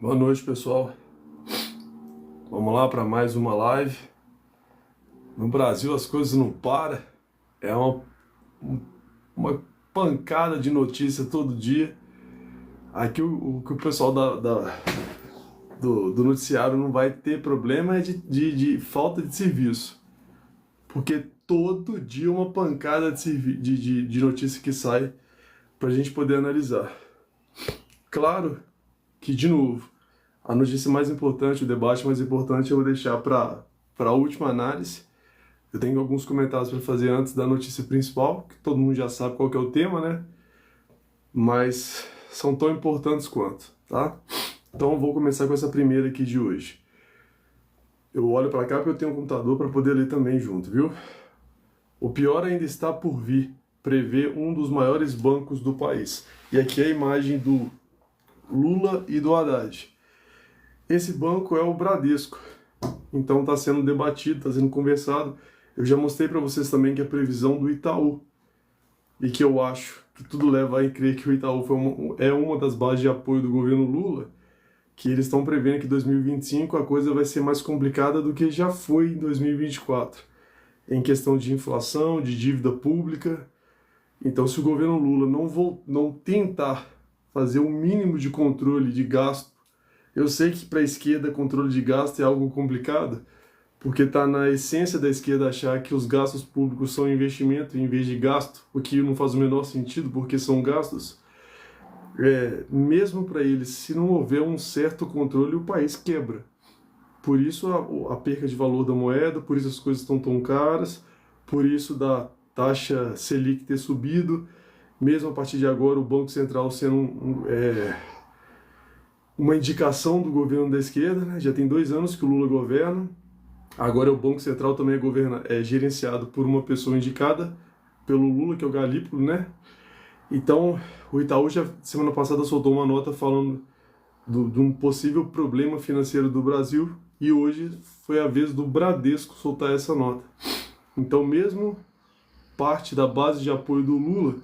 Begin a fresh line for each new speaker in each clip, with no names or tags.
Boa noite, pessoal. Vamos lá para mais uma live. No Brasil as coisas não param. É uma pancada de notícia todo dia. Aqui o que o pessoal do noticiário não vai ter problema é de falta de serviço. Porque todo dia uma pancada de notícia que sai para a gente poder analisar. Claro que, de novo, a notícia mais importante, o debate mais importante eu vou deixar para a última análise. Eu tenho alguns comentários para fazer antes da notícia principal, que todo mundo já sabe qual que é o tema, né? Mas são tão importantes quanto, tá? Então eu vou começar com essa primeira aqui de hoje. Eu olho para cá porque eu tenho um computador para poder ler também junto, viu? O pior ainda está por vir, prevê um dos maiores bancos do país. E aqui é a imagem do Lula e do Haddad. Esse banco é o Bradesco, então está sendo debatido, está sendo conversado. Eu já mostrei para vocês também que a previsão do Itaú, e que eu acho que tudo leva a crer que o Itaú é uma das bases de apoio do governo Lula, que eles estão prevendo que em 2025 a coisa vai ser mais complicada do que já foi em 2024, em questão de inflação, de dívida pública. Então, se o governo Lula não tentar fazer o mínimo de controle de gasto, eu sei que para a esquerda controle de gasto é algo complicado, porque está na essência da esquerda achar que os gastos públicos são investimento em vez de gasto, o que não faz o menor sentido, porque são gastos. Mesmo para eles, se não houver um certo controle, o país quebra. Por isso a perca de valor da moeda, por isso as coisas estão tão caras, por isso da taxa Selic ter subido, mesmo a partir de agora o Banco Central sendo uma indicação do governo da esquerda, né? Já tem 2 anos que o Lula governa, agora o Banco Central também é gerenciado por uma pessoa indicada pelo Lula, que é o Galípolo, né? Então, o Itaú já semana passada soltou uma nota falando de um possível problema financeiro do Brasil, e hoje foi a vez do Bradesco soltar essa nota. Então, mesmo parte da base de apoio do Lula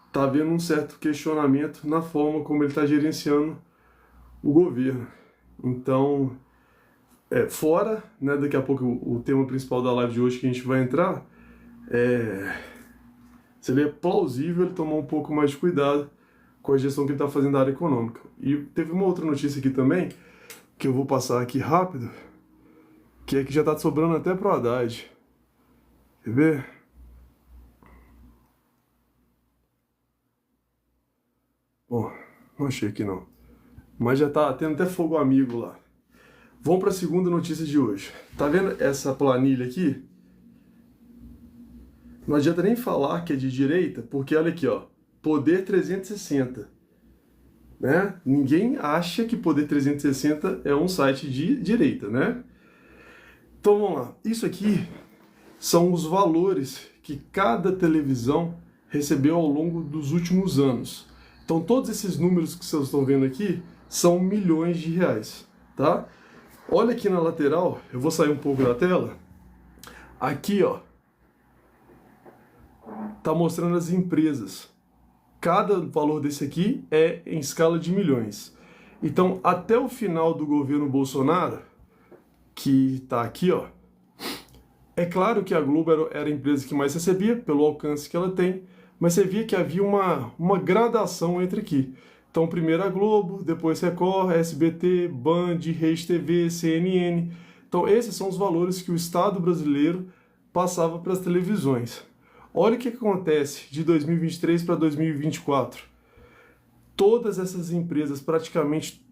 está havendo um certo questionamento na forma como ele está gerenciando o governo. Então, fora, né, daqui a pouco o tema principal da live de hoje que a gente vai entrar, seria plausível ele tomar um pouco mais de cuidado com a gestão que ele está fazendo da área econômica. E teve uma outra notícia aqui também, que eu vou passar aqui rápido, que é que já está sobrando até pro Haddad. Quer ver? Bom, não achei aqui não. Mas já tá tendo até fogo amigo lá. Vamos para a segunda notícia de hoje. Tá vendo essa planilha aqui? Não adianta nem falar que é de direita, porque olha aqui, ó, Poder 360, né? Ninguém acha que Poder 360 é um site de direita, né? Então vamos lá. Isso aqui são os valores que cada televisão recebeu ao longo dos últimos anos. Então todos esses números que vocês estão vendo aqui são milhões de reais, tá? Olha aqui na lateral, eu vou sair um pouco da tela. Aqui, ó, tá mostrando as empresas. Cada valor desse aqui é em escala de milhões. Então, até o final do governo Bolsonaro, que tá aqui, ó, é claro que a Globo era a empresa que mais recebia, pelo alcance que ela tem, mas você via que havia uma gradação entre aqui. Então, primeiro a Globo, depois Record, SBT, Band, Rede TV, CNN. Então, esses são os valores que o Estado brasileiro passava para as televisões. Olha o que acontece de 2023 para 2024. Todas essas empresas, praticamente,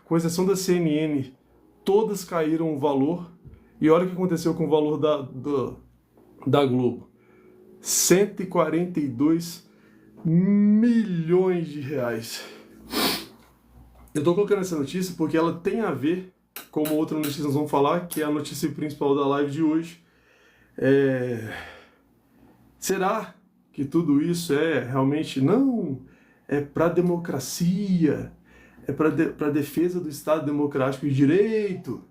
com exceção da CNN, todas caíram o valor. E olha o que aconteceu com o valor da Globo. 142 milhões de reais. Eu estou colocando essa notícia porque ela tem a ver com uma outra notícia que nós vamos falar, que é a notícia principal da live de hoje. Será que tudo isso realmente não é para a democracia, é para a defesa do Estado Democrático de Direito?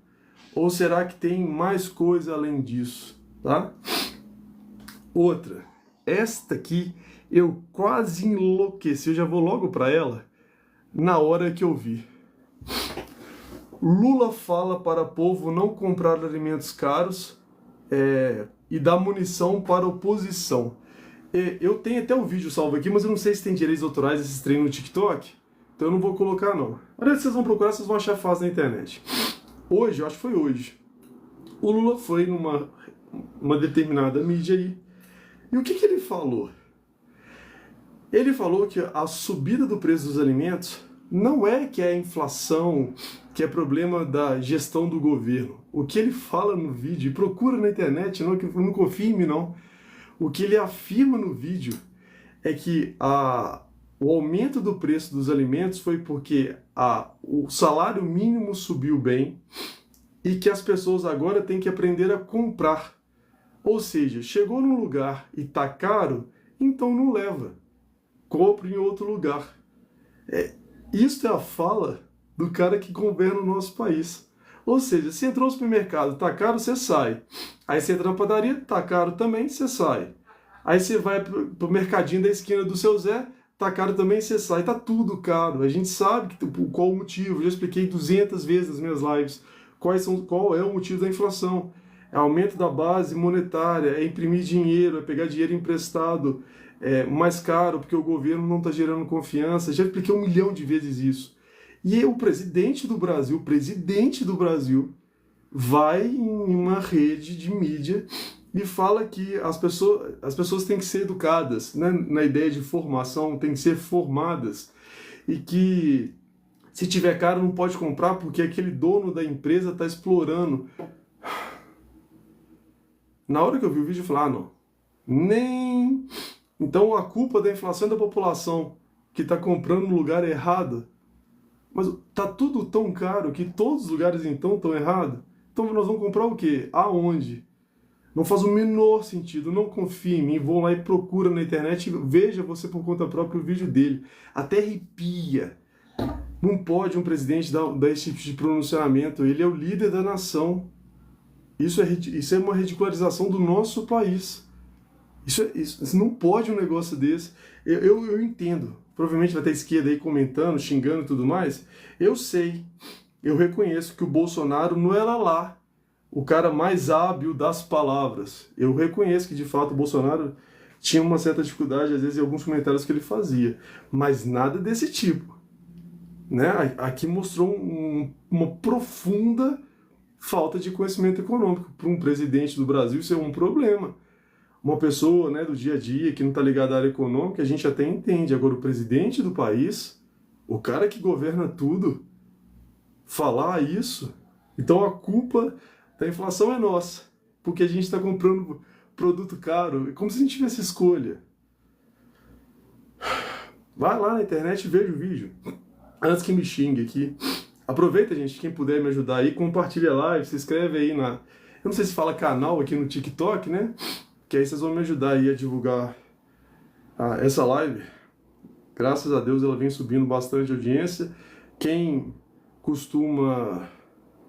Ou será que tem mais coisa além disso, tá? Outra, esta aqui eu quase enlouqueci, eu já vou logo para ela na hora que eu vi. Lula fala para povo não comprar alimentos caros e dá munição para oposição. Eu tenho até um vídeo salvo aqui, mas eu não sei se tem direitos autorais esses treinos no TikTok, então eu não vou colocar não. Mas se vocês vão procurar, vocês vão achar fácil na internet. Hoje, eu acho que foi hoje, o Lula foi numa determinada mídia aí, e o que ele falou? Ele falou que a subida do preço dos alimentos não é que é inflação, que é problema da gestão do governo. O que ele fala no vídeo, e procura na internet, não confie em mim não, o que ele afirma no vídeo é que o aumento do preço dos alimentos foi porque o salário mínimo subiu bem e que as pessoas agora têm que aprender a comprar. Ou seja, chegou num lugar e tá caro, então não leva. Compre em outro lugar. Isso é a fala do cara que governa o nosso país. Ou seja, se entrou no supermercado, tá caro, você sai. Aí você entra na padaria, tá caro também, você sai. Aí você vai pro mercadinho da esquina do seu Zé, tá caro também, você sai. Tá tudo caro. A gente sabe qual o motivo. Eu já expliquei 200 vezes nas minhas lives qual é o motivo da inflação. É aumento da base monetária, é imprimir dinheiro, é pegar dinheiro emprestado, mais caro, porque o governo não está gerando confiança. Já expliquei 1 milhão de vezes isso. E o presidente do Brasil, vai em uma rede de mídia e fala que as pessoas têm que ser educadas, né? Na ideia de formação, têm que ser formadas, e que se tiver caro não pode comprar porque aquele dono da empresa está explorando. Na hora que eu vi o vídeo, eu falei, não, nem... Então a culpa da inflação é da população que está comprando no lugar errado. Mas tá tudo tão caro que todos os lugares então estão errados. Então nós vamos comprar o quê? Aonde? Não faz o menor sentido. Não confie em mim. Vão lá e procura na internet e veja você por conta própria o vídeo dele. Até arrepia. Não pode um presidente dar esse tipo de pronunciamento. Ele é o líder da nação. Isso é uma ridicularização do nosso país. Isso não pode um negócio desse. Eu entendo. Provavelmente vai ter esquerda aí comentando, xingando e tudo mais. Eu sei. Eu reconheço que o Bolsonaro não era lá o cara mais hábil das palavras. Eu reconheço que, de fato, o Bolsonaro tinha uma certa dificuldade, às vezes, em alguns comentários que ele fazia. Mas nada desse tipo. Né? Aqui mostrou uma profunda falta de conhecimento econômico. Para um presidente do Brasil, isso é um problema. Uma pessoa, né, do dia a dia que não está ligada à área econômica, a gente até entende. Agora, o presidente do país, o cara que governa tudo, falar isso, então a culpa da inflação é nossa, porque a gente está comprando produto caro, é como se a gente tivesse escolha. Vai lá na internet e veja o vídeo, antes que me xingue aqui. Aproveita, gente, quem puder me ajudar aí, compartilha a live, se inscreve aí eu não sei se fala canal aqui no TikTok, né? Que aí vocês vão me ajudar aí a divulgar essa live. Graças a Deus ela vem subindo bastante audiência. Quem costuma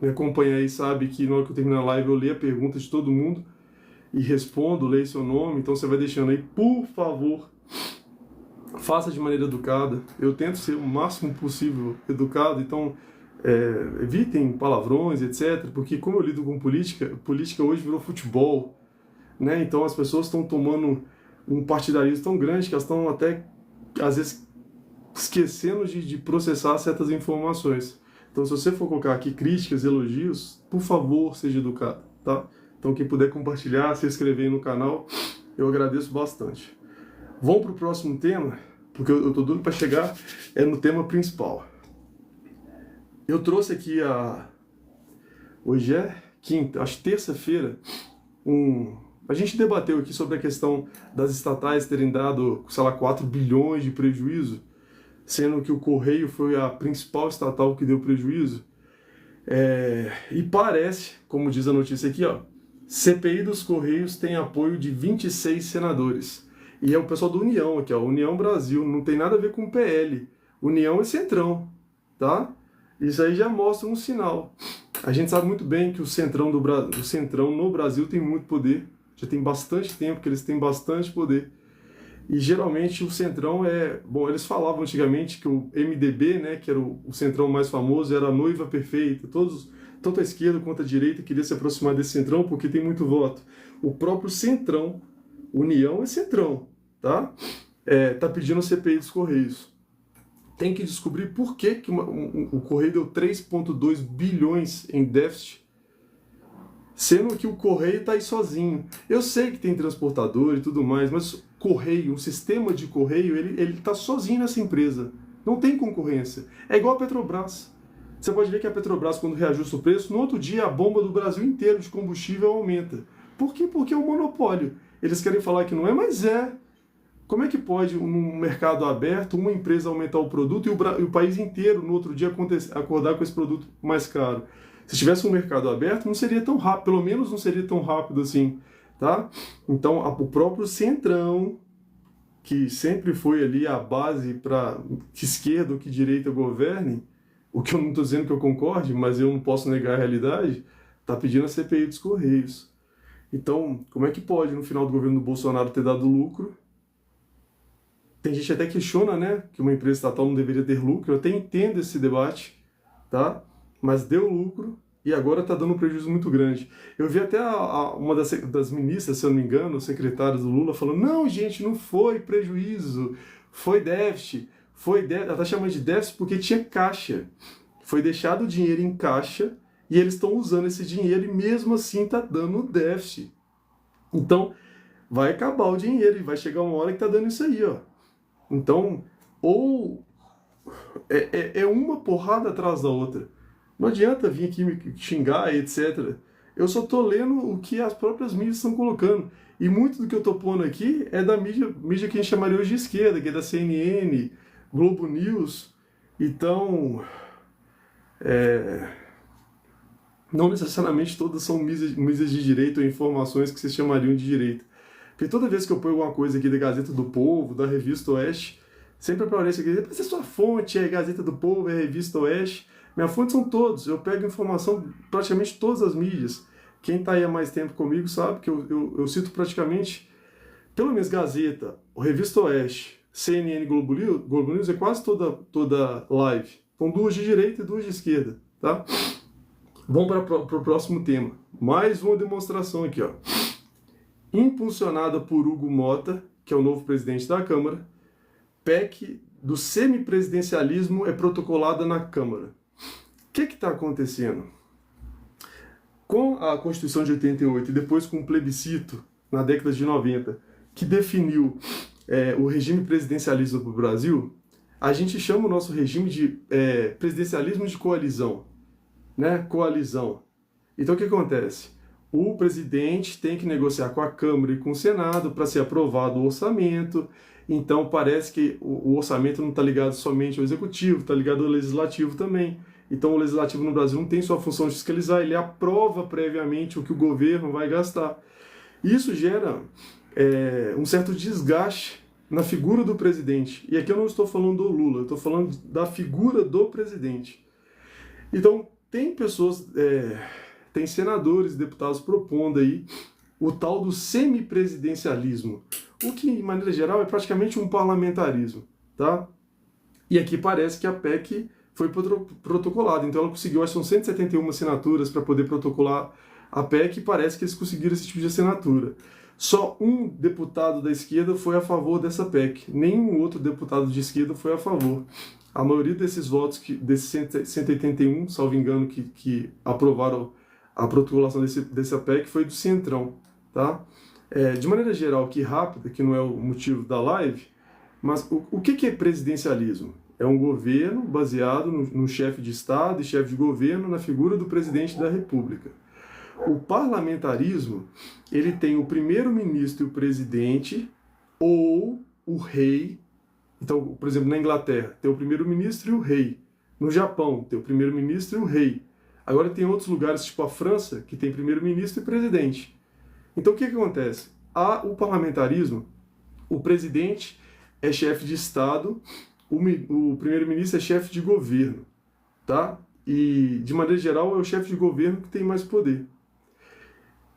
me acompanhar aí sabe que na hora que eu terminar a live eu leio a pergunta de todo mundo e respondo, leio seu nome. Então você vai deixando aí, por favor, faça de maneira educada. Eu tento ser o máximo possível educado, então evitem palavrões, etc. Porque como eu lido com política hoje virou futebol. Né? Então as pessoas estão tomando um partidarismo tão grande que elas estão até, às vezes, esquecendo de processar certas informações. Então se você for colocar aqui críticas, elogios, por favor, seja educado, tá? Então quem puder compartilhar, se inscrever no canal, eu agradeço bastante. Vamos para o próximo tema, porque eu estou doido para chegar no tema principal. Eu trouxe aqui hoje é quinta, acho terça-feira, a gente debateu aqui sobre a questão das estatais terem dado, sei lá, 4 bilhões de prejuízo, sendo que o Correio foi a principal estatal que deu prejuízo. E parece, como diz a notícia aqui, CPI dos Correios tem apoio de 26 senadores. E é o pessoal da União aqui, União Brasil, não tem nada a ver com o PL. União é Centrão, tá? Isso aí já mostra um sinal. A gente sabe muito bem que o Centrão no Brasil tem muito poder. Já tem bastante tempo que eles têm bastante poder. E geralmente o Centrão bom, eles falavam antigamente que o MDB, né, que era o Centrão mais famoso, era a noiva perfeita. Tanto a esquerda quanto a direita queria se aproximar desse Centrão porque tem muito voto. O próprio Centrão, União é Centrão, tá? Tá pedindo a CPI dos Correios. Tem que descobrir por que o Correio deu 3,2 bilhões em déficit, sendo que o Correio está aí sozinho. Eu sei que tem transportador e tudo mais, mas Correio, um sistema de Correio, ele está sozinho nessa empresa. Não tem concorrência. É igual a Petrobras. Você pode ver que a Petrobras, quando reajusta o preço, no outro dia a bomba do Brasil inteiro de combustível aumenta. Por quê? Porque é um monopólio. Eles querem falar que não é, mas é. Como é que pode, num mercado aberto, uma empresa aumentar o produto e o país inteiro, no outro dia, acordar com esse produto mais caro? Se tivesse um mercado aberto, não seria tão rápido, pelo menos não seria tão rápido assim, tá? Então, o próprio Centrão, que sempre foi ali a base para que esquerda ou que direita governe, o que eu não estou dizendo que eu concorde, mas eu não posso negar a realidade, está pedindo a CPI dos Correios. Então, como é que pode, no final do governo do Bolsonaro, ter dado lucro? Tem gente até que questiona, né, que uma empresa estatal não deveria ter lucro. Eu até entendo esse debate, tá? Mas deu lucro e agora está dando um prejuízo muito grande. Eu vi até uma das ministras, se eu não me engano, secretárias do Lula, falando: não, gente, não foi prejuízo, foi déficit. Ela está chamando de déficit porque tinha caixa. Foi deixado o dinheiro em caixa e eles estão usando esse dinheiro e mesmo assim está dando déficit. Então, vai acabar o dinheiro e vai chegar uma hora que está dando isso aí, ó. Então, ou é uma porrada atrás da outra. Não adianta vir aqui me xingar, etc. Eu só tô lendo o que as próprias mídias estão colocando. E muito do que eu tô pondo aqui é da mídia que a gente chamaria hoje de esquerda, que é da CNN, Globo News. Então, não necessariamente todas são mídias de direita ou informações que vocês chamariam de direita. Porque toda vez que eu ponho alguma coisa aqui da Gazeta do Povo, da Revista Oeste, sempre aparece aqui: essa é sua fonte, é Gazeta do Povo, é Revista Oeste. Minha fonte são todos, eu pego informação praticamente todas as mídias. Quem está aí há mais tempo comigo sabe que eu cito praticamente, pelo menos Gazeta, Revista Oeste, CNN, Globo News, é quase toda live. São duas de direita e duas de esquerda, tá? Vamos para o próximo tema. Mais uma demonstração aqui, ó. Impulsionada por Hugo Mota, que é o novo presidente da Câmara, PEC do semipresidencialismo é protocolada na Câmara. O que está acontecendo? Com a Constituição de 88 e depois com o plebiscito, na década de 90, que definiu o regime presidencialista para o Brasil, a gente chama o nosso regime de presidencialismo de coalizão, né? Coalizão. Então o que acontece? O presidente tem que negociar com a Câmara e com o Senado para ser aprovado o orçamento. Então parece que o orçamento não está ligado somente ao Executivo, está ligado ao Legislativo também. Então o Legislativo no Brasil não tem só a função de fiscalizar, ele aprova previamente o que o governo vai gastar. Isso gera um certo desgaste na figura do presidente. E aqui eu não estou falando do Lula, eu estou falando da figura do presidente. Então tem pessoas... tem senadores, deputados propondo aí o tal do semipresidencialismo, o que, de maneira geral, é praticamente um parlamentarismo, tá? E aqui parece que a PEC foi protocolada, então ela conseguiu, acho que são 171 assinaturas para poder protocolar a PEC, e parece que eles conseguiram esse tipo de assinatura. Só um deputado da esquerda foi a favor dessa PEC, nenhum outro deputado de esquerda foi a favor. A maioria desses votos, desses 181, salvo engano, que aprovaram a protocolação dessa PEC, foi do Centrão, tá? De maneira geral, aqui rápida, que não é o motivo da live, mas o que é presidencialismo? É um governo baseado no chefe de Estado e chefe de governo na figura do presidente da República. O parlamentarismo, ele tem o primeiro-ministro e o presidente, ou o rei. Então, por exemplo, na Inglaterra, tem o primeiro-ministro e o rei. No Japão, tem o primeiro-ministro e o rei. Agora tem outros lugares, tipo a França, que tem primeiro-ministro e presidente. Então o que acontece? O parlamentarismo, o presidente é chefe de Estado, o primeiro-ministro é chefe de governo, tá? E, de maneira geral, é o chefe de governo que tem mais poder.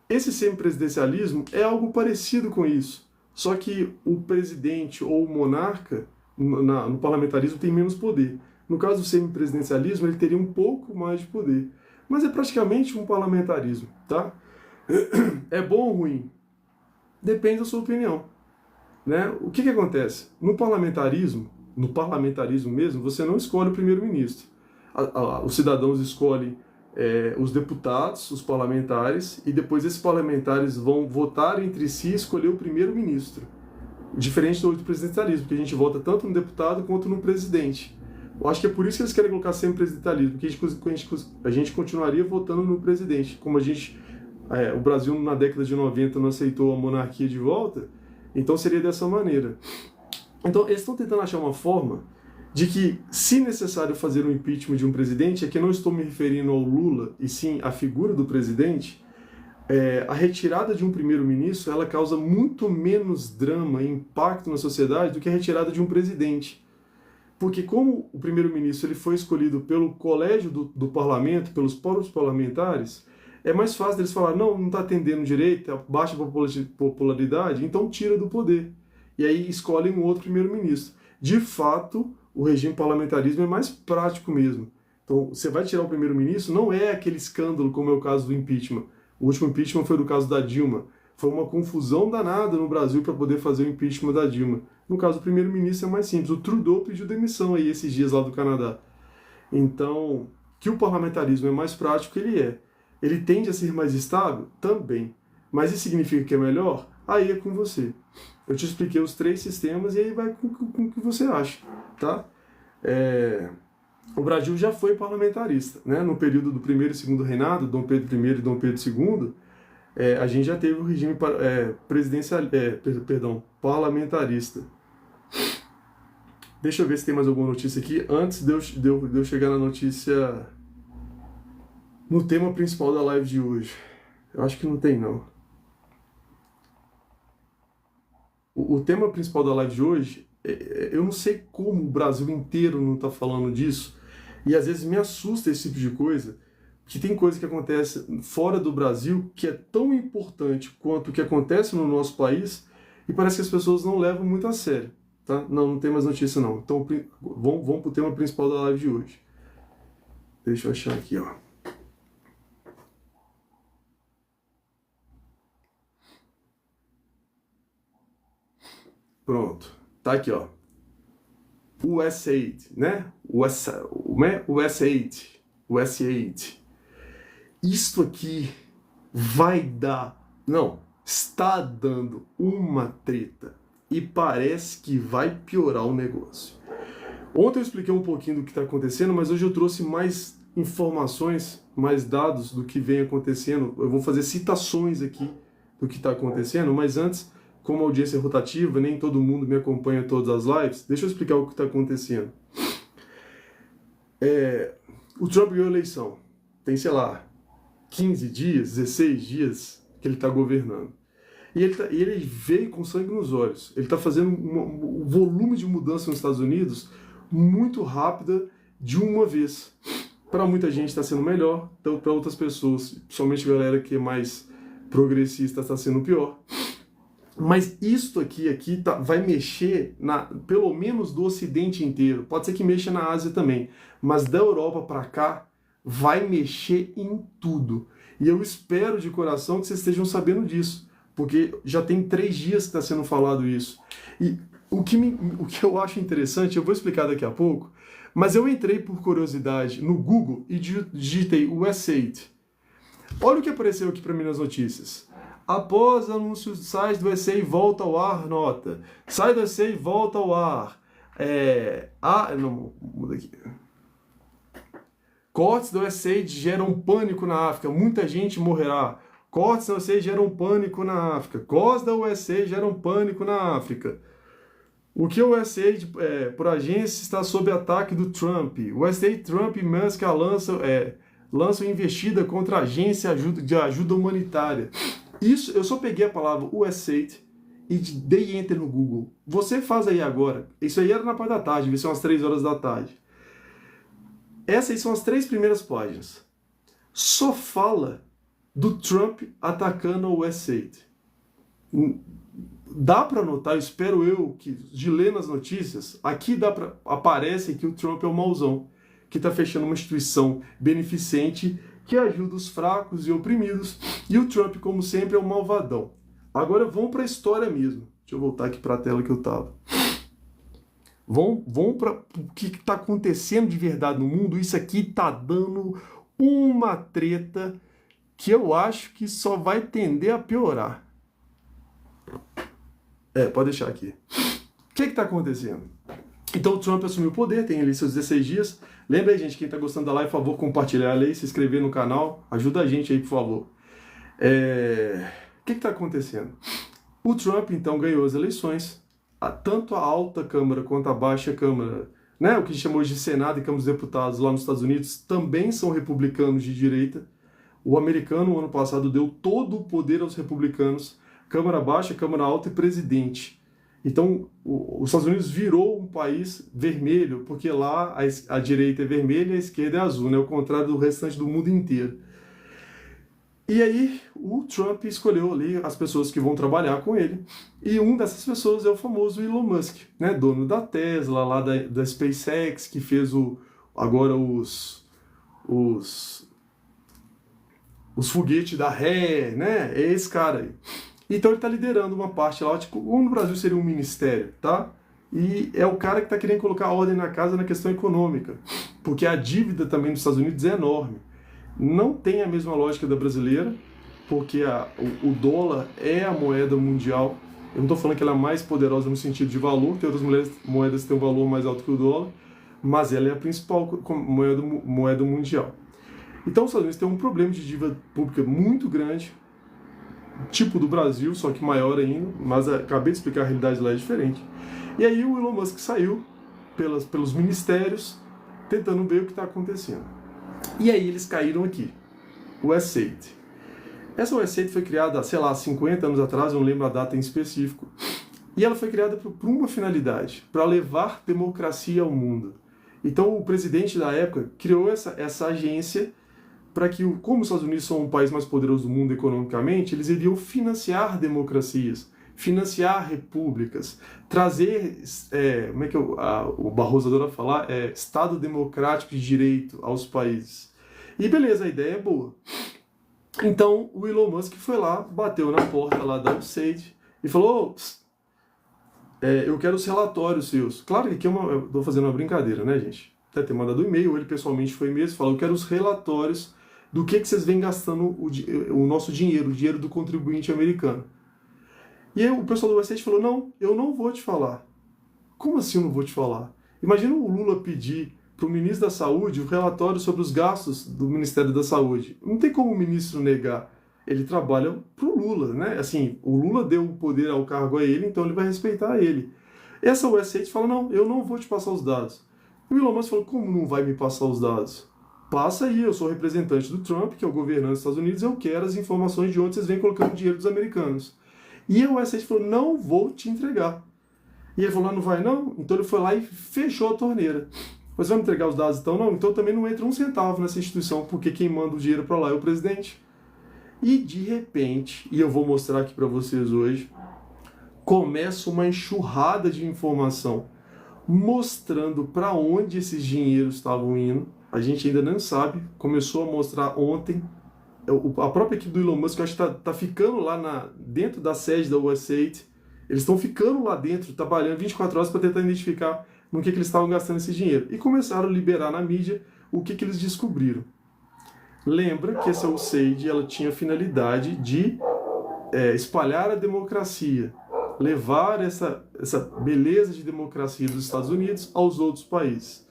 Esse semipresidencialismo é algo parecido com isso, Só que o presidente ou o monarca, no parlamentarismo, tem menos poder. No caso do semipresidencialismo, ele teria um pouco mais de poder. Mas é praticamente um parlamentarismo, tá? É bom ou ruim? Depende da sua opinião, né? O que acontece? No parlamentarismo mesmo, você não escolhe o primeiro-ministro. Os cidadãos escolhem os deputados, os parlamentares, e depois esses parlamentares vão votar entre si e escolher o primeiro-ministro. Diferente do presidencialismo, que a gente vota tanto no deputado quanto no presidente. Eu acho que é por isso que eles querem colocar sempre presidencialismo, porque a gente continuaria votando no presidente. Como o Brasil na década de 90 não aceitou a monarquia de volta, então seria dessa maneira. Então eles estão tentando achar uma forma de que, se necessário fazer um impeachment de um presidente, é que eu não estou me referindo ao Lula, e sim à figura do presidente, a retirada de um primeiro-ministro ela causa muito menos drama e impacto na sociedade do que a retirada de um presidente. Porque como o primeiro-ministro ele foi escolhido pelo colégio do parlamento, pelos próprios parlamentares, é mais fácil deles falar, não está atendendo direito, é baixa popularidade, então tira do poder. E aí escolhem um outro primeiro-ministro. De fato, o regime parlamentarismo é mais prático mesmo. Então, você vai tirar o primeiro-ministro, não é aquele escândalo como é o caso do impeachment. O último impeachment foi do caso da Dilma. Foi uma confusão danada no Brasil para poder fazer o impeachment da Dilma. No caso do primeiro-ministro é mais simples. O Trudeau pediu demissão aí esses dias lá do Canadá. Então, que o parlamentarismo é mais prático, ele é. Ele tende a ser mais estável? Também. Mas isso significa que é melhor? Aí é com você. Eu te expliquei os 3 sistemas e aí vai com o que você acha, tá? O Brasil já foi parlamentarista, né? No período do primeiro e segundo reinado, Dom Pedro I e Dom Pedro II, a gente já teve o regime parlamentarista. Deixa eu ver se tem mais alguma notícia aqui, antes de eu chegar na notícia, no tema principal da live de hoje. Eu acho que não tem, não. O tema principal da live de hoje, eu não sei como o Brasil inteiro não está falando disso, e às vezes me assusta esse tipo de coisa, que tem coisa que acontece fora do Brasil que é tão importante quanto o que acontece no nosso país, e parece que as pessoas não levam muito a sério, tá? Não tem mais notícia não. Então vamos para o tema principal da live de hoje. Deixa eu achar aqui, ó. Pronto, tá aqui, ó. O S8, né? O S8. Isto aqui vai dar, não, está dando uma treta e parece que vai piorar o negócio. Ontem eu expliquei um pouquinho do que está acontecendo, mas hoje eu trouxe mais informações, mais dados do que vem acontecendo. Eu vou fazer citações aqui do que está acontecendo, mas antes, como a audiência é rotativa, nem todo mundo me acompanha em todas as lives, deixa eu explicar o que está acontecendo. O Trump ganhou a eleição. Tem, sei lá, 15 dias, 16 dias que ele está governando. E ele veio com sangue nos olhos. Ele está fazendo um volume de mudança nos Estados Unidos muito rápida de uma vez. Para muita gente está sendo melhor, então para outras pessoas, principalmente a galera que é mais progressista, está sendo pior. Mas isto aqui vai mexer, pelo menos do Ocidente inteiro. Pode ser que mexa na Ásia também. Mas da Europa para cá, vai mexer em tudo. E eu espero de coração que vocês estejam sabendo disso. Porque já tem 3 dias que está sendo falado isso. E o que eu acho interessante, eu vou explicar daqui a pouco, mas eu entrei por curiosidade no Google e digitei o S8. Olha o que apareceu aqui para mim nas notícias. Após anúncio, sai do S8 e volta ao ar, nota. Sai do S8 e volta ao ar. Não, muda aqui. Cortes do S8 geram pânico na África. Muita gente morrerá. Cortes do S8 geram pânico na África. Cortes do S8 geram pânico na África. O que o S8, por agência, está sob ataque do Trump. O S8, Trump e Musk lançam investida contra a agência de ajuda humanitária. Isso, eu só peguei a palavra US8 e dei enter no Google. Você faz aí agora. Isso aí era na parte da tarde, devia ser umas 3 horas da tarde. Essas aí são as 3 primeiras páginas. Só fala do Trump atacando o US8. dá para notar, espero eu, que de ler nas notícias, aqui aparece que o Trump é um mauzão, que está fechando uma instituição beneficente que ajuda os fracos e oprimidos, e o Trump, como sempre, é um malvadão. Agora vamos para a história mesmo. Deixa eu voltar aqui para a tela que eu estava. Vamos para o que está acontecendo de verdade no mundo. Isso aqui está dando uma treta que eu acho que só vai tender a piorar. Pode deixar aqui. O que está acontecendo? Então o Trump assumiu o poder, tem ali seus 16 dias. Lembra aí, gente, quem está gostando da live, por favor, compartilhar a lei, se inscrever no canal. Ajuda a gente aí, por favor. O que está acontecendo? O Trump, então, ganhou as eleições. Tanto a alta Câmara quanto a baixa Câmara, né, o que a gente chama hoje de Senado e Câmara dos Deputados lá nos Estados Unidos, também são republicanos de direita. O americano, no ano passado, deu todo o poder aos republicanos. Câmara baixa, Câmara alta e presidente. Então, os Estados Unidos virou um país vermelho, porque lá a direita é vermelha e a esquerda é azul, né? Ao contrário do restante do mundo inteiro. E aí, o Trump escolheu ali as pessoas que vão trabalhar com ele. E uma dessas pessoas é o famoso Elon Musk, né? Dono da Tesla, lá da SpaceX, que fez agora os foguetes da Ré, né? É esse cara aí. Então ele está liderando uma parte lá, tipo, no Brasil seria um ministério, tá? E é o cara que está querendo colocar ordem na casa na questão econômica, porque a dívida também dos Estados Unidos é enorme. Não tem a mesma lógica da brasileira, porque o dólar é a moeda mundial. Eu não estou falando que ela é mais poderosa no sentido de valor, tem outras moedas que têm um valor mais alto que o dólar, mas ela é a principal moeda mundial. Então os Estados Unidos têm um problema de dívida pública muito grande, tipo do Brasil, só que maior ainda, mas acabei de explicar, a realidade lá é diferente. E aí o Elon Musk saiu pelos ministérios, tentando ver o que está acontecendo. E aí eles caíram aqui, o S8. Essa S8 foi criada, sei lá, 50 anos atrás, eu não lembro a data em específico, e ela foi criada por uma finalidade, para levar democracia ao mundo. Então o presidente da época criou essa agência para que, como os Estados Unidos são o país mais poderoso do mundo economicamente, eles iriam financiar democracias, financiar repúblicas, trazer, como é que o Barroso adora falar, Estado democrático de direito aos países. E beleza, a ideia é boa. Então o Elon Musk foi lá, bateu na porta lá da USAID e falou: eu quero os relatórios seus. Claro que aqui eu estou fazendo uma brincadeira, né, gente? Deve ter mandado um e-mail, ele pessoalmente foi mesmo, falou: eu quero os relatórios do que vocês vêm gastando o nosso dinheiro, o dinheiro do contribuinte americano. E aí o pessoal do USAID falou: não, eu não vou te falar. Como assim eu não vou te falar? Imagina o Lula pedir para o ministro da Saúde o relatório sobre os gastos do Ministério da Saúde. Não tem como o ministro negar. Ele trabalha para o Lula, né? Assim, o Lula deu o poder ao cargo a ele, então ele vai respeitar ele. Essa USAID fala: não, eu não vou te passar os dados. E o Elon Musk falou: como não vai me passar os dados? Passa aí, eu sou representante do Trump, que é o governante dos Estados Unidos, eu quero as informações de onde vocês vêm colocando o dinheiro dos americanos. E a USAID falou: não vou te entregar. E ele falou: não vai não? Então ele foi lá e fechou a torneira. Você vai me entregar os dados então? Não, então também não entra um centavo nessa instituição, porque quem manda o dinheiro para lá é o presidente. E de repente, e eu vou mostrar aqui para vocês hoje, começa uma enxurrada de informação mostrando para onde esses dinheiros estavam indo. A gente ainda não sabe, começou a mostrar ontem. A própria equipe do Elon Musk, eu acho que está ficando lá dentro da sede da USAID. Eles estão ficando lá dentro, trabalhando 24 horas para tentar identificar no que eles estavam gastando esse dinheiro. E começaram a liberar na mídia o que eles descobriram. Lembra que essa USAID ela tinha a finalidade de espalhar a democracia, levar essa beleza de democracia dos Estados Unidos aos outros países.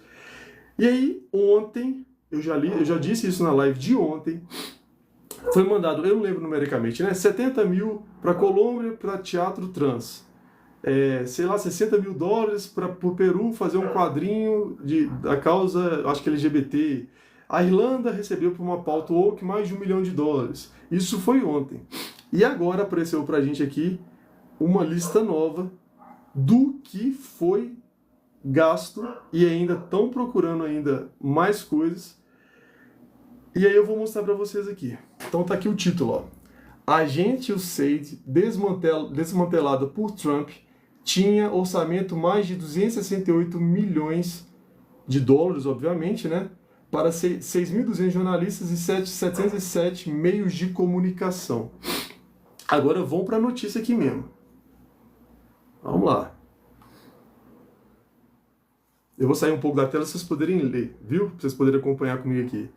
E aí, ontem, eu já disse isso na live de ontem, foi mandado, eu não lembro numericamente, né? 70 mil para a Colômbia, para teatro trans. Sei lá, 60 mil dólares para o Peru fazer um quadrinho da causa, acho que LGBT. A Irlanda recebeu por uma pauta woke mais de $1 milhão. Isso foi ontem. E agora apareceu para a gente aqui uma lista nova do que foi gasto e ainda estão procurando ainda mais coisas. E aí eu vou mostrar para vocês aqui. Então tá aqui o título, ó. A agente USAID, desmantelada por Trump, tinha orçamento mais de 268 milhões de dólares, obviamente, né? Para 6.200 jornalistas e 707 meios de comunicação. Agora vamos para a notícia aqui mesmo. Vamos lá. Eu vou sair um pouco da tela para vocês poderem ler, viu? Para vocês poderem acompanhar comigo aqui.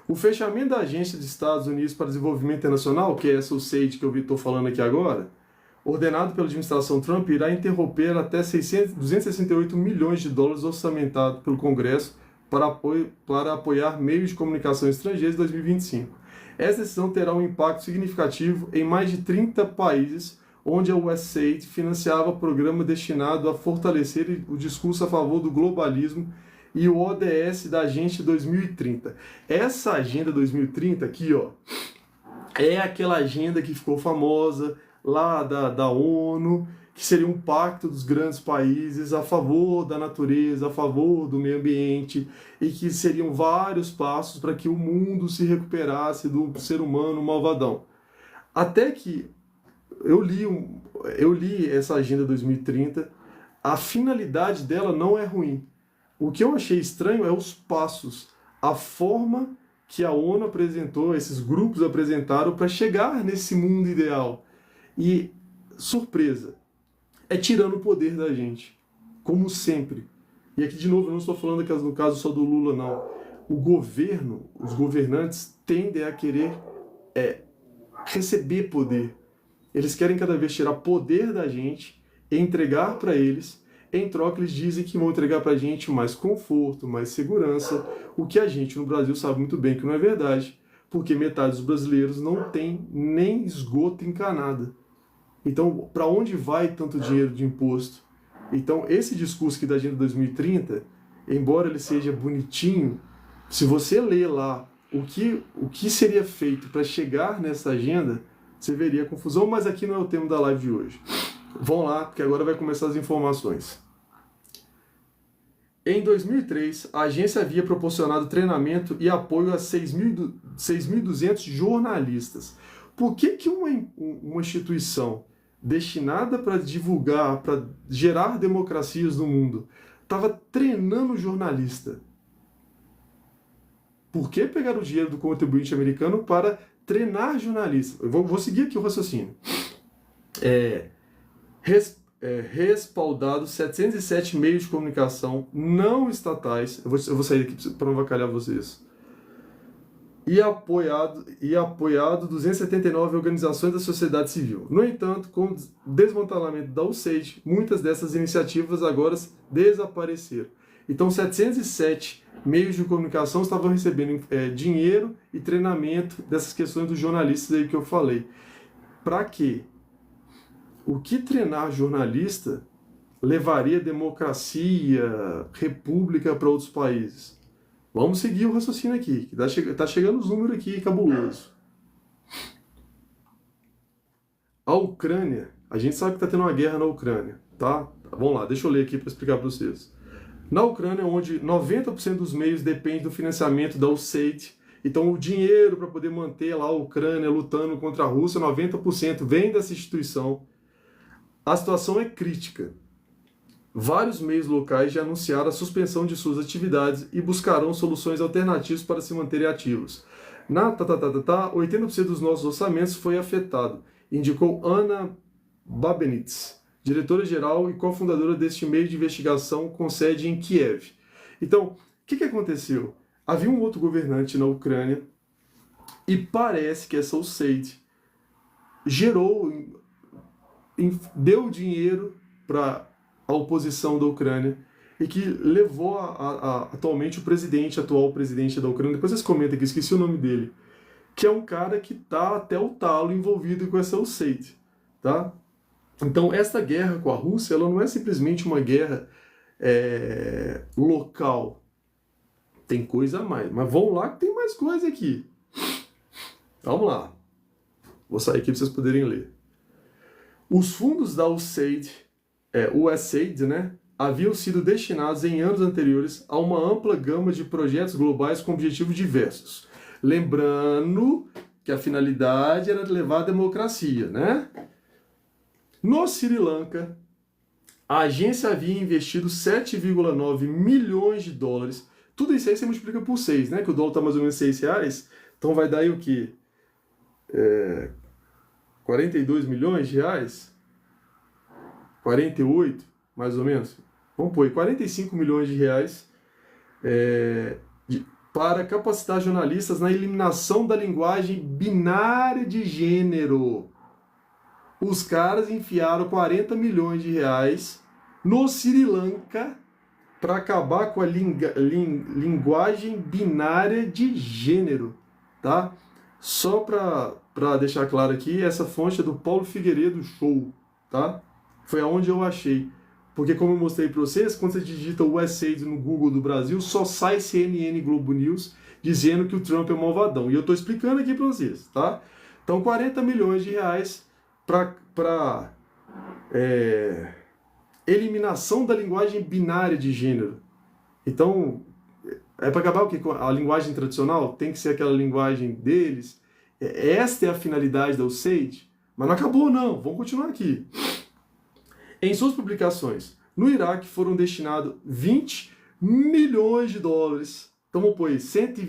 O fechamento da Agência dos Estados Unidos para Desenvolvimento Internacional, que é essa USAID que eu estou falando aqui agora, ordenado pela administração Trump, irá interromper até 268 milhões de dólares orçamentado pelo Congresso para apoiar meios de comunicação estrangeiros em 2025. Essa decisão terá um impacto significativo em mais de 30 países, onde a USAID financiava programa destinado a fortalecer o discurso a favor do globalismo e o ODS da Agenda 2030. Essa Agenda 2030 aqui, ó, é aquela agenda que ficou famosa lá da ONU, que seria um pacto dos grandes países a favor da natureza, a favor do meio ambiente, e que seriam vários passos para que o mundo se recuperasse do ser humano malvadão. Até que eu li essa Agenda 2030, a finalidade dela não é ruim. O que eu achei estranho é os passos, a forma que a ONU apresentou, esses grupos apresentaram para chegar nesse mundo ideal. E, surpresa, é tirando o poder da gente, como sempre. E aqui, de novo, eu não estou falando que no caso só do Lula, não. O governo, os governantes tendem a querer receber poder. Eles querem cada vez tirar poder da gente, entregar para eles. Em troca, eles dizem que vão entregar para a gente mais conforto, mais segurança, o que a gente no Brasil sabe muito bem que não é verdade, porque metade dos brasileiros não tem nem esgoto encanado. Então, para onde vai tanto dinheiro de imposto? Então, esse discurso aqui da Agenda 2030, embora ele seja bonitinho, se você ler lá o que seria feito para chegar nessa agenda, você veria confusão, mas aqui não é o tema da live de hoje. Vão lá, porque agora vai começar as informações. Em 2003, a agência havia proporcionado treinamento e apoio a 6.200 jornalistas. Por que uma instituição destinada para divulgar, para gerar democracias no mundo, estava treinando jornalista? Por que pegar o dinheiro do contribuinte americano para treinar jornalistas? Eu vou seguir aqui o raciocínio. Respaldado 707 meios de comunicação não estatais, eu vou sair aqui para não avacalhar vocês, e apoiado 279 organizações da sociedade civil. No entanto, com o desmantelamento da USAID, muitas dessas iniciativas agora desapareceram. Então, 707 meios de comunicação estavam recebendo dinheiro e treinamento dessas questões dos jornalistas aí que eu falei. Para quê? O que treinar jornalista levaria democracia, república para outros países? Vamos seguir o raciocínio aqui, que tá chegando os números aqui, cabuloso. A Ucrânia, a gente sabe que está tendo uma guerra na Ucrânia, tá? Vamos lá, deixa eu ler aqui para explicar para vocês. Na Ucrânia, onde 90% dos meios depende do financiamento da USAID, então o dinheiro para poder manter lá a Ucrânia lutando contra a Rússia, 90% vem dessa instituição. A situação é crítica. Vários meios locais já anunciaram a suspensão de suas atividades e buscarão soluções alternativas para se manterem ativos. 80% dos nossos orçamentos foi afetado, indicou Ana Babenitz, diretora-geral e cofundadora deste meio de investigação com sede em Kiev. Então, o que aconteceu? Havia um outro governante na Ucrânia e parece que essa USAID deu dinheiro para a oposição da Ucrânia e que levou atualmente o atual presidente da Ucrânia, depois vocês comentam aqui, esqueci o nome dele, que é um cara que está até o talo envolvido com essa USAID, tá? Então, essa guerra com a Rússia, ela não é simplesmente uma guerra local. Tem coisa a mais. Mas vamos lá que tem mais coisa aqui. Vamos lá. Vou sair aqui para vocês poderem ler. Os fundos da USAID, né, haviam sido destinados em anos anteriores a uma ampla gama de projetos globais com objetivos diversos. Lembrando que que a finalidade era levar a democracia, né? No Sri Lanka, a agência havia investido 7,9 milhões de dólares. Tudo isso aí você multiplica por 6, né? Que o dólar está mais ou menos R$6. Então vai dar aí o quê? 42 milhões de reais? 48, mais ou menos? Vamos pôr aí, 45 milhões de reais para capacitar jornalistas na eliminação da linguagem binária de gênero. Os caras enfiaram 40 milhões de reais no Sri Lanka para acabar com a linguagem binária de gênero, tá? Só para deixar claro aqui, essa fonte é do Paulo Figueiredo Show, tá? Foi aonde eu achei. Porque como eu mostrei para vocês, quando você digita o USAID no Google do Brasil, só sai CNN e Globo News dizendo que o Trump é malvadão. E eu estou explicando aqui para vocês, tá? Então 40 milhões de reais para eliminação da linguagem binária de gênero. Então, é para acabar o que? A linguagem tradicional tem que ser aquela linguagem deles. Esta é a finalidade da USAID. Mas não acabou não, vamos continuar aqui. Em suas publicações, no Iraque foram destinados 20 milhões de dólares. Então vamos pôr aí,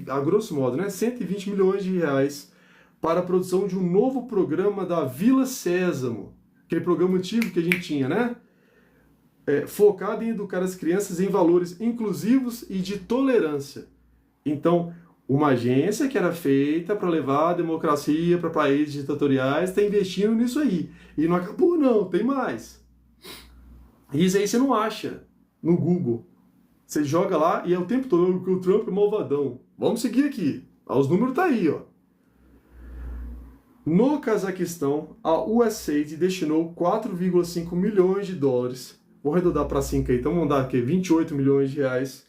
a grosso modo, né, 120 milhões de reais para a produção de um novo programa da Vila Sésamo, aquele programa antigo que a gente tinha, né? Focado em educar as crianças em valores inclusivos e de tolerância. Então, uma agência que era feita para levar a democracia para países ditatoriais está investindo nisso aí. E não acabou não, tem mais. Isso aí você não acha no Google. Você joga lá e é o tempo todo que o Trump é malvadão. Vamos seguir aqui. Os números tá aí, ó. No Cazaquistão, a USAID destinou 4,5 milhões de dólares. Vou arredondar para 5 aí, então vamos dar aqui 28 milhões de reais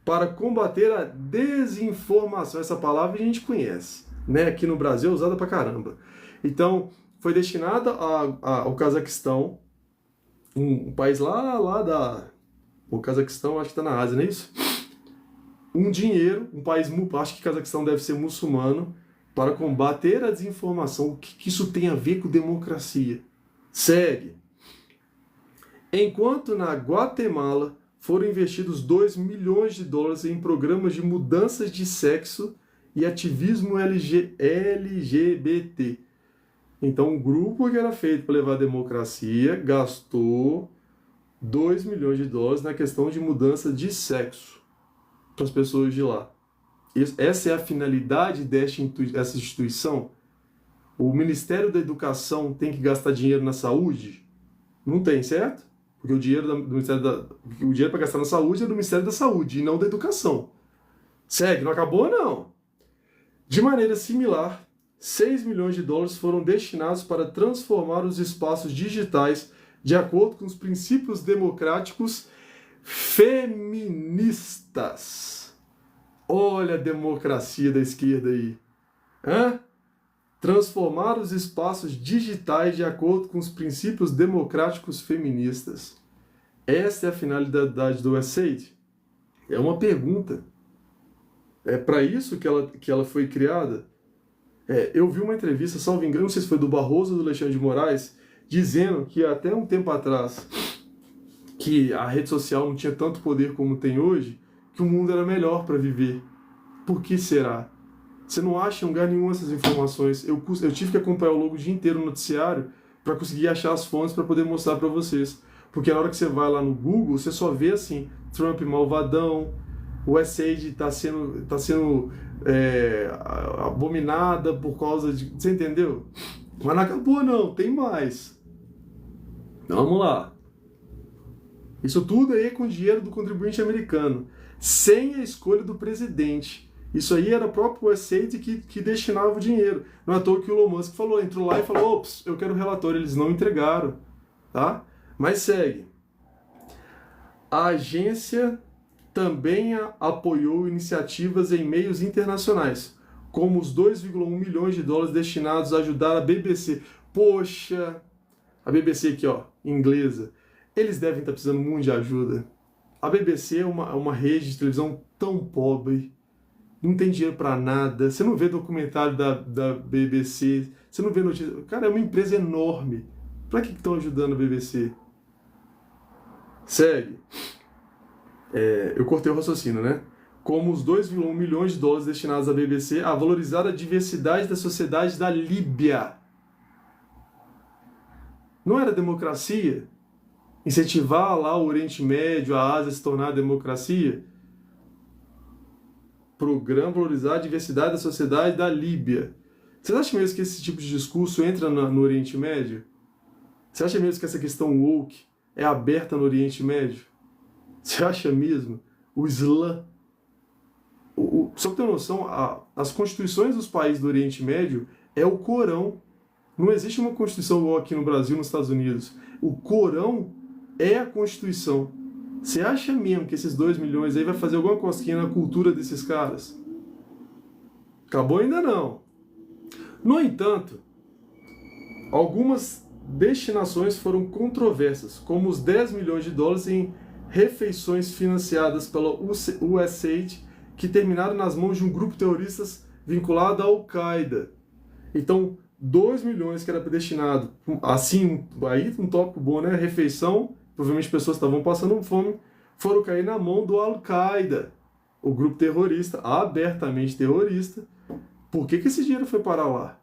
para combater a desinformação. Essa palavra a gente conhece, né? Aqui no Brasil é usada pra caramba. Então, foi destinada ao Cazaquistão, um país o Cazaquistão acho que está na Ásia, não é isso? Um dinheiro, um país, acho que o Cazaquistão deve ser muçulmano, para combater a desinformação. O que isso tem a ver com democracia? Segue. Enquanto na Guatemala foram investidos 2 milhões de dólares em programas de mudanças de sexo e ativismo LGBT. Então, um grupo que era feito para levar a democracia gastou 2 milhões de dólares na questão de mudança de sexo para as pessoas de lá. Essa é a finalidade dessa instituição? O Ministério da Educação tem que gastar dinheiro na saúde? Não tem, certo? Porque o dinheiro para gastar na saúde é do Ministério da Saúde e não da Educação. Segue, não acabou não. De maneira similar, 6 milhões de dólares foram destinados para transformar os espaços digitais de acordo com os princípios democráticos feministas. Olha a democracia da esquerda aí. Transformar os espaços digitais de acordo com os princípios democráticos feministas. Essa é a finalidade do USAID? É uma pergunta. É para isso que ela foi criada? Eu vi uma entrevista, salvo engano, não sei se foi do Barroso ou do Alexandre de Moraes, dizendo que até um tempo atrás que a rede social não tinha tanto poder como tem hoje, que o mundo era melhor para viver. Por que será? Você não acha em lugar nenhum essas informações. Eu tive que acompanhar ao longo do dia inteiro o noticiário para conseguir achar as fontes para poder mostrar para vocês. Porque na hora que você vai lá no Google, você só vê assim, Trump malvadão, o USAID está sendo abominada por causa de... Você entendeu? Mas não acabou não, tem mais. Vamos lá. Isso tudo aí é com dinheiro do contribuinte americano, sem a escolha do presidente. Isso aí era o próprio USAID que destinava o dinheiro. Não é à toa que o Elon Musk entrou lá e falou, ops, eu quero o relatório. Eles não entregaram, tá? Mas segue. A agência também apoiou iniciativas em meios internacionais, como os 2,1 milhões de dólares destinados a ajudar a BBC. Poxa, a BBC aqui, ó, inglesa. Eles devem estar precisando muito de ajuda. A BBC é uma rede de televisão tão pobre, não tem dinheiro para nada, você não vê documentário da BBC, você não vê notícia. Cara, é uma empresa enorme. Para que estão ajudando a BBC? Segue. Eu cortei o raciocínio, né? Como os 2,1 milhões de dólares destinados à BBC a valorizar a diversidade da sociedade da Líbia. Não era democracia? Incentivar lá o Oriente Médio, a Ásia a se tornar democracia? Programa valorizar a diversidade da sociedade da Líbia. Vocês acham mesmo que esse tipo de discurso entra no Oriente Médio? Você acha mesmo que essa questão woke é aberta no Oriente Médio? Você acha mesmo? O Islã... Só para ter noção, as constituições dos países do Oriente Médio é o Corão. Não existe uma constituição igual aqui no Brasil, nos Estados Unidos. O Corão é a constituição. Você acha mesmo que esses 2 milhões aí vai fazer alguma cosquinha na cultura desses caras? Acabou ainda não. No entanto, algumas destinações foram controversas, como os 10 milhões de dólares em refeições financiadas pela USAID, que terminaram nas mãos de um grupo de terroristas vinculado à Al-Qaeda. Então, 2 milhões que era destinado, assim, aí um tópico bom, né? Refeição, provavelmente pessoas estavam passando fome, foram cair na mão do Al-Qaeda, o grupo terrorista, abertamente terrorista. Por que esse dinheiro foi parar lá?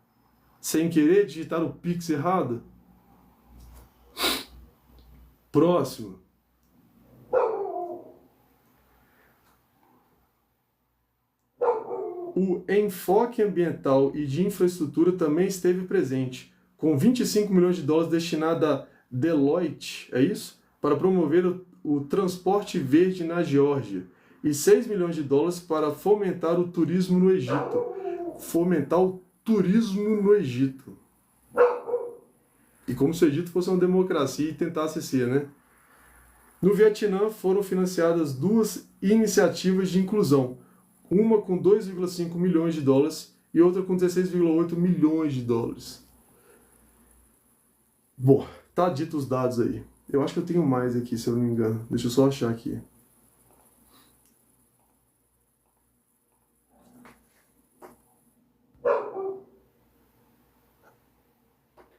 Sem querer digitar o Pix errado? Próximo. O enfoque ambiental e de infraestrutura também esteve presente, com 25 milhões de dólares destinado a Deloitte, é isso? Para promover o transporte verde na Geórgia, e 6 milhões de dólares para fomentar o turismo no Egito. Fomentar o turismo no Egito. E como se o Egito fosse uma democracia e tentasse ser, né? No Vietnã foram financiadas 2 iniciativas de inclusão, uma com 2,5 milhões de dólares e outra com 16,8 milhões de dólares. Bom, tá dito os dados aí. Eu acho que eu tenho mais aqui, se eu não me engano. Deixa eu só achar aqui.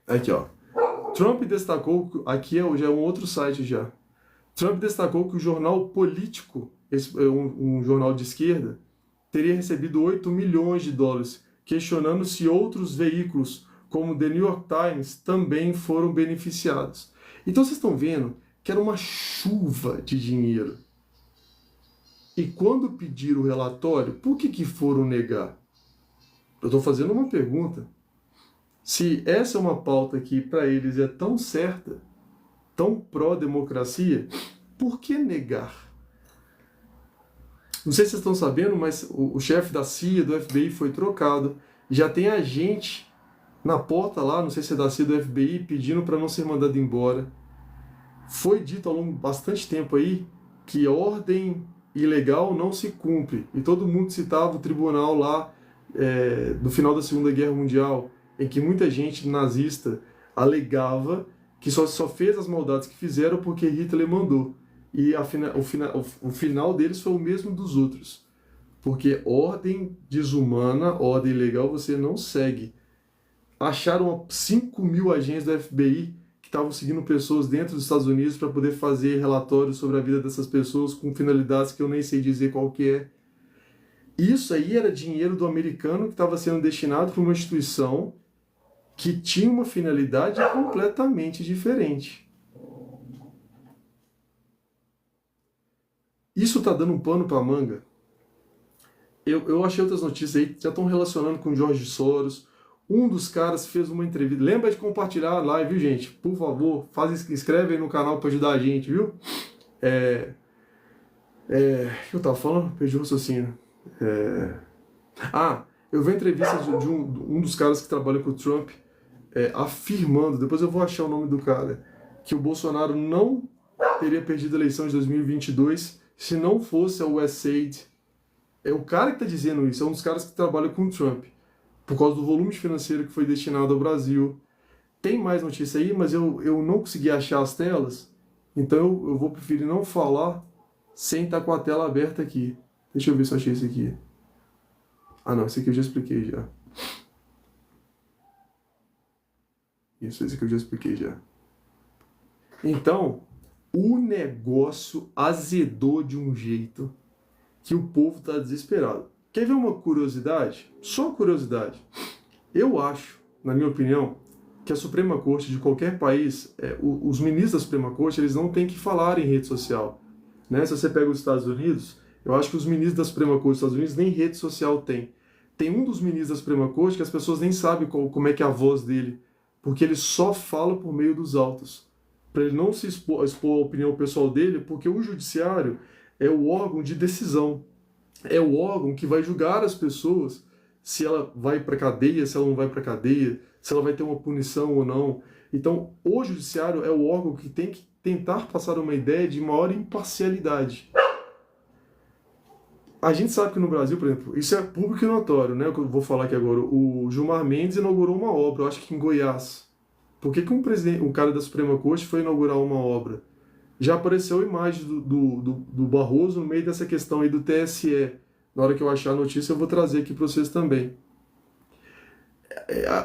Aqui, ó. Trump destacou... Aqui já é um outro site já. Trump destacou que o jornal Político, um jornal de esquerda, teria recebido 8 milhões de dólares, questionando se outros veículos, como The New York Times, também foram beneficiados. Então vocês estão vendo que era uma chuva de dinheiro. E quando pediram o relatório, por que foram negar? Eu estou fazendo uma pergunta. Se essa é uma pauta que para eles é tão certa, tão pró-democracia, por que negar? Não sei se vocês estão sabendo, mas o chefe da CIA, do FBI, foi trocado. Já tem agente na porta lá, não sei se é da CIA ou do FBI, pedindo para não ser mandado embora. Foi dito ao longo de bastante tempo aí que ordem ilegal não se cumpre. E todo mundo citava o tribunal lá do final da Segunda Guerra Mundial, em que muita gente nazista alegava que só fez as maldades que fizeram porque Hitler mandou. E o final deles foi o mesmo dos outros. Porque ordem desumana, ordem ilegal, você não segue. Acharam 5 mil agentes do FBI que estavam seguindo pessoas dentro dos Estados Unidos para poder fazer relatórios sobre a vida dessas pessoas com finalidades que eu nem sei dizer qual que é. Isso aí era dinheiro do americano que estava sendo destinado para uma instituição que tinha uma finalidade completamente diferente. Isso está dando um pano para a manga. Eu achei outras notícias aí que já estão relacionando com o George Soros. Um dos caras fez uma entrevista. Lembra de compartilhar a live, viu, gente? Por favor, inscreve aí no canal para ajudar a gente, viu? O que eu tava falando? Perdi o raciocínio. Eu vi a entrevista de um dos caras que trabalha com o Trump, afirmando, depois eu vou achar o nome do cara, que o Bolsonaro não teria perdido a eleição de 2022 se não fosse a USAID. É o cara que está dizendo isso, é um dos caras que trabalha com o Trump, por causa do volume financeiro que foi destinado ao Brasil. Tem mais notícia aí, mas eu não consegui achar as telas, então eu vou preferir não falar sem estar com a tela aberta aqui. Deixa eu ver se eu achei esse aqui. Ah, não, esse aqui eu já expliquei já. Isso, esse aqui eu já expliquei já. Então, o negócio azedou de um jeito que o povo está desesperado. Quer ver uma curiosidade? Só uma curiosidade. Eu acho, na minha opinião, que a Suprema Corte de qualquer país, os ministros da Suprema Corte, eles não têm que falar em rede social. Né? Se você pega os Estados Unidos, eu acho que os ministros da Suprema Corte dos Estados Unidos nem rede social tem. Tem um dos ministros da Suprema Corte que as pessoas nem sabem como é que é a voz dele, porque ele só fala por meio dos autos. Para ele não se expor a opinião pessoal dele, porque o judiciário é o órgão de decisão. É o órgão que vai julgar as pessoas se ela vai para cadeia, se ela não vai para cadeia, se ela vai ter uma punição ou não. Então, o judiciário é o órgão que tem que tentar passar uma ideia de maior imparcialidade. A gente sabe que no Brasil, por exemplo, isso é público e notório, né? Eu vou falar aqui agora. O Gilmar Mendes inaugurou uma obra, eu acho que em Goiás. Por que um cara da Suprema Corte foi inaugurar uma obra? Já apareceu a imagem do Barroso no meio dessa questão aí do TSE. Na hora que eu achar a notícia, eu vou trazer aqui para vocês também.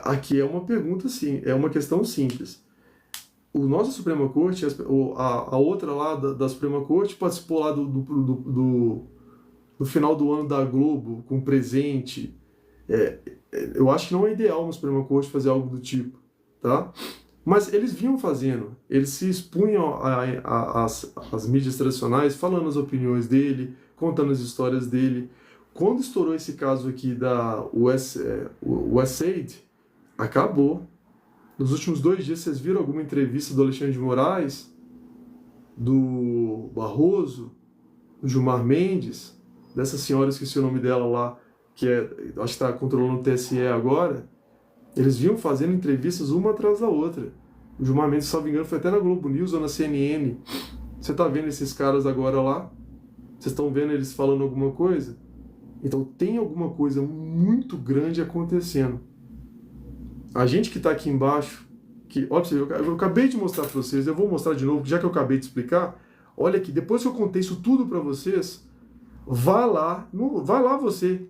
Aqui é uma pergunta, sim, é uma questão simples. O nosso Suprema Corte, a outra lá da Suprema Corte, participou lá do final do ano da Globo, com presente. Eu acho que não é ideal no Suprema Corte fazer algo do tipo, tá? Mas eles vinham fazendo, eles se expunham às mídias tradicionais, falando as opiniões dele, contando as histórias dele. Quando estourou esse caso aqui da USAID, acabou. Nos últimos 2 dias, vocês viram alguma entrevista do Alexandre de Moraes, do Barroso, do Gilmar Mendes, dessa senhora, esqueci o nome dela lá, que acho que está controlando o TSE agora? Eles vinham fazendo entrevistas uma atrás da outra. O Gilmar Mendes, se não me engano, foi até na Globo News ou na CNN. Você está vendo esses caras agora lá? Vocês estão vendo eles falando alguma coisa? Então tem alguma coisa muito grande acontecendo. A gente que está aqui embaixo, olha, eu acabei de mostrar para vocês, eu vou mostrar de novo, já que eu acabei de explicar. Olha aqui, depois que eu contei isso tudo para vocês, vai lá você,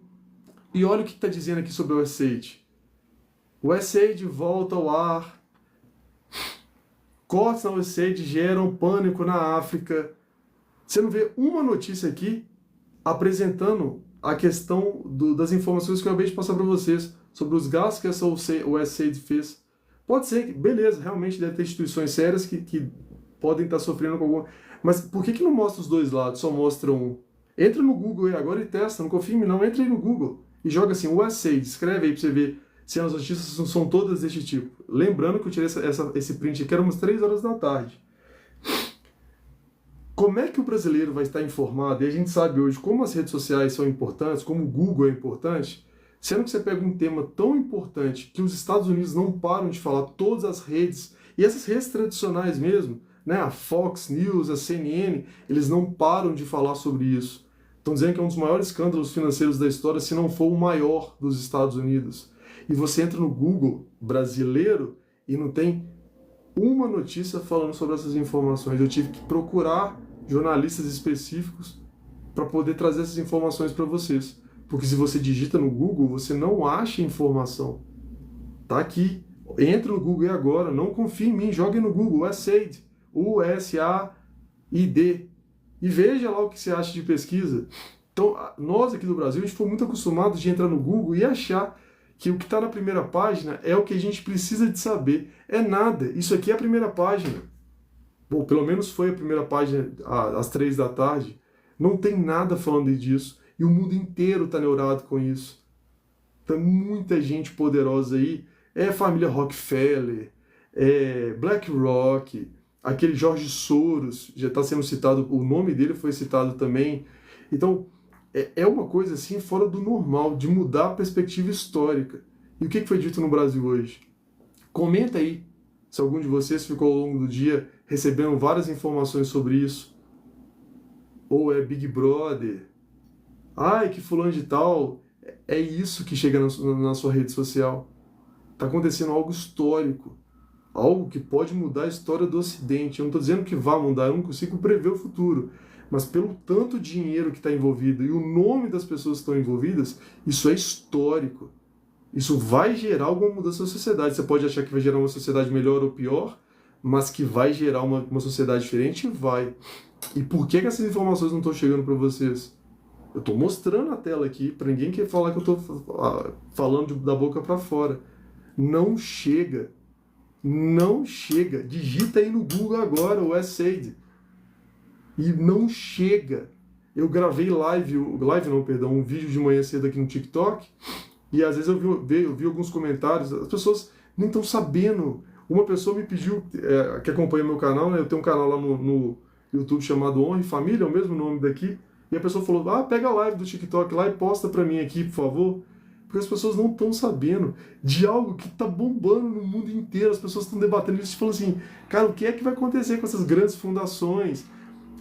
e olha o que está dizendo aqui sobre o USAID. O USAID volta ao ar, cortes na USAID geram pânico na África. Você não vê uma notícia aqui apresentando a questão das informações que eu acabei de passar para vocês sobre os gastos que essa USAID fez. Pode ser que, beleza, realmente deve ter instituições sérias que podem estar sofrendo com alguma... Mas por que não mostra os dois lados, só mostra um? Entra no Google aí agora e testa, não confirme não, entra aí no Google e joga assim, USAID, escreve aí para você ver se as notícias não são todas desse tipo. Lembrando que eu tirei esse print aqui, era umas 3 horas da tarde. Como é que o brasileiro vai estar informado? E a gente sabe hoje como as redes sociais são importantes, como o Google é importante, sendo que você pega um tema tão importante que os Estados Unidos não param de falar, todas as redes, e essas redes tradicionais mesmo, né, a Fox News, a CNN, eles não param de falar sobre isso. Estão dizendo que é um dos maiores escândalos financeiros da história, se não for o maior dos Estados Unidos. E você entra no Google brasileiro e não tem uma notícia falando sobre essas informações. Eu tive que procurar jornalistas específicos para poder trazer essas informações para vocês. Porque se você digita no Google, você não acha informação. Tá aqui. Entra no Google agora, não confie em mim, jogue no Google, USAID, USAID, e veja lá o que você acha de pesquisa. Então, nós aqui do Brasil, a gente foi muito acostumados de entrar no Google e achar que o que está na primeira página é o que a gente precisa de saber. É nada. Isso aqui é a primeira página. Bom, pelo menos foi a primeira página às 3 da tarde. Não tem nada falando disso. E o mundo inteiro está neurado com isso. Tem muita gente poderosa aí. É a família Rockefeller, é BlackRock, aquele George Soros, já está sendo citado, o nome dele foi citado também. Então, é uma coisa assim fora do normal, de mudar a perspectiva histórica. E o que foi dito no Brasil hoje? Comenta aí se algum de vocês ficou ao longo do dia recebendo várias informações sobre isso. Ou é Big Brother. Ai, que fulano de tal. É isso que chega na sua rede social. Está acontecendo algo histórico. Algo que pode mudar a história do Ocidente. Eu não estou dizendo que vai mudar, eu não consigo prever o futuro. mas pelo tanto dinheiro que está envolvido e o nome das pessoas que estão envolvidas, isso é histórico. Isso vai gerar alguma mudança na sociedade. Você pode achar que vai gerar uma sociedade melhor ou pior, mas que vai gerar uma sociedade diferente, vai. E por que essas informações não estão chegando para vocês? Eu estou mostrando a tela aqui, para ninguém quer falar que eu estou falando da boca para fora. Não chega. Não chega. Digita aí no Google agora o USAID. E não chega. Eu gravei um vídeo de manhã cedo aqui no TikTok, e às vezes eu vi alguns comentários, as pessoas nem estão sabendo. Uma pessoa me pediu, que acompanha meu canal, né? Eu tenho um canal lá no YouTube chamado Honra e Família, é o mesmo nome daqui, e a pessoa falou, pega a live do TikTok lá e posta pra mim aqui, por favor. Porque as pessoas não estão sabendo de algo que está bombando no mundo inteiro, as pessoas estão debatendo isso e falando assim, cara, o que é que vai acontecer com essas grandes fundações,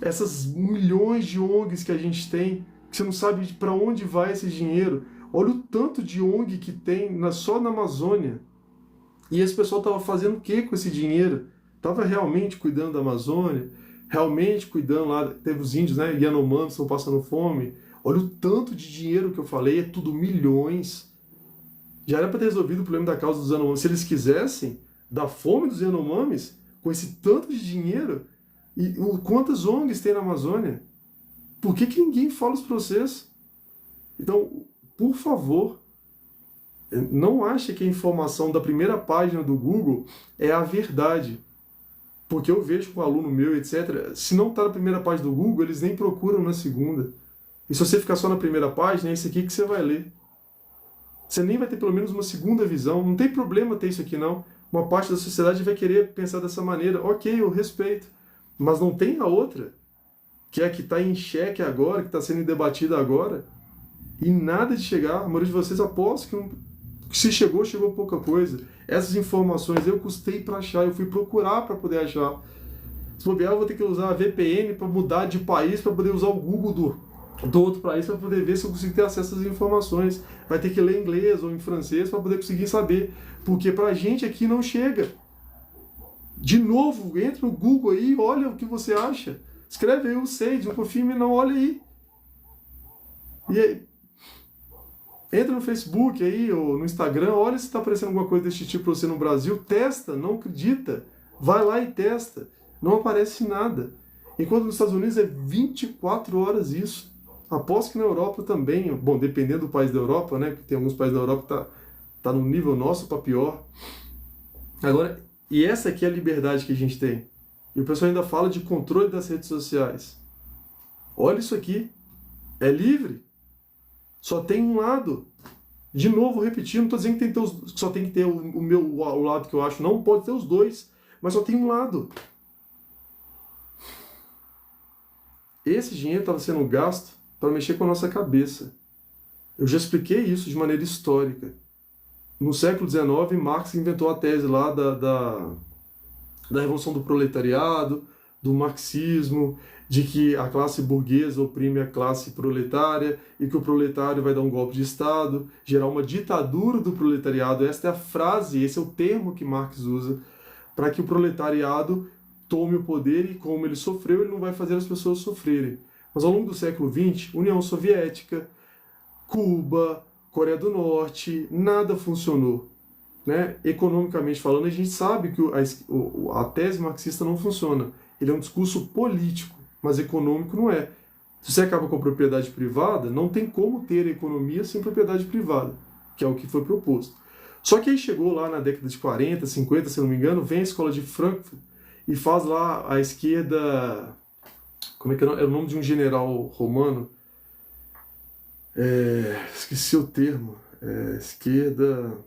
essas milhões de ONGs que a gente tem, que você não sabe para onde vai esse dinheiro. Olha o tanto de ONG que tem só na Amazônia. E esse pessoal estava fazendo o que com esse dinheiro? Estava realmente cuidando da Amazônia? Realmente cuidando lá? Teve os índios, né? Yanomami, estão passando fome. Olha o tanto de dinheiro que eu falei, é tudo milhões. Já era para ter resolvido o problema da causa dos Yanomamis. Se eles quisessem, da fome dos Yanomamis, com esse tanto de dinheiro, e quantas ONGs tem na Amazônia? Por que ninguém fala isso para vocês? Então, por favor, não ache que a informação da primeira página do Google é a verdade. Porque eu vejo com um aluno meu, etc., se não está na primeira página do Google, eles nem procuram na segunda. E se você ficar só na primeira página, é isso aqui que você vai ler. Você nem vai ter pelo menos uma segunda visão. Não tem problema ter isso aqui, não. Uma parte da sociedade vai querer pensar dessa maneira. Ok, eu respeito. Mas não tem a outra, que é a que está em xeque agora, que está sendo debatida agora. E nada de chegar. A maioria de vocês aposto que se chegou, chegou pouca coisa. Essas informações eu custei para achar, eu fui procurar para poder achar. Se bobear, eu vou ter que usar a VPN para mudar de país, para poder usar o Google do outro país, para poder ver se eu consigo ter acesso às informações. Vai ter que ler em inglês ou em francês para poder conseguir saber. Porque para a gente aqui não chega. De novo, entra no Google aí, olha o que você acha. Escreve aí o USAID, não confirme não, olha aí. E aí, entra no Facebook aí, ou no Instagram, olha se está aparecendo alguma coisa desse tipo para você no Brasil, testa, não acredita, vai lá e testa, não aparece nada. Enquanto nos Estados Unidos é 24 horas isso. Aposto que na Europa também, bom, dependendo do país da Europa, né, porque tem alguns países da Europa que tá no nível nosso para pior. Agora, e essa aqui é a liberdade que a gente tem. E o pessoal ainda fala de controle das redes sociais. Olha isso aqui, é livre. Só tem um lado. De novo, repetindo, não estou dizendo que só tem que ter o lado que eu acho. Não, pode ter os dois. Mas só tem um lado. Esse dinheiro estava sendo gasto para mexer com a nossa cabeça. Eu já expliquei isso de maneira histórica. No século XIX, Marx inventou a tese lá da revolução do proletariado, do marxismo, de que a classe burguesa oprime a classe proletária e que o proletário vai dar um golpe de Estado, gerar uma ditadura do proletariado. Esta é a frase, esse é o termo que Marx usa para que o proletariado tome o poder e, como ele sofreu, ele não vai fazer as pessoas sofrerem. Mas ao longo do século XX, União Soviética, Cuba, Coreia do Norte, nada funcionou. Né? Economicamente falando, a gente sabe que a tese marxista não funciona. Ele é um discurso político, mas econômico não é. Se você acaba com a propriedade privada, não tem como ter economia sem propriedade privada, que é o que foi proposto. Só que aí chegou lá na década de 40, 50, se não me engano, vem a escola de Frankfurt e faz lá a esquerda... Como é que era o nome de um general romano? Esqueci o termo. Esquerda...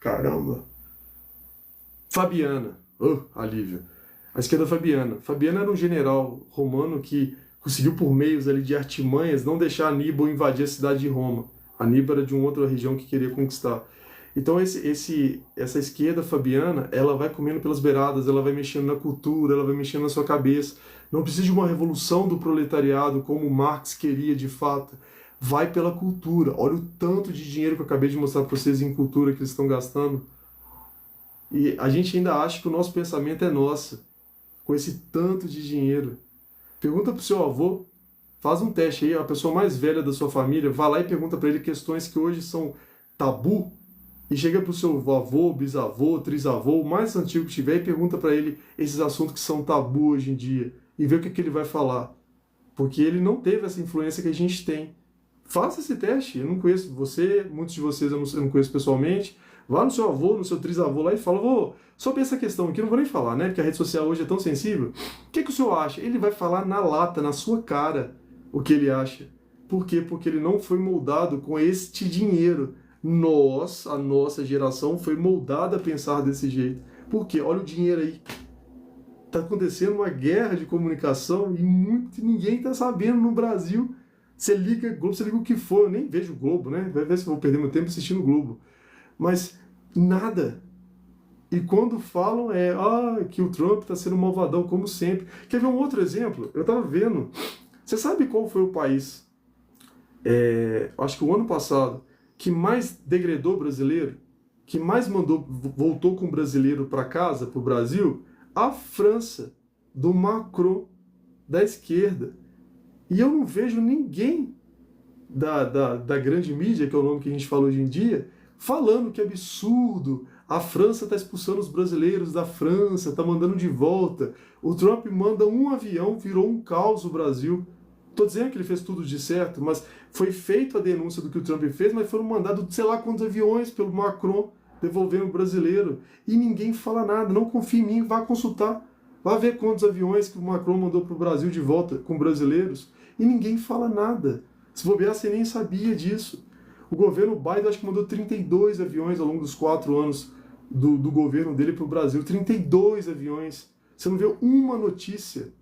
Caramba! Fabiana. Alívio. A esquerda Fabiana. Fabiana era um general romano que conseguiu, por meios ali de artimanhas, não deixar Aníbal invadir a cidade de Roma. Aníbal era de uma outra região que queria conquistar. Então essa esquerda fabiana, ela vai comendo pelas beiradas, ela vai mexendo na cultura, ela vai mexendo na sua cabeça. Não precisa de uma revolução do proletariado, como Marx queria de fato. Vai pela cultura. Olha o tanto de dinheiro que eu acabei de mostrar para vocês em cultura que eles estão gastando. E a gente ainda acha que o nosso pensamento é nosso. com esse tanto de dinheiro? Pergunta pro seu avô, faz um teste aí, a pessoa mais velha da sua família, vai lá e pergunta para ele questões que hoje são tabu, e chega pro seu avô, bisavô, trisavô, o mais antigo que tiver, e pergunta para ele esses assuntos que são tabu hoje em dia, e vê o que ele vai falar. Porque ele não teve essa influência que a gente tem. Faça esse teste. Eu não conheço você, muitos de vocês eu não conheço pessoalmente. Vá no seu avô, no seu trisavô lá e fala, vô, sobre essa questão aqui, eu não vou nem falar, né? Porque a rede social hoje é tão sensível. O que o senhor acha? Ele vai falar na lata, na sua cara, o que ele acha. Por quê? Porque ele não foi moldado com este dinheiro. Nós, a nossa geração, foi moldada a pensar desse jeito. Por quê? Olha o dinheiro aí. Tá acontecendo uma guerra de comunicação e ninguém tá sabendo no Brasil. Você liga Globo, você liga o que for, eu nem vejo o Globo, né? Vai ver se eu vou perder meu tempo assistindo o Globo. Mas nada. E quando falam que o Trump está sendo malvadão, como sempre. Quer ver um outro exemplo? Eu estava vendo. Você sabe qual foi o país, acho que o ano passado, que mais degradou brasileiro? Que mais voltou com o brasileiro para casa, para o Brasil? A França, do Macron, da esquerda. E eu não vejo ninguém da grande mídia, que é o nome que a gente fala hoje em dia, falando que é absurdo, a França está expulsando os brasileiros da França, está mandando de volta. O Trump manda um avião, virou um caos o Brasil. Estou dizendo que ele fez tudo de certo, mas foi feita a denúncia do que o Trump fez, mas foram mandados sei lá quantos aviões pelo Macron devolvendo o brasileiro. E ninguém fala nada, não confia em mim, vá consultar. Vá ver quantos aviões que o Macron mandou para o Brasil de volta com brasileiros. E ninguém fala nada. Se bobear, você nem sabia disso. O governo Biden acho que mandou 32 aviões ao longo dos 4 anos do governo dele para o Brasil. 32 aviões. Você não vê uma notícia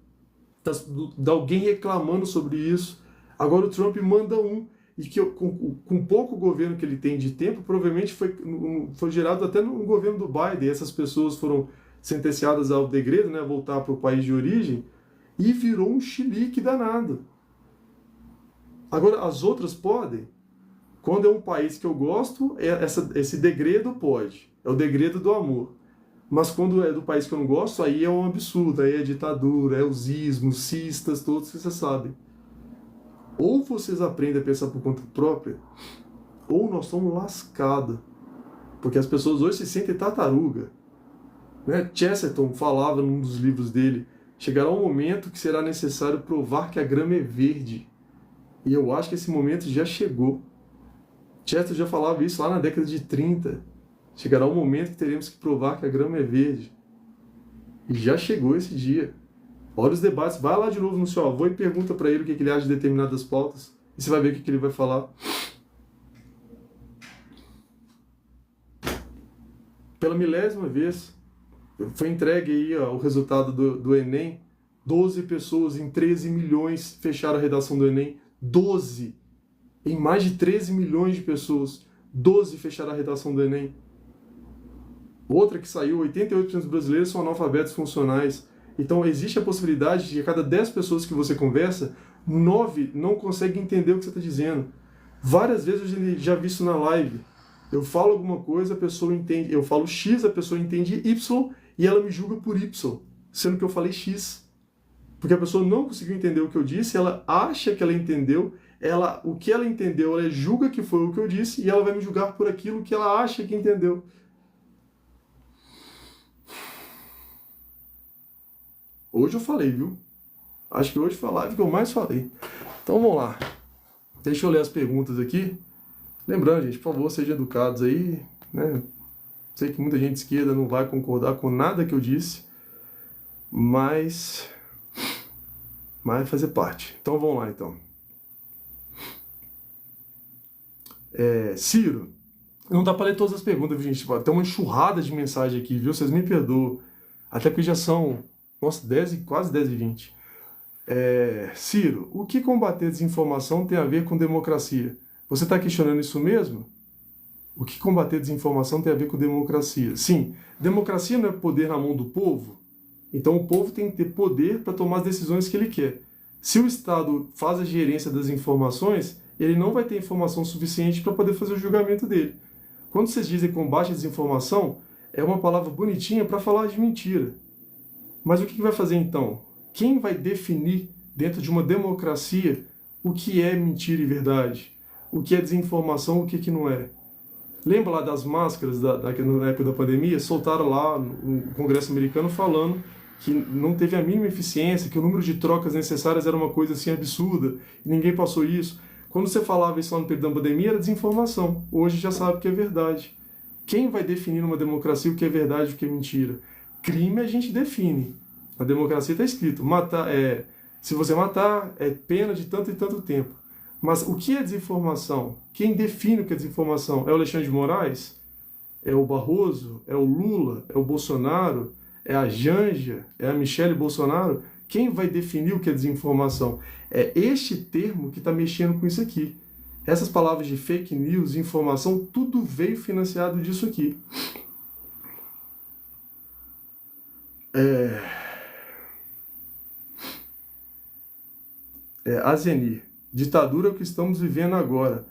de alguém reclamando sobre isso. Agora o Trump manda um. E que com pouco governo que ele tem de tempo, provavelmente foi gerado até no governo do Biden. Essas pessoas foram sentenciadas ao degredo, né, voltar para o país de origem, e virou um chilique danado. Agora, as outras podem. Quando é um país que eu gosto, esse degredo pode. É o degredo do amor. Mas quando é do país que eu não gosto, aí é um absurdo. Aí é ditadura, é os ismos, cistas, todos que vocês sabem. Ou vocês aprendem a pensar por conta própria, ou nós estamos lascados. Porque as pessoas hoje se sentem tartaruga. Né? Chesterton falava num dos livros dele, chegará um momento que será necessário provar que a grama é verde. E eu acho que esse momento já chegou. Chesterton já falava isso lá na década de 30. Chegará um momento que teremos que provar que a grama é verde. E já chegou esse dia. Olha os debates, vai lá de novo no seu avô e pergunta para ele o que ele acha de determinadas pautas. E você vai ver o que ele vai falar. Pela milésima vez, foi entregue aí o resultado do Enem. 12 pessoas em 13 milhões fecharam a redação do Enem. 12! Em mais de 13 milhões de pessoas, 12 fecharam a redação do Enem. Outra que saiu, 88% dos brasileiros são analfabetos funcionais. Então existe a possibilidade de a cada 10 pessoas que você conversa, 9 não conseguem entender o que você está dizendo. Várias vezes eu já vi isso na live. Eu falo alguma coisa, a pessoa entende. Eu falo X, a pessoa entende Y e ela me julga por Y, sendo que eu falei X. Porque a pessoa não conseguiu entender o que eu disse, ela acha que ela entendeu, o que ela entendeu, ela julga que foi o que eu disse e ela vai me julgar por aquilo que ela acha que entendeu. Hoje eu falei, viu? Acho que hoje foi a live que eu mais falei. Então vamos lá. Deixa eu ler as perguntas aqui. Lembrando, gente, por favor, sejam educados aí, né? Sei que muita gente de esquerda não vai concordar com nada que eu disse, mas vai fazer parte. Então vamos lá, então. Ciro, não dá para ler todas as perguntas, viu, gente? Tem uma enxurrada de mensagem aqui, viu? Vocês me perdoam. Até porque já são, nossa, quase 10h20. Ciro, o que combater a desinformação tem a ver com democracia? Você está questionando isso mesmo? O que combater a desinformação tem a ver com democracia? Sim, democracia não é poder na mão do povo? Então o povo tem que ter poder para tomar as decisões que ele quer. Se o Estado faz a gerência das informações, ele não vai ter informação suficiente para poder fazer o julgamento dele. Quando vocês dizem combate à desinformação, é uma palavra bonitinha para falar de mentira. Mas o que vai fazer então? Quem vai definir dentro de uma democracia o que é mentira e verdade? O que é desinformação, o que não é? Lembra lá das máscaras na época da pandemia? Soltaram lá no Congresso americano falando que não teve a mínima eficiência, que o número de trocas necessárias era uma coisa assim absurda, e ninguém passou isso. Quando você falava isso lá no período da pandemia, era desinformação. Hoje já sabe que é verdade. Quem vai definir numa democracia o que é verdade e o que é mentira? Crime a gente define. Na democracia está escrito, se você matar, é pena de tanto e tanto tempo. Mas o que é desinformação? Quem define o que é desinformação? É o Alexandre de Moraes? É o Barroso? É o Lula? É o Bolsonaro? É a Janja? É a Michele Bolsonaro? Quem vai definir o que é desinformação? É este termo que está mexendo com isso aqui. Essas palavras de fake news, informação, tudo veio financiado disso aqui. Azenir, ditadura é o que estamos vivendo agora,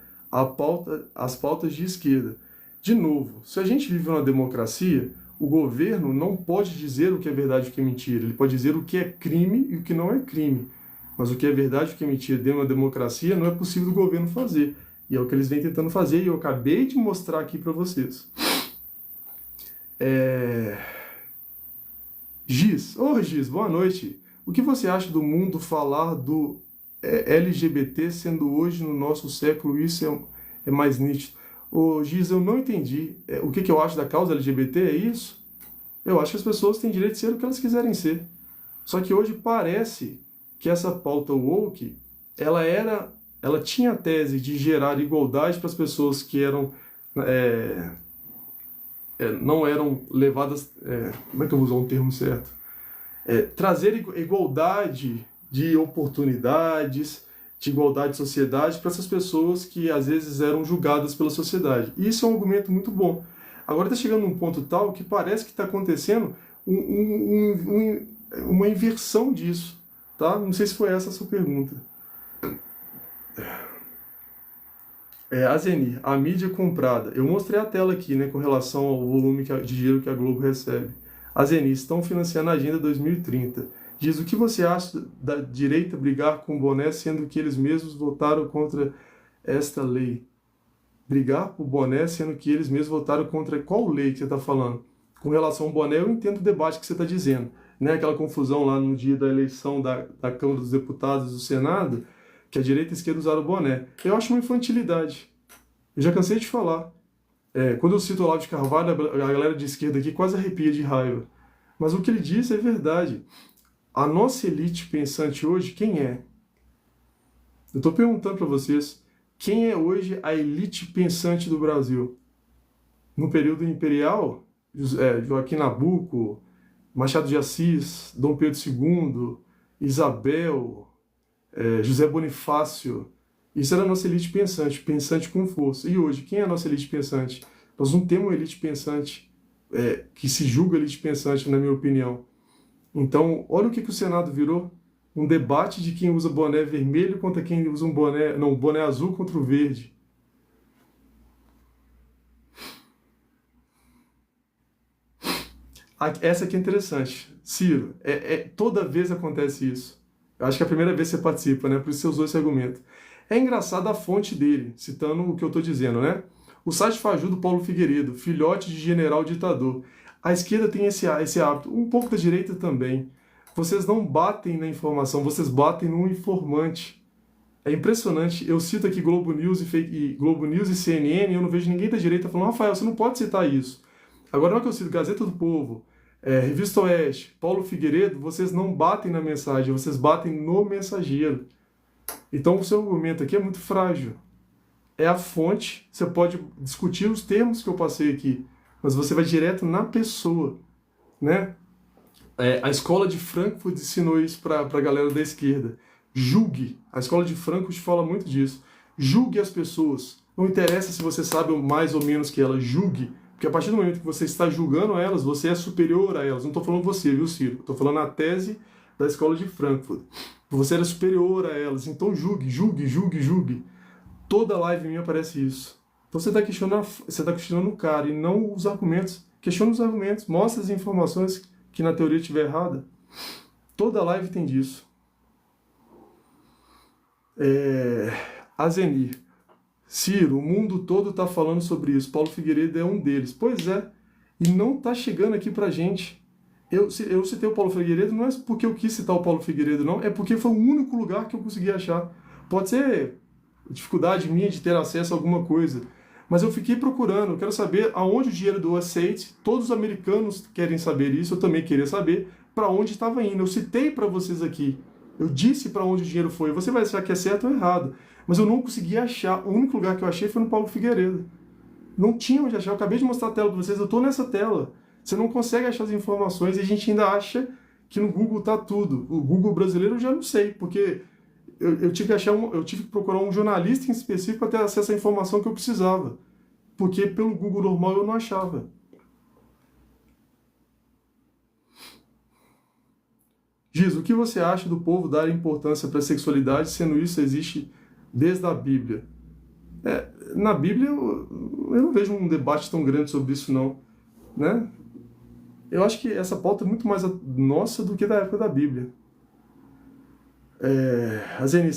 as pautas de esquerda. De novo, se a gente vive numa democracia, o governo não pode dizer o que é verdade e o que é mentira. Ele pode dizer o que é crime e o que não é crime. Mas o que é verdade e o que é mentira dentro de uma democracia não é possível o governo fazer. E é o que eles vêm tentando fazer e eu acabei de mostrar aqui para vocês. Giz, Giz, boa noite. O que você acha do mundo falar do LGBT, sendo hoje no nosso século isso é mais nítido? Giz, eu não entendi. O que eu acho da causa LGBT, é isso? Eu acho que as pessoas têm direito de ser o que elas quiserem ser. Só que hoje parece que essa pauta woke, ela tinha a tese de gerar igualdade para as pessoas que eram não eram levadas, como é que eu vou usar um termo certo? Trazer igualdade de oportunidades, de igualdade de sociedade para essas pessoas que às vezes eram julgadas pela sociedade. E isso é um argumento muito bom. Agora está chegando num ponto tal que parece que está acontecendo uma inversão disso. Tá? Não sei se foi essa a sua pergunta. Azenir, a mídia comprada. Eu mostrei a tela aqui, né, com relação ao volume de dinheiro que a Globo recebe. Azenir, estão financiando a Agenda 2030. Diz, o que você acha da direita brigar com o boné, sendo que eles mesmos votaram contra esta lei? Brigar por boné, sendo que eles mesmos votaram contra qual lei que você está falando? Com relação ao boné, eu entendo o debate que você está dizendo. Né? Aquela confusão lá no dia da eleição da Câmara dos Deputados e do Senado, que a direita e a esquerda usaram o boné. Eu acho uma infantilidade. Eu já cansei de falar. Quando eu cito o Olavo de Carvalho, a galera de esquerda aqui quase arrepia de raiva. Mas o que ele disse é verdade. A nossa elite pensante hoje, quem é? Eu estou perguntando para vocês, quem é hoje a elite pensante do Brasil? No período imperial, Joaquim Nabuco, Machado de Assis, Dom Pedro II, Isabel, José Bonifácio. Isso era a nossa elite pensante, pensante com força. E hoje, quem é a nossa elite pensante? Nós não temos uma elite pensante que se julga elite pensante, na minha opinião. Então, olha o que o Senado virou. Um debate de quem usa boné vermelho contra quem usa boné azul contra o verde. Essa aqui é interessante. Ciro, toda vez acontece isso. Eu acho que é a primeira vez que você participa, né? Por isso você usou esse argumento. É engraçado a fonte dele, citando o que eu estou dizendo, né? O site Faju do Paulo Figueiredo, filhote de general ditador. A esquerda tem esse hábito, um pouco da direita também. Vocês não batem na informação, vocês batem no informante. É impressionante. Eu cito aqui Globo News e CNN, e eu não vejo ninguém da direita falando, Rafael, você não pode citar isso. Agora, na hora que eu cito Gazeta do Povo, Revista Oeste, Paulo Figueiredo, vocês não batem na mensagem, vocês batem no mensageiro. Então o seu argumento aqui é muito frágil. É a fonte, você pode discutir os termos que eu passei aqui, mas você vai direto na pessoa, né? A escola de Frankfurt ensinou isso para a galera da esquerda. Julgue. A escola de Frankfurt fala muito disso. Julgue as pessoas. Não interessa se você sabe mais ou menos que elas. Julgue. Porque a partir do momento que você está julgando elas, você é superior a elas. Não estou falando você, viu, Ciro? Estou falando a tese da escola de Frankfurt. Você era superior a elas. Então julgue, julgue, julgue, julgue. Toda live minha aparece isso. Então você está questionando o cara e não os argumentos. Questiona os argumentos. Mostra as informações que na teoria estiver errada. Toda live tem disso. Azenir. Ciro, o mundo todo está falando sobre isso. Paulo Figueiredo é um deles. Pois é. E não está chegando aqui pra gente. Eu citei o Paulo Figueiredo, não é porque eu quis citar o Paulo Figueiredo, não. É porque foi o único lugar que eu consegui achar. Pode ser dificuldade minha de ter acesso a alguma coisa. Mas eu fiquei procurando. Eu quero saber aonde o dinheiro do USAID. Todos os americanos querem saber isso. Eu também queria saber para onde estava indo. Eu citei para vocês aqui. Eu disse para onde o dinheiro foi. Você vai achar que é certo ou errado. Mas eu não consegui achar. O único lugar que eu achei foi no Paulo Figueiredo. Não tinha onde achar. Eu acabei de mostrar a tela para vocês. Eu estou nessa tela. Você não consegue achar as informações e a gente ainda acha que no Google tá tudo. O Google brasileiro eu já não sei, porque eu tive que procurar um jornalista em específico para ter acesso à informação que eu precisava. Porque pelo Google normal eu não achava. Giz, o que você acha do povo dar importância para a sexualidade, sendo isso existe desde a Bíblia? Na Bíblia eu não vejo um debate tão grande sobre isso não, né? Eu acho que essa pauta é muito mais nossa do que da época da Bíblia. Azeni,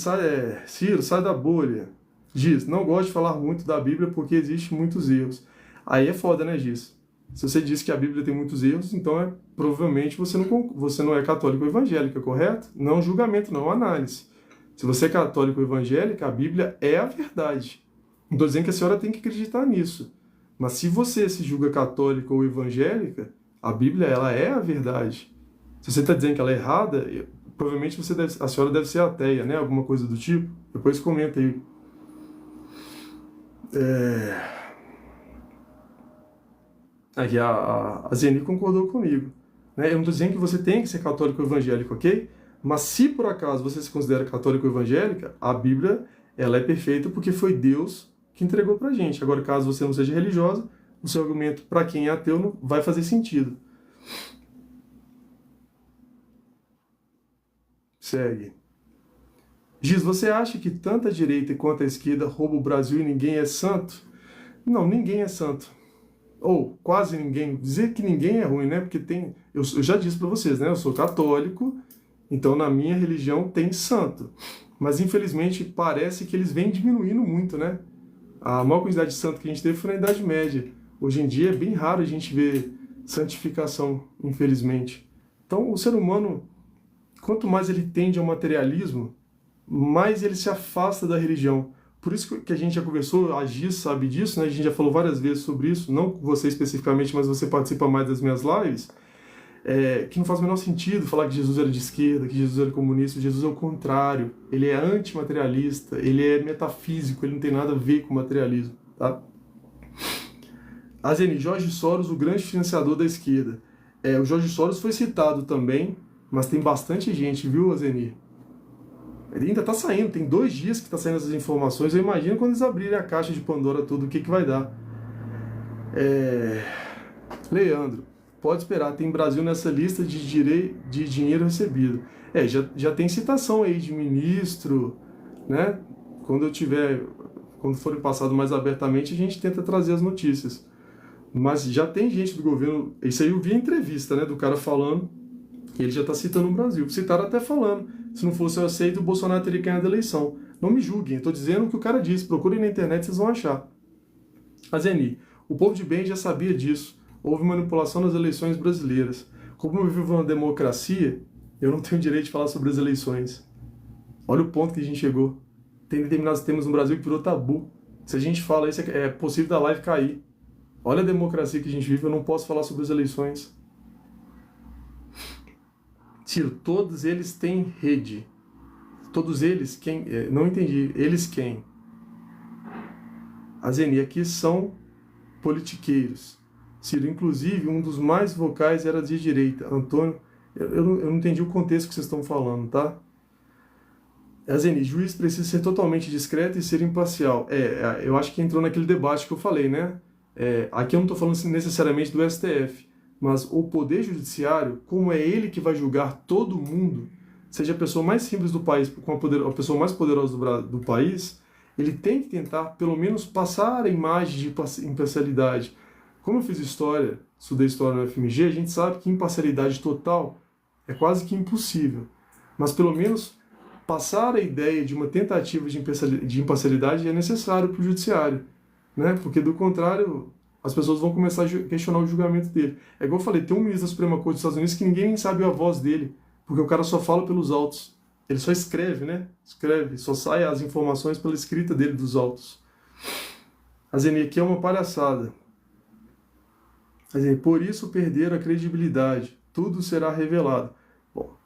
Ciro, sai da bolha. Giz, não gosto de falar muito da Bíblia porque existem muitos erros. Aí é foda, né, Giz? Se você diz que a Bíblia tem muitos erros, então provavelmente você não é católico ou evangélica, correto? Não é um julgamento, não é uma análise. Se você é católico ou evangélica, a Bíblia é a verdade. Não estou dizendo que a senhora tem que acreditar nisso. Mas se você se julga católica ou evangélica, a Bíblia ela é a verdade. Se você está dizendo que ela é errada, provavelmente a senhora deve ser ateia, né? Alguma coisa do tipo. Depois comenta aí. Aqui a Zeni concordou comigo. Né? Eu não estou dizendo que você tem que ser católico ou evangélico, ok? Mas se por acaso você se considera católico ou evangélica, a Bíblia ela é perfeita porque foi Deus que entregou pra gente. Agora, caso você não seja religiosa, o seu argumento para quem é ateu não vai fazer sentido. Segue. Giz, você acha que tanto a direita quanto a esquerda roubam o Brasil e ninguém é santo? Não, ninguém é santo. Ou quase ninguém. Dizer que ninguém é ruim, né? Porque tem. Eu já disse para vocês, né? Eu sou católico, então na minha religião tem santo. Mas infelizmente parece que eles vêm diminuindo muito, né? A maior quantidade de santo que a gente teve foi na Idade Média. Hoje em dia é bem raro a gente ver santificação, infelizmente. Então o ser humano, quanto mais ele tende ao materialismo, mais ele se afasta da religião. Por isso que a gente já conversou, a Giz sabe disso, né? A gente já falou várias vezes sobre isso, não você especificamente, mas você participa mais das minhas lives, que não faz o menor sentido falar que Jesus era de esquerda, que Jesus era comunista. Jesus é o contrário, ele é antimaterialista, ele é metafísico, ele não tem nada a ver com materialismo, tá? Azeni, Jorge Soros, o grande financiador da esquerda. O Jorge Soros foi citado também, mas tem bastante gente, viu, Azeni? Ele ainda está saindo, tem 2 dias que está saindo essas informações. Eu imagino quando eles abrirem a caixa de Pandora tudo, o que vai dar. Leandro, pode esperar, tem Brasil nessa lista de dinheiro recebido. Já tem citação aí de ministro, né? Quando forem passado mais abertamente, a gente tenta trazer as notícias. Mas já tem gente do governo, isso aí eu vi a entrevista, né, do cara falando, ele já está citando o Brasil. Citaram até falando, se não fosse eu aceito, o Bolsonaro teria ganhado a eleição. Não me julguem, estou dizendo o que o cara disse, procurem na internet, vocês vão achar. Azeni, o povo de bem já sabia disso, houve manipulação nas eleições brasileiras. Como eu vivo uma democracia, eu não tenho direito de falar sobre as eleições. Olha o ponto que a gente chegou. Tem determinados temas no Brasil que virou tabu. Se a gente fala isso, é possível da live cair. Olha a democracia que a gente vive, eu não posso falar sobre as eleições. Ciro, todos eles têm rede. Todos eles, quem? Não entendi. Eles quem? Azeni, aqui são politiqueiros. Ciro, inclusive, um dos mais vocais era de direita. Antônio, eu não entendi o contexto que vocês estão falando, tá? Azeni, juiz precisa ser totalmente discreto e ser imparcial. Eu acho que entrou naquele debate que eu falei, né? Aqui eu não estou falando necessariamente do STF, mas o Poder Judiciário, como é ele que vai julgar todo mundo, seja a pessoa mais simples do país, com a pessoa mais poderosa do país, ele tem que tentar, pelo menos, passar a imagem de imparcialidade. Como eu fiz história, estudei história no FMG, a gente sabe que imparcialidade total É quase que impossível. Mas pelo menos passar a ideia de uma tentativa de imparcialidade é necessário para o judiciário, né? Porque do contrário, as pessoas vão começar a questionar o julgamento dele. É igual eu falei, tem um ministro da Suprema Corte dos Estados Unidos que ninguém nem sabe a voz dele, porque o cara só fala pelos autos. Ele só escreve, né? Escreve, só sai as informações pela escrita dele dos autos. A Zeni, aqui é uma palhaçada. A Zeni, por isso perderam a credibilidade. Tudo será revelado. Bom,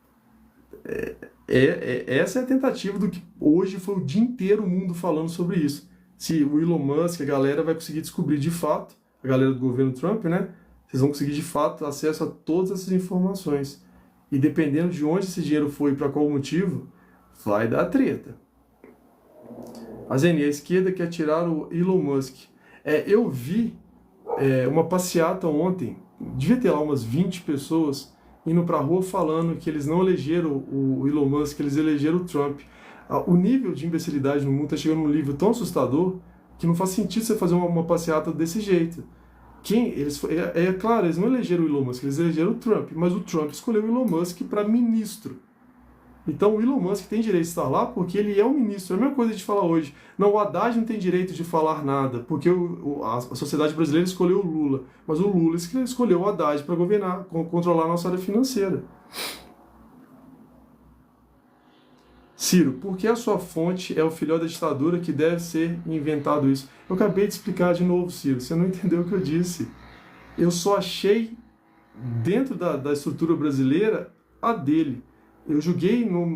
essa é a tentativa do que hoje foi o dia inteiro o mundo falando sobre isso. Se o Elon Musk, a galera vai conseguir descobrir de fato, a galera do governo Trump, né? Vocês vão conseguir de fato acesso a todas essas informações. E dependendo de onde esse dinheiro foi e para qual motivo, vai dar treta. A Zeni, a esquerda quer tirar o Elon Musk. Eu vi uma passeata ontem, devia ter lá umas 20 pessoas indo para a rua falando que eles não elegeram o Elon Musk, eles elegeram o Trump. O nível de imbecilidade no mundo está chegando num nível tão assustador que não faz sentido você fazer uma passeata desse jeito. Claro, eles não elegeram o Elon Musk, eles elegeram o Trump, mas o Trump escolheu o Elon Musk para ministro. Então o Elon Musk tem direito de estar lá porque ele é um ministro. É a mesma coisa de falar hoje. Não, o Haddad não tem direito de falar nada, porque a sociedade brasileira escolheu o Lula. Mas o Lula escolheu o Haddad para governar, controlar a nossa área financeira. Ciro, por que a sua fonte é o filhote da ditadura que deve ser inventado isso? Eu acabei de explicar de novo, Ciro. Você não entendeu o que eu disse. Eu só achei, dentro da estrutura brasileira, a dele. Eu joguei no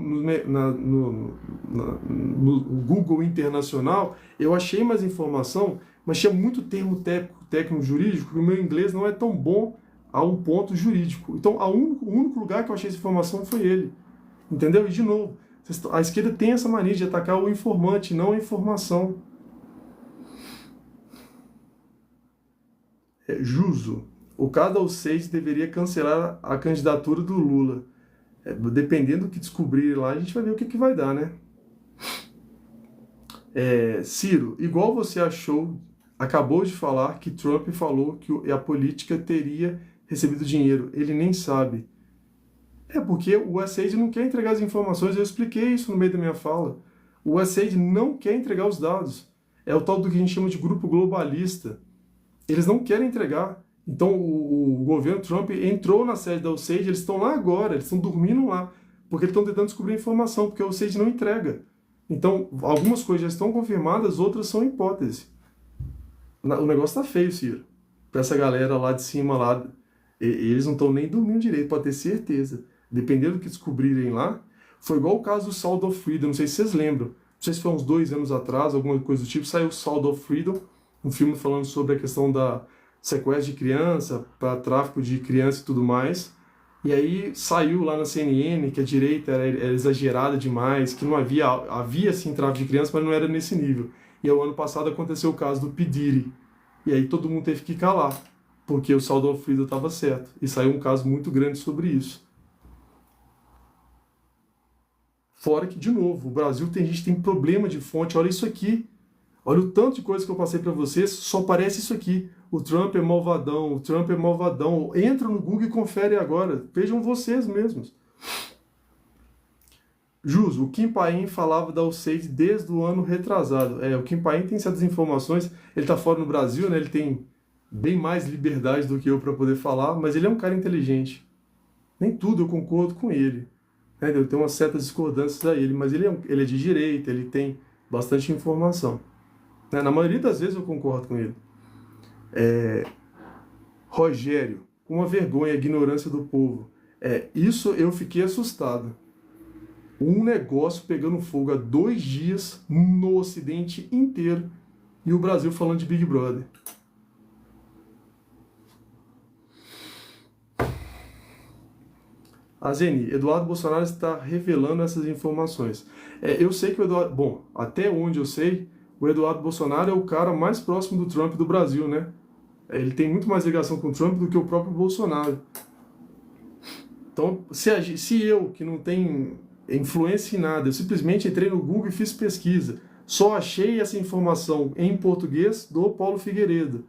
Google Internacional, eu achei mais informação, mas tinha muito termo técnico jurídico, e o meu inglês não é tão bom a um ponto jurídico. Então, o único lugar que eu achei essa informação foi ele. Entendeu? E, de novo, a esquerda tem essa mania de atacar o informante, não a informação. Juso. O Cada 6 deveria cancelar a candidatura do Lula. Dependendo do que descobrir lá, a gente vai ver o que vai dar, né? Ciro, igual você acabou de falar que Trump falou que a política teria recebido dinheiro. Ele nem sabe. Porque o USAID não quer entregar as informações, eu expliquei isso no meio da minha fala. O USAID não quer entregar os dados. É o tal do que a gente chama de grupo globalista. Eles não querem entregar. Então o governo Trump entrou na sede da USAID, eles estão lá agora, eles estão dormindo lá, porque eles estão tentando descobrir informação, porque a USAID não entrega. Então, algumas coisas já estão confirmadas, outras são hipótese. O negócio tá feio, Ciro. Pra essa galera lá de cima, lá, eles não estão nem dormindo direito, pode ter certeza. Dependendo do que descobrirem lá, foi igual o caso do Sound of Freedom, não sei se vocês lembram. Não sei se foi uns 2 anos atrás, alguma coisa do tipo, saiu o Sound of Freedom, um filme falando sobre a questão da sequestro de criança, para tráfico de criança e tudo mais. E aí saiu lá na CNN que a direita era exagerada demais, que não havia sim tráfico de criança, mas não era nesse nível. E aí, o ano passado aconteceu o caso do P. Diddy. E aí todo mundo teve que calar, porque o Sound of Freedom estava certo. E saiu um caso muito grande sobre isso. Fora que, de novo, o Brasil tem problema de fonte. Olha isso aqui. Olha o tanto de coisa que eu passei para vocês, só parece isso aqui. O Trump é malvadão, o Trump é malvadão. Entra no Google e confere agora. Vejam vocês mesmos. Juso, o Kim Paim falava da USAID desde o ano retrasado. O Kim Paim tem certas informações, ele está fora no Brasil, né? Ele tem bem mais liberdade do que eu para poder falar, mas ele é um cara inteligente. Nem tudo eu concordo com ele. Eu tenho umas certas discordâncias a ele, mas ele é de direita, ele tem bastante informação. Na maioria das vezes eu concordo com ele. Rogério, uma vergonha, a ignorância do povo. Isso eu fiquei assustado. Um negócio pegando fogo há 2 dias no Ocidente inteiro e o Brasil falando de Big Brother. A Zeni, Eduardo Bolsonaro está revelando essas informações. Eu sei que o Eduardo... Bom, até onde eu sei, o Eduardo Bolsonaro é o cara mais próximo do Trump do Brasil, né? Ele tem muito mais ligação com o Trump do que o próprio Bolsonaro. Então, se eu, que não tenho influência em nada, eu simplesmente entrei no Google e fiz pesquisa, só achei essa informação em português do Paulo Figueiredo.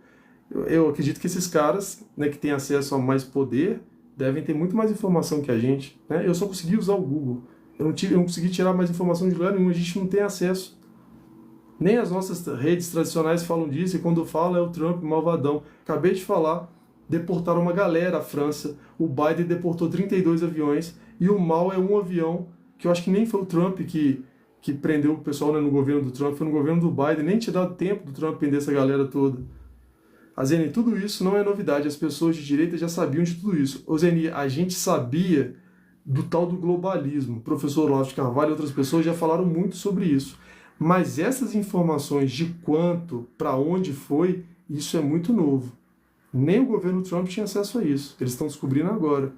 Eu acredito que esses caras, né, que têm acesso a mais poder, devem ter muito mais informação que a gente, né? Eu só consegui usar o Google. Eu não consegui tirar mais informação de lugar nenhum, a gente não tem acesso. Nem as nossas redes tradicionais falam disso, e quando fala é o Trump malvadão. Acabei de falar, deportaram uma galera à França, o Biden deportou 32 aviões, e o mal é um avião, que eu acho que nem foi o Trump que prendeu o pessoal, né, no governo do Trump, foi no governo do Biden, nem tinha dado tempo do Trump prender essa galera toda. A Zeni, tudo isso não é novidade, as pessoas de direita já sabiam de tudo isso. Ô Zeni, a gente sabia do tal do globalismo. O professor Olavo de Carvalho e outras pessoas já falaram muito sobre isso. Mas essas informações de quanto, para onde foi, isso é muito novo. Nem o governo Trump tinha acesso a isso. Eles estão descobrindo agora.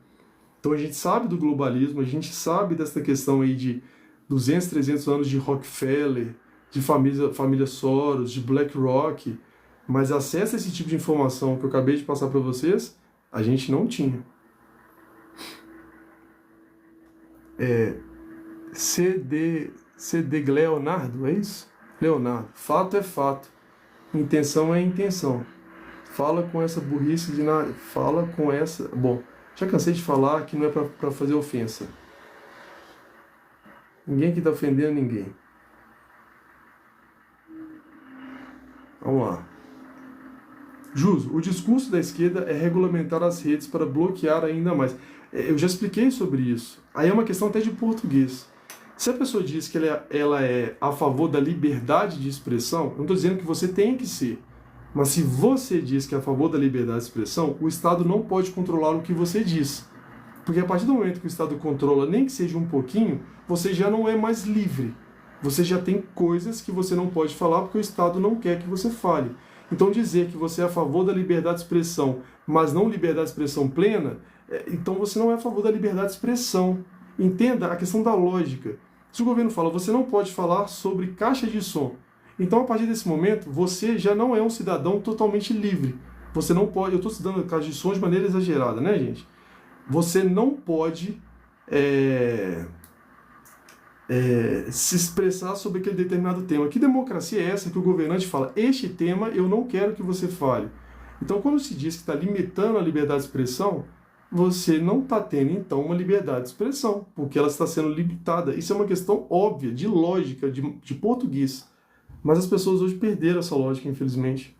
Então a gente sabe do globalismo, a gente sabe dessa questão aí de 200, 300 anos de Rockefeller, de família Soros, de BlackRock, mas acesso a esse tipo de informação que eu acabei de passar para vocês, a gente não tinha. CD Leonardo, é isso? Leonardo, fato é fato, intenção é intenção. Fala com essa burrice de nada, fala com essa... Bom, já cansei de falar que não é para fazer ofensa. Ninguém aqui está ofendendo ninguém. Vamos lá. Juso, o discurso da esquerda é regulamentar as redes para bloquear ainda mais. Eu já expliquei sobre isso. Aí é uma questão até de português. Se a pessoa diz que ela é a favor da liberdade de expressão, eu não estou dizendo que você tem que ser. Mas se você diz que é a favor da liberdade de expressão, o Estado não pode controlar o que você diz. Porque a partir do momento que o Estado controla, nem que seja um pouquinho, você já não é mais livre. Você já tem coisas que você não pode falar porque o Estado não quer que você fale. Então dizer que você é a favor da liberdade de expressão, mas não liberdade de expressão plena, então você não é a favor da liberdade de expressão. Entenda a questão da lógica. Se o governo fala, você não pode falar sobre caixa de som, então a partir desse momento, você já não é um cidadão totalmente livre. Você não pode, eu estou citando caixa de som de maneira exagerada, né, gente? Você não pode se expressar sobre aquele determinado tema. Que democracia é essa que o governante fala, este tema eu não quero que você fale? Então, quando se diz que está limitando a liberdade de expressão, você não está tendo, então, uma liberdade de expressão, porque ela está sendo limitada. Isso é uma questão óbvia, de lógica, de português. Mas as pessoas hoje perderam essa lógica, infelizmente.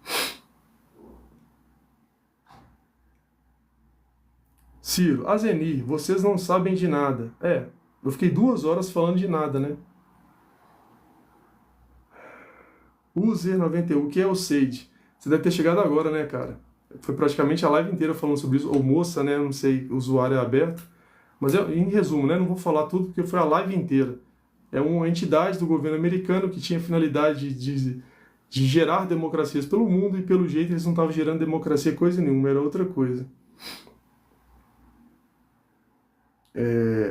Ciro, Azenir, vocês não sabem de nada. Eu fiquei 2 horas falando de nada, né? User91, o que é o Sage? Você deve ter chegado agora, né, cara? Foi praticamente a live inteira falando sobre isso. Ou moça, né? Não sei, o usuário é aberto. Mas em resumo, né? Não vou falar tudo porque foi a live inteira. É uma entidade do governo americano que tinha a finalidade de gerar democracias pelo mundo e pelo jeito eles não estavam gerando democracia coisa nenhuma, era outra coisa.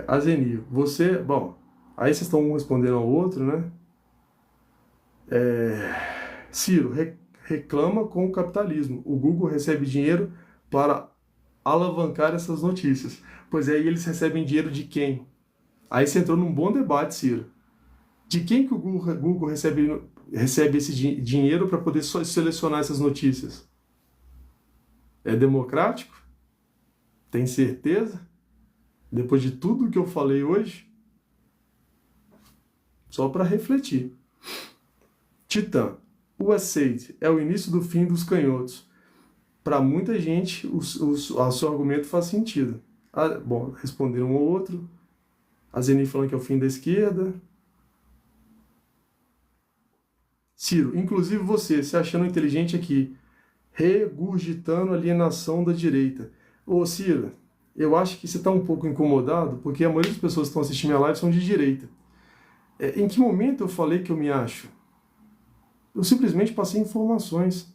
Azenir, você... Bom, aí vocês estão um respondendo ao outro, né? Ciro, reclama com o capitalismo. O Google recebe dinheiro para alavancar essas notícias. Pois é, e eles recebem dinheiro de quem? Aí você entrou num bom debate, Ciro. De quem que o Google recebe esse dinheiro para poder selecionar essas notícias? É democrático? Tem certeza? Depois de tudo que eu falei hoje? Só para refletir. Titã, o Assaid é o início do fim dos canhotos. Para muita gente, o seu argumento faz sentido. Bom, responderam um ao outro. A Zeni falando que é o fim da esquerda. Ciro, inclusive você, se achando inteligente aqui, regurgitando a alienação da direita. Ô Ciro, eu acho que você está um pouco incomodado, porque a maioria das pessoas que estão assistindo minha live são de direita. Em que momento eu falei que eu me acho? Eu simplesmente passei informações.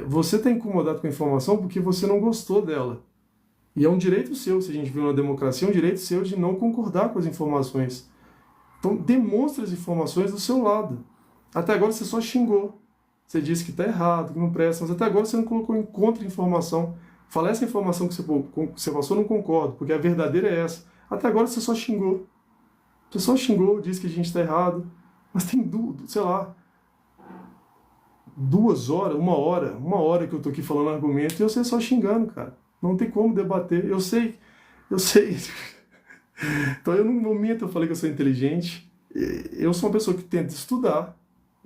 Você está incomodado com a informação porque você não gostou dela. E é um direito seu, se a gente vive numa democracia, é um direito seu de não concordar com as informações. Então demonstre as informações do seu lado. Até agora você só xingou. Você disse que está errado, que não presta, mas até agora você não colocou em contra-informação. Fala, essa informação que você passou, eu não concordo, porque a verdadeira é essa. Até agora você só xingou. Você só xingou, disse que a gente está errado. Mas tem, sei lá, 2 horas, uma hora que eu tô aqui falando argumento e você só xingando, cara. Não tem como debater. Eu sei, eu sei. Então, eu, no momento, eu falei que eu sou inteligente. Eu sou uma pessoa que tenta estudar,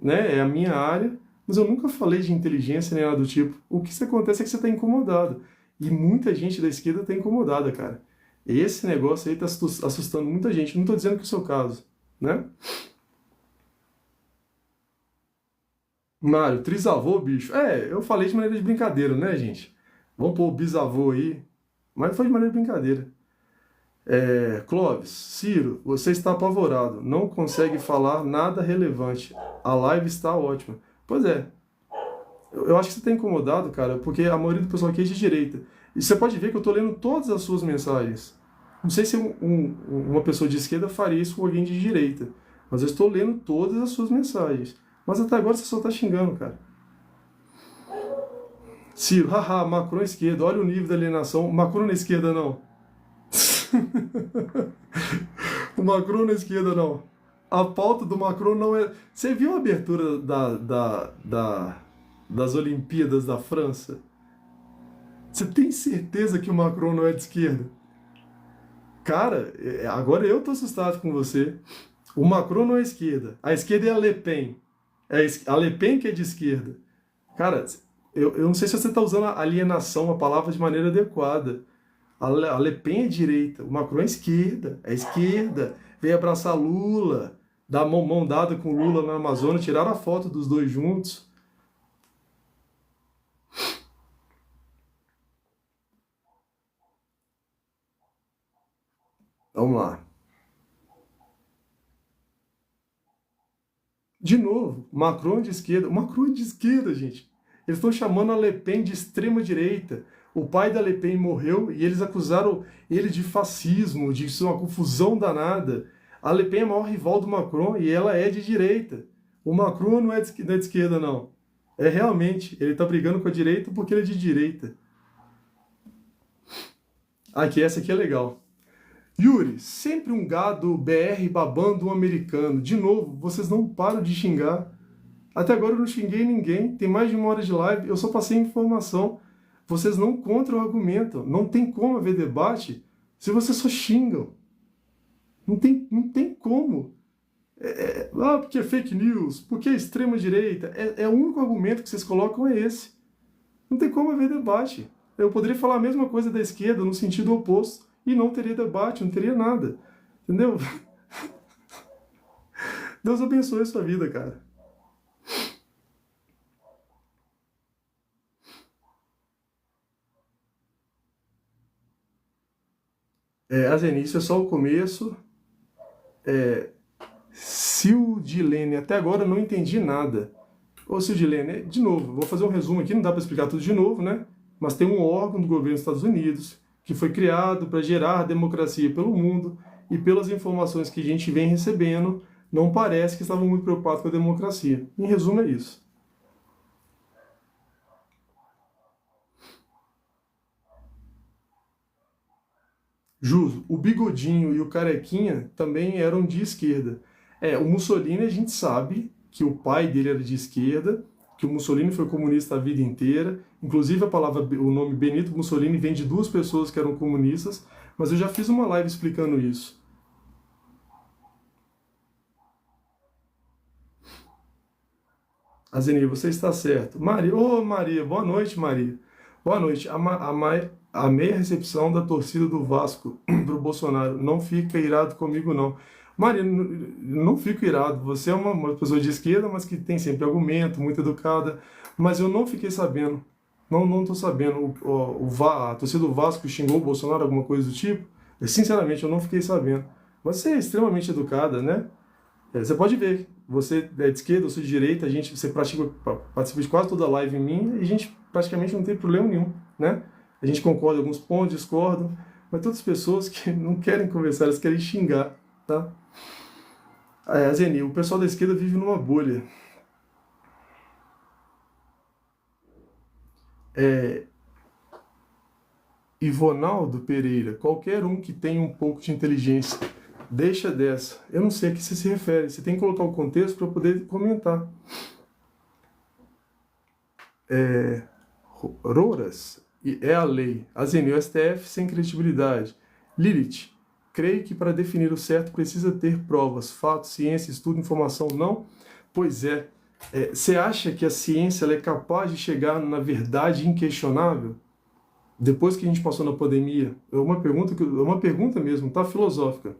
né? É a minha área, mas eu nunca falei de inteligência nem nada do tipo. O que isso acontece é que você está incomodado. E muita gente da esquerda está incomodada, cara. Esse negócio aí está assustando muita gente. Não estou dizendo que é o seu caso, né? Mário, trisavô, bicho. É, eu falei de maneira de brincadeira, né, gente? Vamos pôr o bisavô aí. Mas foi de maneira de brincadeira. Clóvis, Ciro, você está apavorado. Não consegue falar nada relevante. A live está ótima. Pois é, eu acho que você está incomodado, cara, porque a maioria do pessoal aqui é de direita. E você pode ver que eu estou lendo todas as suas mensagens. Não sei se uma pessoa de esquerda faria isso com alguém de direita, mas eu estou lendo todas as suas mensagens. Mas até agora você só está xingando, cara. Ciro, haha, Macron à esquerda, olha o nível da alienação. Macron na esquerda não. O Macron na esquerda não. A pauta do Macron não é. Você viu a abertura das Olimpíadas da França? Você tem certeza que o Macron não é de esquerda? Cara, agora eu tô assustado com você. O Macron não é esquerda. A esquerda é a Le Pen. É a Le Pen que é de esquerda. Cara, eu não sei se você está usando a alienação, a palavra de maneira adequada. A Le Pen é direita, o Macron é esquerda. É esquerda. Veio abraçar Lula, dar mão dada com Lula na Amazônia, tiraram a foto dos dois juntos. Vamos lá. De novo, Macron de esquerda. O Macron é de esquerda, gente. Eles estão chamando a Le Pen de extrema-direita. O pai da Le Pen morreu e eles acusaram ele de fascismo, de ser uma confusão danada. A Le Pen é a maior rival do Macron e ela é de direita. O Macron não é de esquerda, não. É realmente, ele está brigando com a direita porque ele é de direita. Aqui, essa aqui é legal. Yuri, sempre um gado BR babando um americano. De novo, vocês não param de xingar. Até agora eu não xinguei ninguém. Tem mais de 1 hora de live. Eu só passei informação. Vocês não contra-argumentam. Não tem como haver debate se vocês só xingam. Não tem como. Porque é fake news, porque é extrema-direita. O único argumento que vocês colocam é esse. Não tem como haver debate. Eu poderia falar a mesma coisa da esquerda no sentido oposto e não teria debate, não teria nada. Entendeu? Deus abençoe a sua vida, cara. A Zenice é só o começo. Sildilene, até agora eu não entendi nada. Ô Sildilene, de novo, vou fazer um resumo aqui, não dá para explicar tudo de novo, né? Mas tem um órgão do governo dos Estados Unidos que foi criado para gerar democracia pelo mundo e pelas informações que a gente vem recebendo, não parece que estavam muito preocupados com a democracia. Em resumo, é isso. Justo, o Bigodinho e o Carequinha também eram de esquerda. O Mussolini a gente sabe que o pai dele era de esquerda, que o Mussolini foi comunista a vida inteira. Inclusive o nome Benito Mussolini vem de 2 pessoas que eram comunistas, mas eu já fiz uma live explicando isso. Azenir, você está certo. Maria, Maria, boa noite, Maria. Boa noite. A meia recepção da torcida do Vasco pro Bolsonaro. Não fica irado comigo, não. Maria, não fico irado. Você é uma pessoa de esquerda, mas que tem sempre argumento, muito educada. Mas eu não fiquei sabendo. Não estou sabendo. A torcida do Vasco xingou o Bolsonaro, alguma coisa do tipo. Sinceramente, eu não fiquei sabendo. Você é extremamente educada, né? Você pode ver, você é de esquerda, eu sou de direita, você participa de quase toda a live minha e a gente praticamente não tem problema nenhum, né? A gente concorda em alguns pontos, discordam, mas todas as pessoas que não querem conversar, elas querem xingar, tá? Zeni, o pessoal da esquerda vive numa bolha. Ivonaldo Pereira, qualquer um que tenha um pouco de inteligência, deixa dessa. Eu não sei a que você se refere. Você tem que colocar o contexto para poder comentar. Roras, e é a lei. Azenil, STF sem credibilidade. Lilith, creio que para definir o certo precisa ter provas, fatos, ciência, estudo, informação. Não? Pois é. Você acha que a ciência ela é capaz de chegar na verdade inquestionável? Depois que a gente passou na pandemia, é uma pergunta mesmo, tá? Filosófica.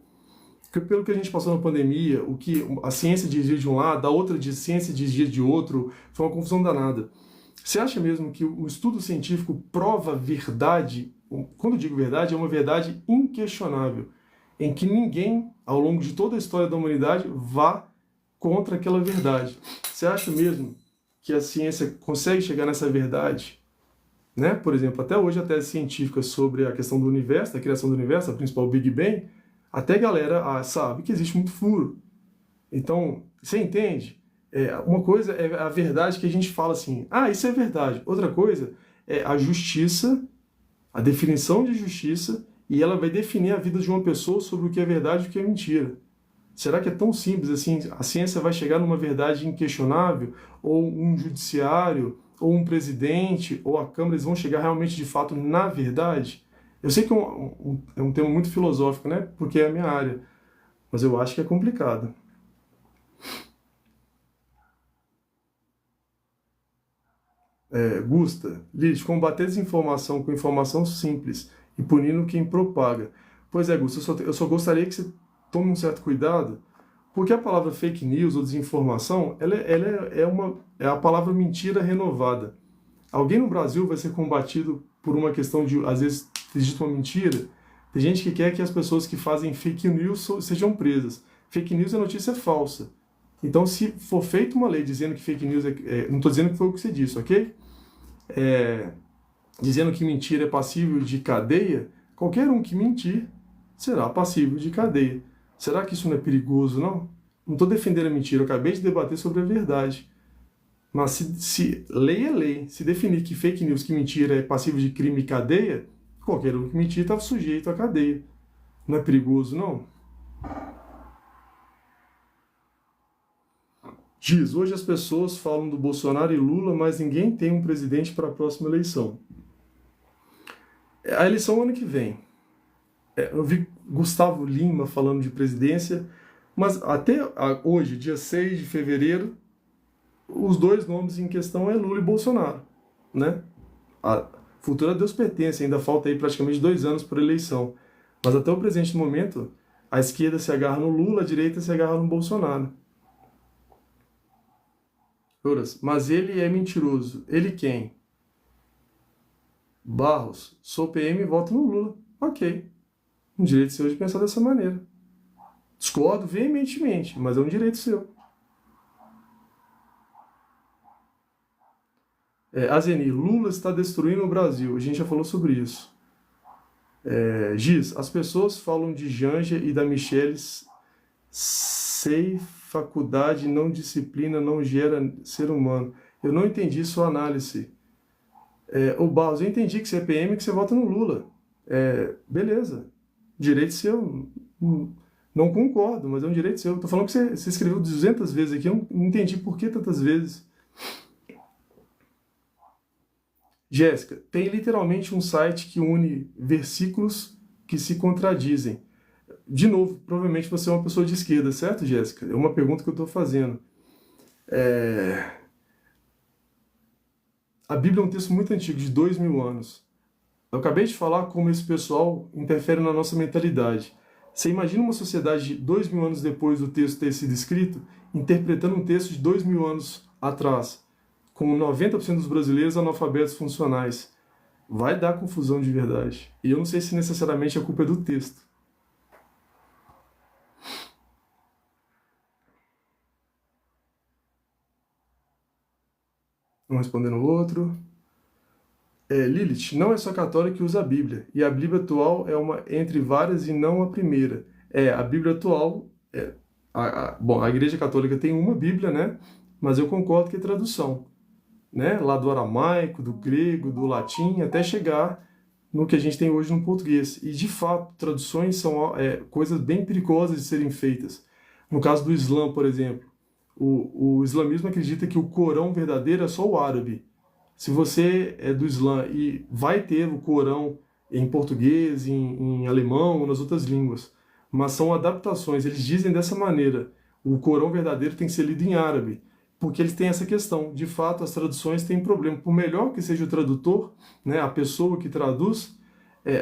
Porque pelo que a gente passou na pandemia, o que a ciência dizia de um lado, a outra ciência dizia de outro, foi uma confusão danada. Você acha mesmo que o estudo científico prova verdade? Quando eu digo verdade, é uma verdade inquestionável, em que ninguém, ao longo de toda a história da humanidade, vá contra aquela verdade. Você acha mesmo que a ciência consegue chegar nessa verdade? Né? Por exemplo, até hoje a tese científica sobre a questão do universo, da criação do universo, a principal Big Bang, até a galera sabe que existe muito furo. Então, você entende? Uma coisa é a verdade que a gente fala assim, isso é verdade. Outra coisa é a justiça, a definição de justiça, e ela vai definir a vida de uma pessoa sobre o que é verdade e o que é mentira. Será que é tão simples assim? A ciência vai chegar numa verdade inquestionável? Ou um judiciário, ou um presidente, ou a Câmara, eles vão chegar realmente de fato na verdade? Eu sei que é um tema muito filosófico, né? Porque é a minha área. Mas eu acho que é complicado. Gusta, Lilith, combater desinformação com informação simples e punindo quem propaga. Pois é, Gusta, eu só gostaria que você tome um certo cuidado, porque a palavra fake news ou desinformação, é a palavra mentira renovada. Alguém no Brasil vai ser combatido por uma questão de, às vezes, ter dito uma mentira. Tem gente que quer que as pessoas que fazem fake news sejam presas. Fake news é notícia falsa. Então, se for feita uma lei dizendo que fake news não estou dizendo que foi o que você disse, ok? Dizendo que mentira é passível de cadeia, qualquer um que mentir será passível de cadeia. Será que isso não é perigoso, não? Não estou defendendo a mentira, eu acabei de debater sobre a verdade. Mas se lei é lei, se definir que fake news, que mentira é passível de crime e cadeia, qualquer um que mentir está sujeito à cadeia. Não é perigoso, não? Diz, hoje as pessoas falam do Bolsonaro e Lula, mas ninguém tem um presidente para a próxima eleição. A eleição é ano que vem. Eu vi Gustavo Lima falando de presidência, mas até hoje, dia 6 de fevereiro, os dois nomes em questão é Lula e Bolsonaro, né? A futura a Deus pertence, ainda falta aí praticamente 2 anos para a eleição. Mas até o presente momento, a esquerda se agarra no Lula, a direita se agarra no Bolsonaro. Mas ele é mentiroso. Ele quem? Barros, sou PM e voto no Lula. Ok. Um direito seu de pensar dessa maneira. Discordo veementemente, mas é um direito seu. Azeni, Lula está destruindo o Brasil. A gente já falou sobre isso. Giz, as pessoas falam de Janja e da Michelle, sei, faculdade, não disciplina, não gera ser humano. Eu não entendi sua análise. O Barros, eu entendi que você é PM e que você vota no Lula. Beleza. Direito seu. Não concordo, mas é um direito seu. Estou falando que você escreveu 200 vezes aqui, eu não entendi por que tantas vezes. Jéssica, tem literalmente um site que une versículos que se contradizem. De novo, provavelmente você é uma pessoa de esquerda, certo, Jéssica? É uma pergunta que eu estou fazendo. A Bíblia é um texto muito antigo, de 2000 anos. Eu acabei de falar como esse pessoal interfere na nossa mentalidade. Você imagina uma sociedade de 2000 anos depois do texto ter sido escrito, interpretando um texto de 2000 anos atrás, com 90% dos brasileiros analfabetos funcionais. Vai dar confusão de verdade. E eu não sei se necessariamente a culpa é do texto. Um respondendo o outro. Lilith, não é só católica que usa a Bíblia. E a Bíblia atual é uma entre várias e não a primeira. A Bíblia atual... a Igreja Católica tem uma Bíblia, né? Mas eu concordo que é tradução. Né? Lá do aramaico, do grego, do latim, até chegar no que a gente tem hoje no português. E, de fato, traduções são coisas bem perigosas de serem feitas. No caso do Islã, por exemplo, o islamismo acredita que o Corão verdadeiro é só o árabe. Se você é do Islã e vai ter o Corão em português, em alemão ou nas outras línguas, mas são adaptações, eles dizem dessa maneira, o Corão verdadeiro tem que ser lido em árabe, porque eles têm essa questão, de fato as traduções têm problema, por melhor que seja o tradutor, né, a pessoa que traduz,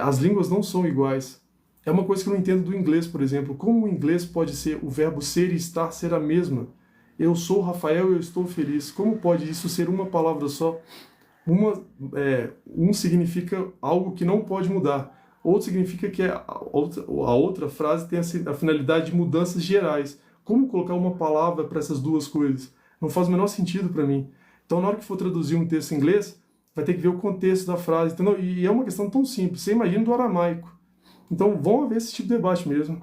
as línguas não são iguais. É uma coisa que eu não entendo do inglês, por exemplo, como o inglês pode ser o verbo ser e estar ser a mesma? Eu sou Rafael e eu estou feliz. Como pode isso ser uma palavra só? Um significa algo que não pode mudar. Outro significa que a outra frase tem a finalidade de mudanças gerais. Como colocar uma palavra para essas duas coisas? Não faz o menor sentido para mim. Então, na hora que for traduzir um texto em inglês, vai ter que ver o contexto da frase. Entendeu? E é uma questão tão simples. Você imagina do aramaico. Então, vão haver esse tipo de debate mesmo.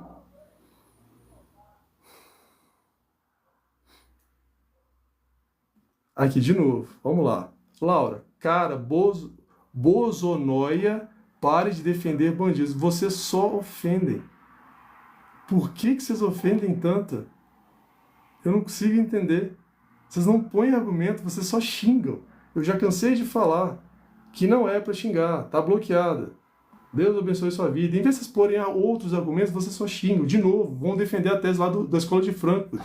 Aqui, de novo. Vamos lá. Laura, cara, bozonoia, pare de defender bandidos. Vocês só ofendem. Por que vocês ofendem tanto? Eu não consigo entender. Vocês não põem argumento, vocês só xingam. Eu já cansei de falar que não é para xingar, tá bloqueada. Deus abençoe sua vida. Em vez de vocês porem outros argumentos, vocês só xingam. De novo, vão defender a tese lá da escola de Frankfurt.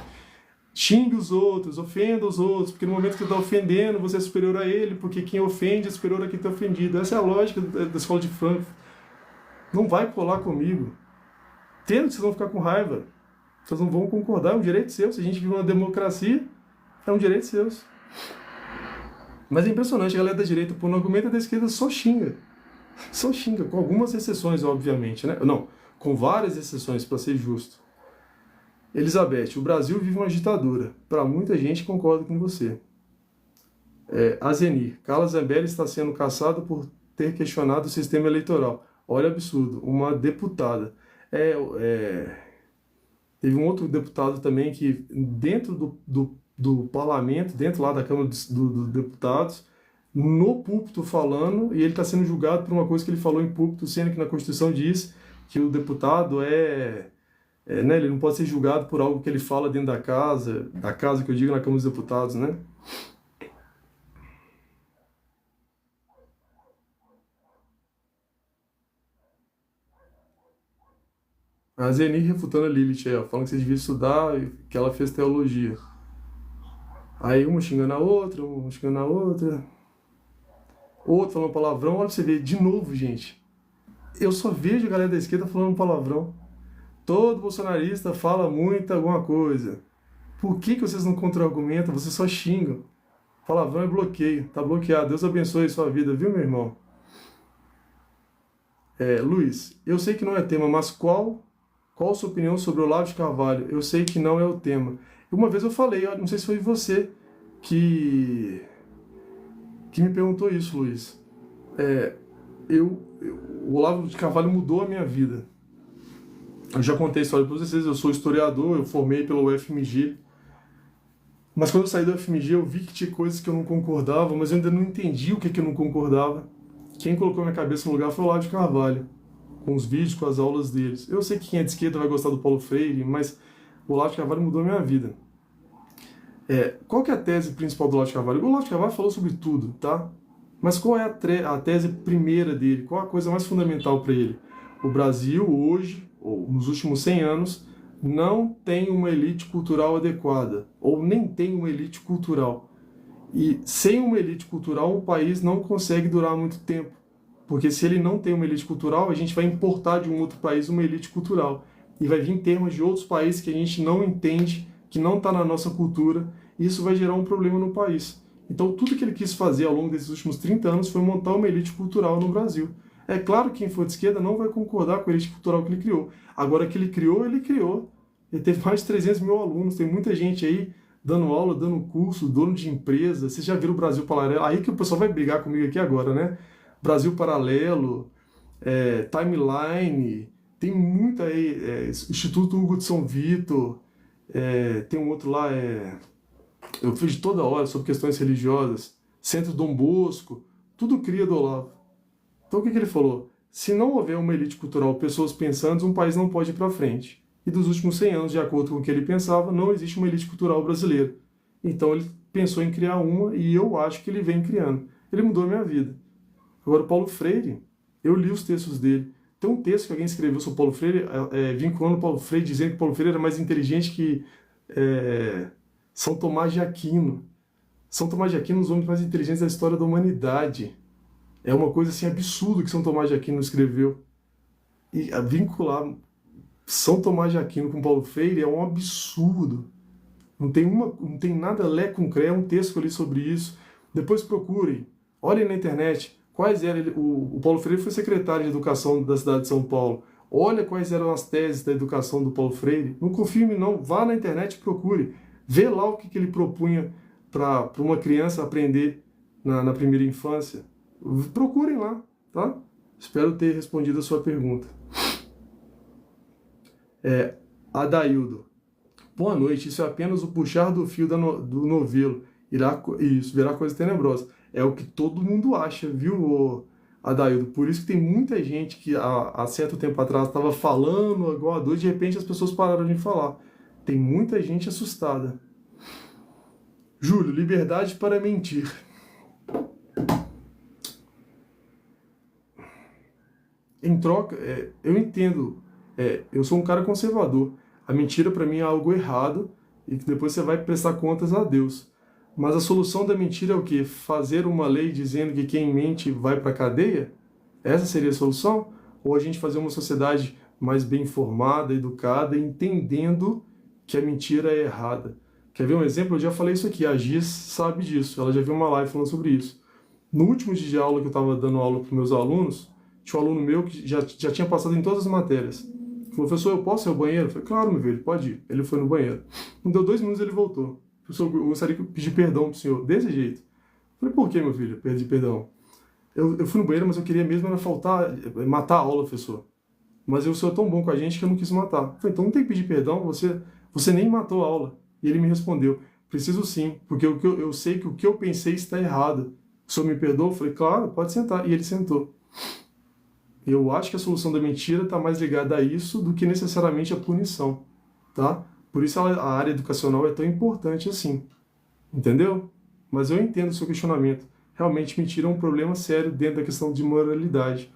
Xingue os outros, ofenda os outros, porque no momento que você está ofendendo, você é superior a ele, porque quem ofende é superior a quem está ofendido. Essa é a lógica da escola de Frankfurt. Não vai colar comigo. Tendo que vocês vão ficar com raiva. Vocês não vão concordar, é um direito seu. Se a gente vive uma democracia, é um direito seu. Mas é impressionante, a galera da direita, por um argumento da esquerda, só xinga. Só xinga, com algumas exceções, obviamente, né? Não, com várias exceções, para ser justo. Elizabeth, o Brasil vive uma ditadura. Para muita gente, concordo com você. Azenir, Carla Zambelli está sendo caçada por ter questionado o sistema eleitoral. Olha, absurdo, uma deputada. Teve um outro deputado também que, dentro do parlamento, dentro lá da Câmara dos Deputados, no púlpito falando, e ele está sendo julgado por uma coisa que ele falou em púlpito, sendo que na Constituição diz que o deputado né, ele não pode ser julgado por algo que ele fala dentro da casa que eu digo na Câmara dos Deputados, né? A Zeni refutando a Lilith aí, ó, falando que você devia estudar e que ela fez teologia. Aí uma xingando a outra, uma xingando a outra. Outro falando palavrão, olha pra você ver, de novo, gente. Eu só vejo a galera da esquerda falando palavrão. Todo bolsonarista fala muito alguma coisa. Por que vocês não contra-argumentam? Vocês só xingam. Palavrão é bloqueio. Tá bloqueado. Deus abençoe sua vida, viu, meu irmão? Luiz, eu sei que não é tema, mas qual a sua opinião sobre o Olavo de Carvalho? Eu sei que não é o tema. Uma vez eu falei, não sei se foi você que me perguntou isso, Luiz. O Olavo de Carvalho mudou a minha vida. Eu já contei a história para vocês, eu sou historiador, eu formei pela UFMG. Mas quando eu saí da UFMG eu vi que tinha coisas que eu não concordava, mas eu ainda não entendi o que eu não concordava. Quem colocou minha cabeça no lugar foi o Olavo de Carvalho, com os vídeos, com as aulas deles. Eu sei que quem é de esquerda vai gostar do Paulo Freire, mas o Olavo de Carvalho mudou a minha vida. Qual que é a tese principal do Olavo de Carvalho? O Olavo de Carvalho falou sobre tudo, tá? Mas qual é a tese primeira dele? Qual a coisa mais fundamental para ele? O Brasil hoje, ou nos últimos 100 anos, não tem uma elite cultural adequada, ou nem tem uma elite cultural. E sem uma elite cultural, um país não consegue durar muito tempo. Porque se ele não tem uma elite cultural, a gente vai importar de um outro país uma elite cultural. E vai vir em termos de outros países que a gente não entende, que não está na nossa cultura, e isso vai gerar um problema no país. Então tudo que ele quis fazer ao longo desses últimos 30 anos foi montar uma elite cultural no Brasil. É claro que quem for de esquerda não vai concordar com a elite cultural que ele criou. Agora que ele criou, ele criou. Ele teve mais de 300 mil alunos, tem muita gente aí dando aula, dando curso, dono de empresa. Vocês já viram o Brasil Paralelo? Aí que o pessoal vai brigar comigo aqui agora, né? Brasil Paralelo, Timeline, tem muita aí, Instituto Hugo de São Vitor, tem um outro lá, eu fiz toda hora sobre questões religiosas, Centro Dom Bosco, tudo cria do Olavo. Então o que ele falou? Se não houver uma elite cultural, pessoas pensantes, um país não pode ir para frente. E dos últimos 100 anos, de acordo com o que ele pensava, não existe uma elite cultural brasileira. Então ele pensou em criar uma e eu acho que ele vem criando. ele mudou a minha vida. Agora, o Paulo Freire, eu li os textos dele. Tem um texto que alguém escreveu sobre o Paulo Freire, vinculando o Paulo Freire, dizendo que o Paulo Freire era mais inteligente que São Tomás de Aquino. São Tomás de Aquino é um dos homens mais inteligentes da história da humanidade. É uma coisa assim absurda que São Tomás de Aquino escreveu. E vincular São Tomás de Aquino com Paulo Freire é um absurdo. Não tem nada lé com cré, é um texto que eu li sobre isso. Depois procurem, olhem na internet quais eram. O Paulo Freire foi secretário de Educação da cidade de São Paulo. Olha quais eram as teses da educação do Paulo Freire. Não confirme não, vá na internet e procure. Vê lá o que ele propunha para uma criança aprender na primeira infância. Procurem lá, tá? Espero ter respondido a sua pergunta. Adaildo. Boa noite, isso é apenas o puxar do fio do novelo. Isso, verá coisa tenebrosa. É o que todo mundo acha, viu, Adaildo? Por isso que tem muita gente que há certo tempo atrás estava falando igual a doido, de repente as pessoas pararam de falar. Tem muita gente assustada. Júlio, liberdade para mentir. Em troca, eu entendo, eu sou um cara conservador. A mentira para mim é algo errado e que depois você vai prestar contas a Deus. Mas a solução da mentira é o quê? Fazer uma lei dizendo que quem mente vai para a cadeia? Essa seria a solução? Ou a gente fazer uma sociedade mais bem informada, educada, entendendo que a mentira é errada? Quer ver um exemplo? Eu já falei isso aqui, a Giz sabe disso, ela já viu uma live falando sobre isso. No último dia de aula que eu estava dando aula para os meus alunos, tinha um aluno meu que já tinha passado em todas as matérias. Falou, professor, eu posso ir ao banheiro? Eu falei, claro, meu filho, pode ir. Ele foi no banheiro. Não deu 2 minutos, ele voltou. Professor, eu gostaria de pedir perdão pro senhor, desse jeito. Eu falei, por que, meu filho, pedir perdão? Eu fui no banheiro, mas eu queria mesmo era matar a aula, professor. Mas o senhor é tão bom com a gente que eu não quis matar. Eu falei, então não tem que pedir perdão, você nem matou a aula. E ele me respondeu, preciso sim, porque eu sei que o que eu pensei está errado. O senhor me perdoa? Eu falei, claro, pode sentar. E ele sentou. Eu acho que a solução da mentira está mais ligada a isso do que necessariamente a punição, tá? Por isso a área educacional é tão importante assim, entendeu? Mas eu entendo o seu questionamento. Realmente mentira é um problema sério dentro da questão de moralidade.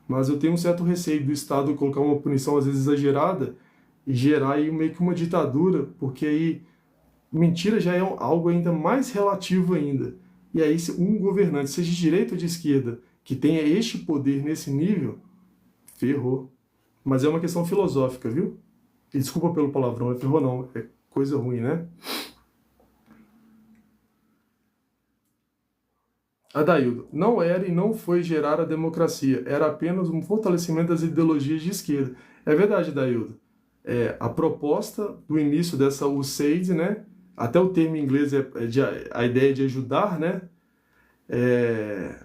Mas eu tenho um certo receio do Estado colocar uma punição às vezes exagerada e gerar aí meio que uma ditadura, porque aí mentira já é algo ainda mais relativo ainda. E aí se um governante, seja de direita ou de esquerda, que tenha este poder nesse nível, ferrou. Mas é uma questão filosófica, viu? E desculpa pelo palavrão, é ferrou não, é coisa ruim, né? Adaildo, não era e não foi gerar a democracia, era apenas um fortalecimento das ideologias de esquerda. É verdade, Adaildo. A proposta do início dessa USAID, né? Até o termo em inglês a ideia de ajudar, né?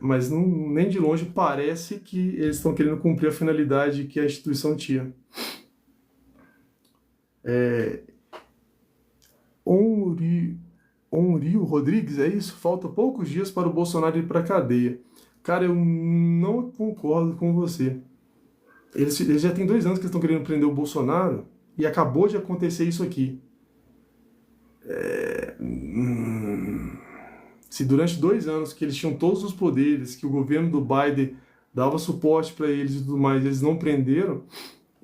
Mas nem de longe parece que eles estão querendo cumprir a finalidade que a instituição tinha. Onrio Rodrigues, é isso? Falta poucos dias para o Bolsonaro ir para a cadeia. Cara, eu não concordo com você. Eles já tem 2 anos que estão querendo prender o Bolsonaro e acabou de acontecer isso aqui. Se durante 2 anos que eles tinham todos os poderes, que o governo do Biden dava suporte para eles e tudo mais, eles não prenderam,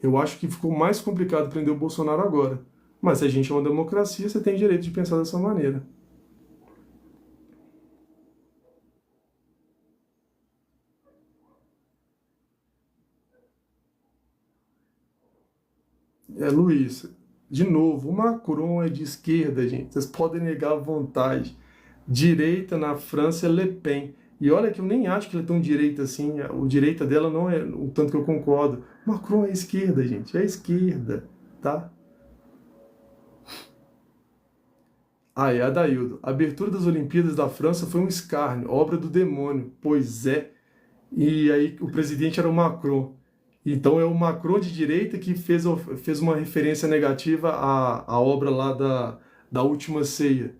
eu acho que ficou mais complicado prender o Bolsonaro agora. Mas se a gente é uma democracia, você tem direito de pensar dessa maneira. Luiz, de novo, o Macron é de esquerda, gente. Vocês podem negar à vontade. Direita na França é Le Pen. E olha que eu nem acho que ele é tão direita assim. O direita dela não é o tanto que eu concordo. Macron é esquerda, gente. É esquerda, tá? Adaildo. A abertura das Olimpíadas da França foi um escárnio, obra do demônio. Pois é. E aí o presidente era o Macron. Então é o Macron de direita que fez uma referência negativa à obra lá da Última Ceia.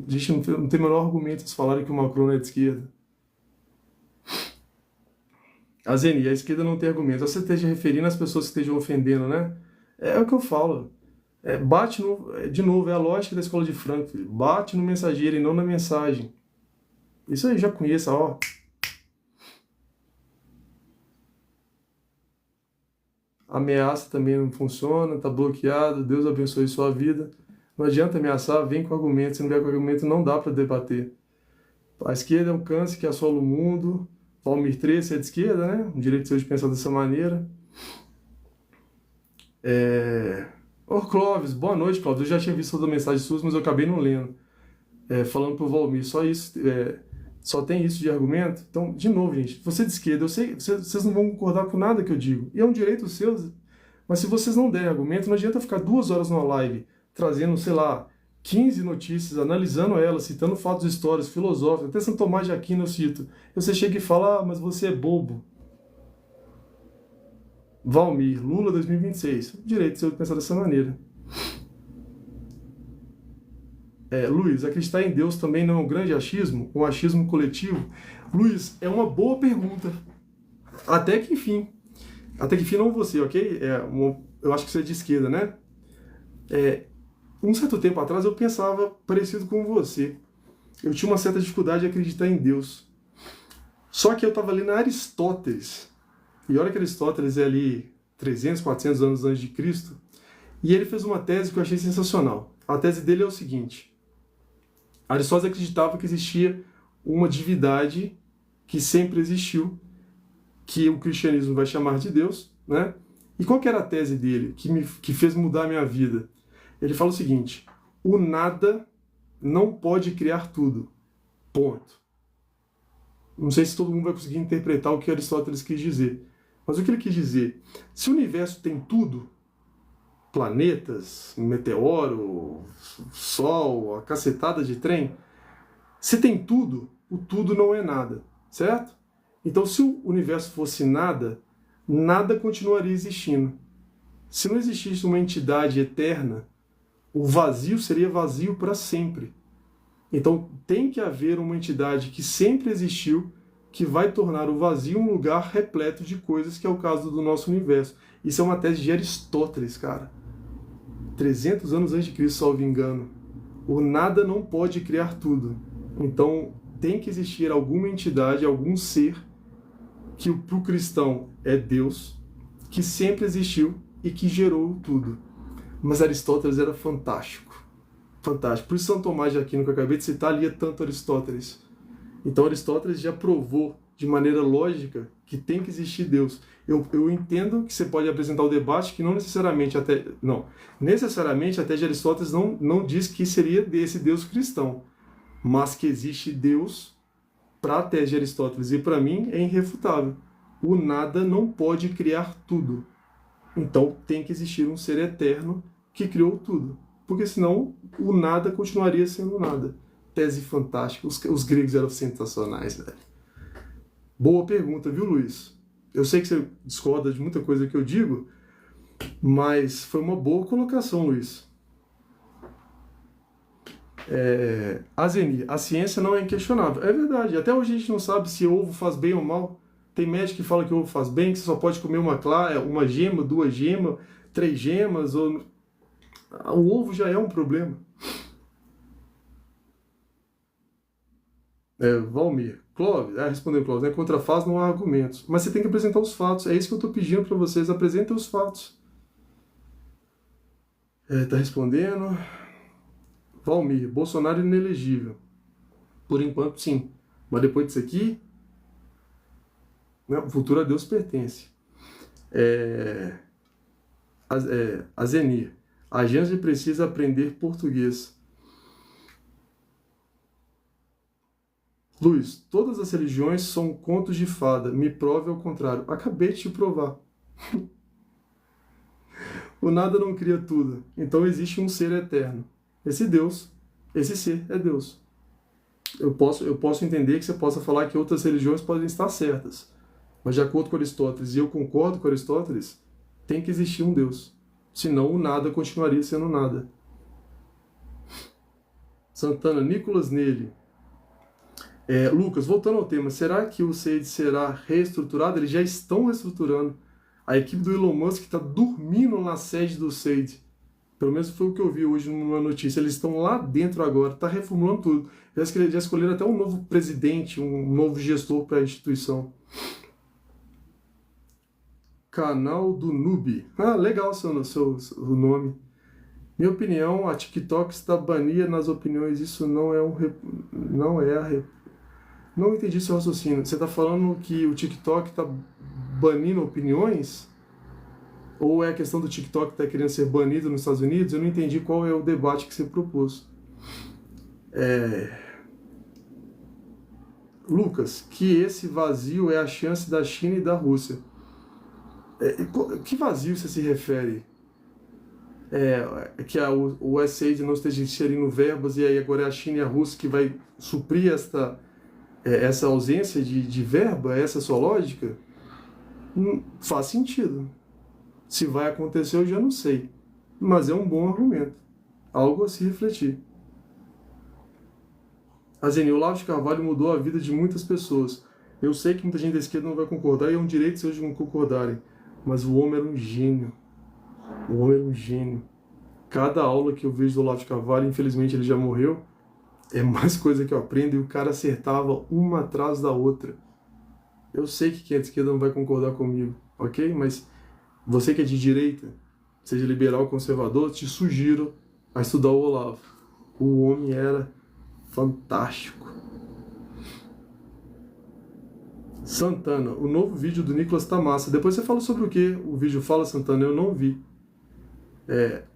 Gente, não tem o menor argumento se falarem que o Macron é de esquerda. A Zeni, a esquerda não tem argumento. Você esteja referindo às pessoas que estejam ofendendo, né? É o que eu falo. De novo, é a lógica da escola de Frankfurt. Bate no mensageiro e não na mensagem. Isso aí, já conheça, ó. Ameaça também não funciona, tá bloqueado, Deus abençoe sua vida. Não adianta ameaçar, vem com argumento, se não vier com argumento não dá para debater. A esquerda é um câncer que assola o mundo. Valmir 13 é de esquerda, né? O direito seu de pensar dessa maneira. Ô Clóvis, boa noite, Clóvis. Eu já tinha visto toda a mensagem sua, mas eu acabei não lendo. Falando pro Valmir, só isso, só tem isso de argumento? Então, de novo, gente, você de esquerda, eu sei, vocês não vão concordar com nada que eu digo. E é um direito seu, mas se vocês não derem argumento, não adianta ficar 2 horas numa live trazendo, sei lá, 15 notícias, analisando elas, citando fatos históricos, filosóficos, até São Tomás de Aquino eu cito. Você chega e fala, mas você é bobo. Valmir, Lula 2026. Direito seu de pensar dessa maneira. Luiz, acreditar em Deus também não é um grande achismo? Um achismo coletivo? Luiz, é uma boa pergunta. Até que enfim. Até que enfim não você, ok? Eu acho que você é de esquerda, né? Um certo tempo atrás eu pensava parecido com você. Eu tinha uma certa dificuldade de acreditar em Deus. Só que eu estava lendo Aristóteles. E olha que Aristóteles é ali 300, 400 anos antes de Cristo. E ele fez uma tese que eu achei sensacional. A tese dele é o seguinte. Aristóteles acreditava que existia uma divindade que sempre existiu, que o cristianismo vai chamar de Deus, né? E qual que era a tese dele, que fez mudar a minha vida? Ele fala o seguinte, o nada não pode criar tudo, ponto. Não sei se todo mundo vai conseguir interpretar o que Aristóteles quis dizer, mas o que ele quis dizer? Se o universo tem tudo, planetas, meteoro, sol, a cacetada de trem, se tem tudo, o tudo não é nada, certo? Então, se o universo fosse nada, nada continuaria existindo. Se não existisse uma entidade eterna, o vazio seria vazio para sempre. Então, tem que haver uma entidade que sempre existiu, que vai tornar o vazio um lugar repleto de coisas, que é o caso do nosso universo. Isso é uma tese de Aristóteles, cara. 300 anos antes de Cristo, salvo engano. O nada não pode criar tudo. Então, tem que existir alguma entidade, algum ser, que para o cristão é Deus, que sempre existiu e que gerou tudo. Mas Aristóteles era fantástico. Fantástico. Por isso São Tomás de Aquino, que eu acabei de citar, lia tanto Aristóteles. Então Aristóteles já provou de maneira lógica que tem que existir Deus. Eu entendo que você pode apresentar o debate que necessariamente a tese de Aristóteles não diz que seria desse Deus cristão, mas que existe Deus para a tese de Aristóteles e para mim é irrefutável. O nada não pode criar tudo. Então tem que existir um ser eterno que criou tudo, porque senão o nada continuaria sendo nada. Tese fantástica. Os gregos eram sensacionais, velho. Boa pergunta, viu, Luiz? Eu sei que você discorda de muita coisa que eu digo, mas foi uma boa colocação, Luiz. Azeni, a ciência não é inquestionável. É verdade. Até hoje a gente não sabe se ovo faz bem ou mal. Tem médico que fala que ovo faz bem, que você só pode comer uma gema, 2 gemas, 3 gemas. O ovo já é um problema. Valmir, Clóvis, respondeu Clóvis, né? Contra fatos não há argumentos. Mas você tem que apresentar os fatos. É isso que eu estou pedindo para vocês. Apresentem os fatos. Tá respondendo. Valmir, Bolsonaro inelegível. Por enquanto, sim. Mas depois disso aqui, né, o futuro a Deus pertence. Azenir, a gente precisa aprender português. Luiz, todas as religiões são contos de fada. Me prove ao contrário. Acabei de te provar. O nada não cria tudo. Então existe um ser eterno. Esse Deus, esse ser é Deus. Eu posso entender que você possa falar que outras religiões podem estar certas. Mas de acordo com Aristóteles, e eu concordo com Aristóteles, tem que existir um Deus. Senão o nada continuaria sendo nada. Santana, Nicolas Nele. Lucas, voltando ao tema, será que o SEID será reestruturado? Eles já estão reestruturando. A equipe do Elon Musk está dormindo na sede do SEID. Pelo menos foi o que eu vi hoje numa notícia. Eles estão lá dentro agora, está reformulando tudo. Já escolheram até um novo presidente, um novo gestor para a instituição. Canal do Noob. Ah, legal o nome. Minha opinião, a TikTok está banida nas opiniões. Isso não é Não entendi seu raciocínio. Você está falando que o TikTok está banindo opiniões? Ou é a questão do TikTok estar querendo ser banido nos Estados Unidos? Eu não entendi qual é o debate que você propôs. Lucas, que esse vazio é a chance da China e da Rússia. Que vazio você se refere? Que o USAID não esteja inserindo verbas e aí agora é a China e a Rússia que vai suprir essa ausência de verba? Essa é a sua lógica? Não faz sentido. Se vai acontecer eu já não sei. Mas é um bom argumento. Algo a se refletir. Azeni, o Olavo de Carvalho mudou a vida de muitas pessoas. Eu sei que muita gente da esquerda não vai concordar e é um direito seu de não concordarem. Mas o homem era um gênio. O homem era um gênio. Cada aula que eu vejo do Olavo de Carvalho, infelizmente ele já morreu, é mais coisa que eu aprendo e o cara acertava uma atrás da outra. Eu sei que quem é de esquerda não vai concordar comigo, ok? Mas você que é de direita, seja liberal ou conservador, te sugiro a estudar o Olavo. O homem era fantástico. Santana, o novo vídeo do Nicolas tá massa. Depois você fala sobre o que o vídeo fala, Santana, eu não vi.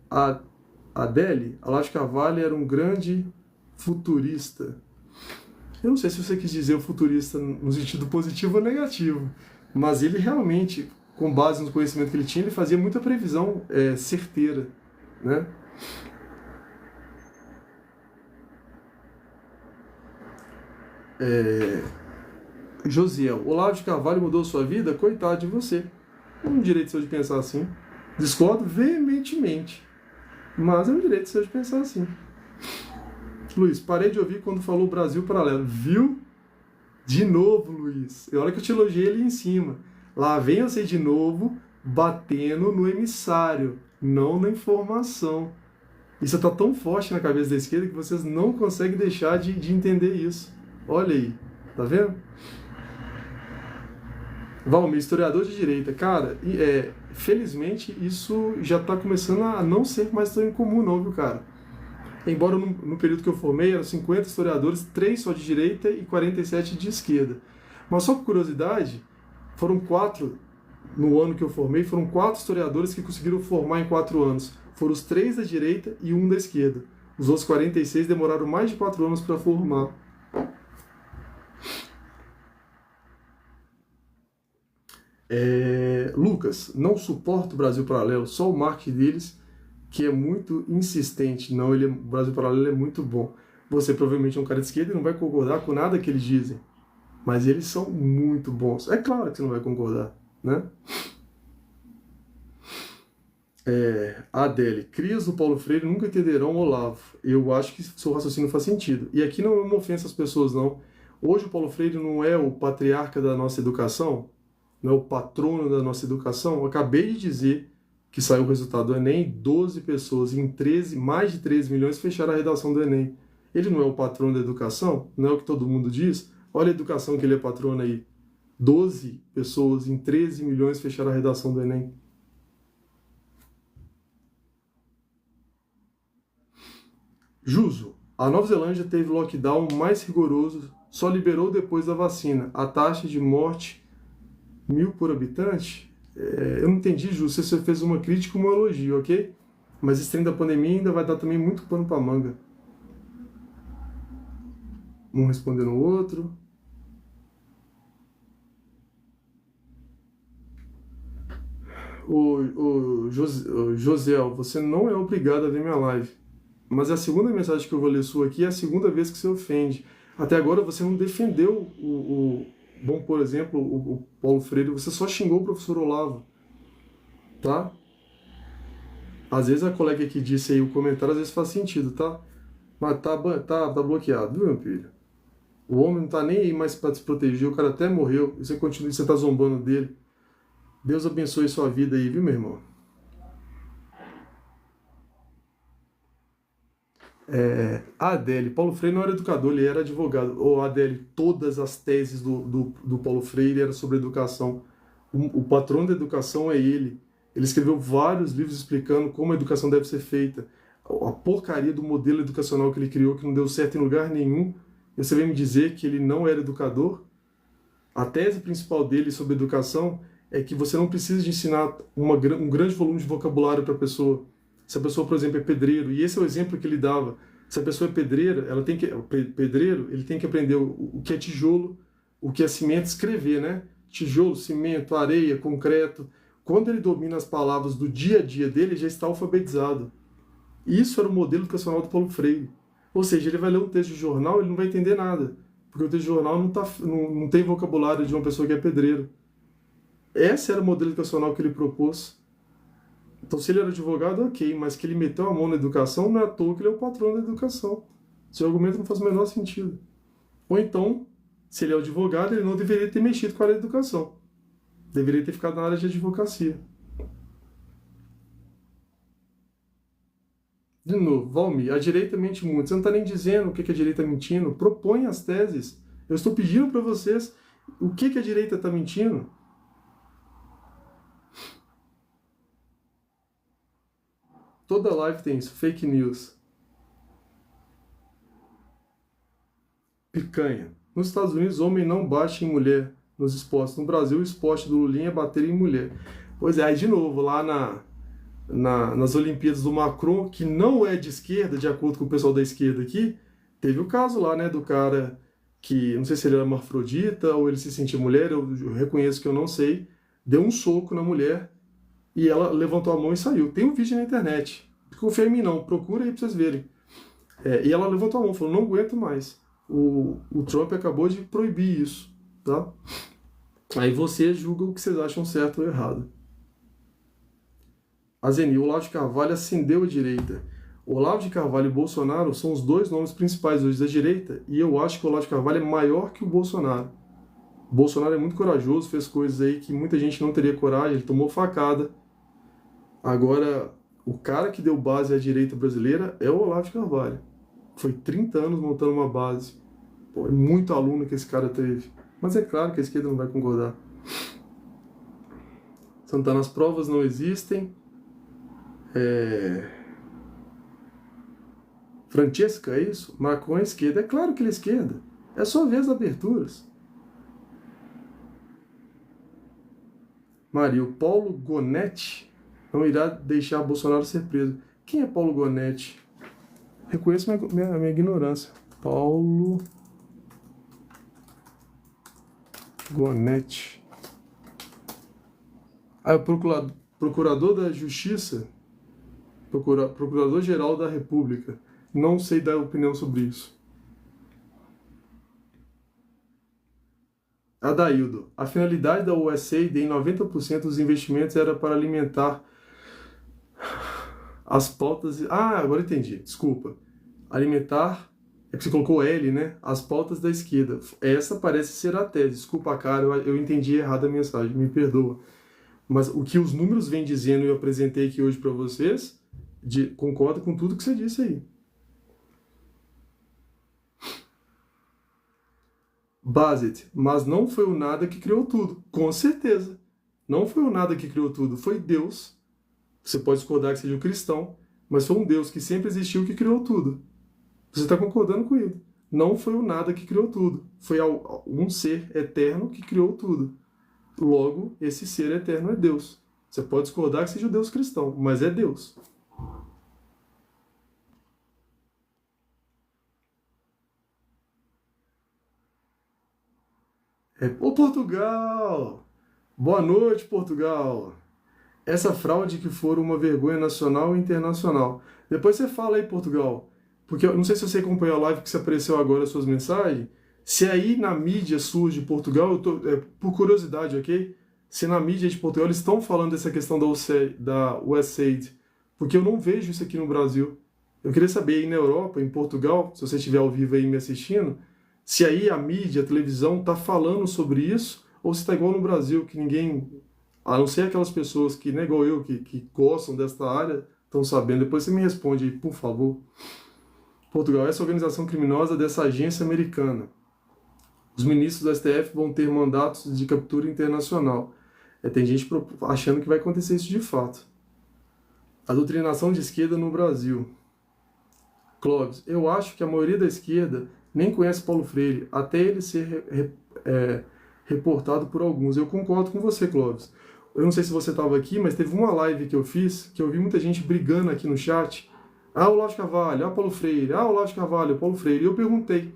A Adele, Olavo de Carvalho era um grande futurista. Eu não sei se você quis dizer o futurista no sentido positivo ou negativo, mas ele realmente, com base no conhecimento que ele tinha, ele fazia muita previsão certeira, né? Josiel, Olavo de Carvalho mudou sua vida? Coitado de você. É um direito seu de pensar assim. Discordo veementemente, mas é um direito seu de pensar assim. Luiz, parei de ouvir quando falou Brasil Paralelo. Viu? De novo, Luiz. É hora que eu te elogiei ali em cima. Lá vem você de novo, batendo no emissário, não na informação. Isso está tão forte na cabeça da esquerda que vocês não conseguem deixar de entender isso. Olha aí, tá vendo? Valmir, historiador de direita. Cara, felizmente isso já está começando a não ser mais tão incomum não, viu, cara? Embora no período que eu formei eram 50 historiadores, 3 só de direita e 47 de esquerda. Mas só por curiosidade, foram 4, no ano que eu formei, foram 4 historiadores que conseguiram formar em 4 anos. Foram os 3 da direita e 1 da esquerda. Os outros 46 demoraram mais de 4 anos para formar. Lucas, não suporto o Brasil Paralelo, só o marketing deles, que é muito insistente. Não, o Brasil Paralelo é muito bom. Você provavelmente é um cara de esquerda e não vai concordar com nada que eles dizem. Mas eles são muito bons. É claro que você não vai concordar, né? Adele, crias do Paulo Freire nunca entenderão o Olavo. Eu acho que seu raciocínio faz sentido. E aqui não é uma ofensa às pessoas, não. Hoje o Paulo Freire não é o patriarca da nossa educação, não é o patrono da nossa educação. Eu acabei de dizer que saiu o resultado do Enem, 12 pessoas em mais de 13 milhões fecharam a redação do Enem. Ele não é o patrono da educação? Não é o que todo mundo diz? Olha a educação que ele é patrono aí. 12 pessoas em 13 milhões fecharam a redação do Enem. Juso, a Nova Zelândia teve lockdown mais rigoroso, só liberou depois da vacina. A taxa de morte, 1.000 por habitante? Eu não entendi, Juso, se você fez uma crítica ou um elogio, ok? Mas esse trem da pandemia ainda vai dar também muito pano pra manga. Um respondendo o outro. Josiel, você não é obrigado a ver minha live. Mas a segunda mensagem que eu vou ler sua aqui é a segunda vez que você ofende. Até agora você não defendeu bom, por exemplo, o Paulo Freire, você só xingou o professor Olavo. Tá? Às vezes a colega que disse aí o comentário, às vezes faz sentido, tá? Mas tá bloqueado, viu, meu filho? O homem não tá nem aí mais para se proteger, o cara até morreu, e você tá zombando dele. Deus abençoe sua vida aí, viu, meu irmão? A Adele, Paulo Freire não era educador, ele era advogado. Ou Adele, todas as teses do Paulo Freire eram sobre educação. O patrão da educação é ele. Ele escreveu vários livros explicando como a educação deve ser feita. A porcaria do modelo educacional que ele criou, que não deu certo em lugar nenhum. E você vem me dizer que ele não era educador? A tese principal dele sobre educação é que você não precisa de ensinar um grande volume de vocabulário para a pessoa. Se a pessoa, por exemplo, é pedreiro, e esse é o exemplo que ele dava. Se a pessoa é pedreira, pedreiro, ele tem que aprender o que é tijolo, o que é cimento, escrever, né? Tijolo, cimento, areia, concreto. Quando ele domina as palavras do dia a dia dele, ele já está alfabetizado. Isso era o modelo educacional do Paulo Freire. Ou seja, ele vai ler um texto de jornal, ele não vai entender nada. Porque o texto de jornal não tem vocabulário de uma pessoa que é pedreiro. Esse era o modelo educacional que ele propôs. Então, se ele era advogado, ok, mas que ele meteu a mão na educação, não é à toa que ele é o patrão da educação. Seu argumento não faz o menor sentido. Ou então, se ele é advogado, ele não deveria ter mexido com a área da educação. Deveria ter ficado na área de advocacia. De novo, Valmir, a direita mente muito. Você não está nem dizendo o que a direita está mentindo. Propõe as teses. Eu estou pedindo para vocês o que a direita está mentindo. Toda live tem isso, fake news. Picanha. Nos Estados Unidos, homem não bate em mulher nos esportes. No Brasil, o esporte do Lulinha é bater em mulher. Pois é, aí de novo, lá nas Olimpíadas do Macron, que não é de esquerda, de acordo com o pessoal da esquerda aqui, teve o caso lá, né, do cara que, não sei se ele era hermafrodita ou ele se sentia mulher, eu reconheço que eu não sei, deu um soco na mulher e ela levantou a mão e saiu. Tem um vídeo na internet. Confia em mim não, procura aí pra vocês verem. E ela levantou a mão, falou, não aguento mais. O Trump acabou de proibir isso, tá? Aí vocês julgam o que vocês acham certo ou errado. Azeni, Olavo de Carvalho acendeu a direita. Olavo de Carvalho e Bolsonaro são os dois nomes principais hoje da direita, e eu acho que o Olavo de Carvalho é maior que o Bolsonaro. O Bolsonaro é muito corajoso, fez coisas aí que muita gente não teria coragem, ele tomou facada. Agora, o cara que deu base à direita brasileira é o Olavo de Carvalho. Foi 30 anos montando uma base. Pô, é muito aluno que esse cara teve. Mas é claro que a esquerda não vai concordar. Santana, as provas não existem. Francesca, é isso? Macron é esquerda. É claro que ele é esquerda. É só ver as aberturas. Maria, o Paulo Gonetti não irá deixar Bolsonaro ser preso. Quem é Paulo Gonetti? Reconheço minha ignorância. Paulo Gonetti. É o procurador da Justiça, procurador-geral da República. Não sei dar opinião sobre isso. Adaildo, a finalidade da USAID em 90% dos investimentos era para alimentar as pautas... agora entendi, desculpa. Alimentar, é que você colocou L, né? As pautas da esquerda. Essa parece ser a tese. Desculpa, cara, eu entendi errado a mensagem, me perdoa. Mas o que os números vêm dizendo e eu apresentei aqui hoje para vocês, concorda com tudo que você disse aí. Bassett, mas não foi o nada que criou tudo. Com certeza. Não foi o nada que criou tudo, foi Deus. Você pode discordar que seja o cristão, mas foi um Deus que sempre existiu que criou tudo. Você está concordando com ele. Não foi o nada que criou tudo. Foi um ser eterno que criou tudo. Logo, esse ser eterno é Deus. Você pode discordar que seja o Deus cristão, mas é Deus. Ô Portugal! Boa noite, Portugal! Essa fraude que for uma vergonha nacional e internacional. Depois você fala aí, Portugal. Porque eu não sei se você acompanhou a live que você apareceu agora, as suas mensagens. Se aí na mídia surge Portugal, por curiosidade, ok? Se na mídia de Portugal eles estão falando dessa questão da USAID. Porque eu não vejo isso aqui no Brasil. Eu queria saber aí na Europa, em Portugal, se você estiver ao vivo aí me assistindo, se aí a mídia, a televisão está falando sobre isso, ou se está igual no Brasil, que ninguém, a não ser aquelas pessoas que, né, igual eu, que gostam desta área, estão sabendo. Depois você me responde aí, por favor. Portugal, essa organização criminosa dessa agência americana. Os ministros do STF vão ter mandatos de captura internacional. Tem gente achando que vai acontecer isso de fato. A doutrinação de esquerda no Brasil. Clóvis, eu acho que a maioria da esquerda nem conhece Paulo Freire, até ele ser reportado por alguns. Eu concordo com você, Clóvis. Eu não sei se você estava aqui, mas teve uma live que eu fiz, que eu vi muita gente brigando aqui no chat. Ah, o Olavo de Carvalho, ah, Paulo Freire, ah, o Olavo de Carvalho, Paulo Freire. E eu perguntei,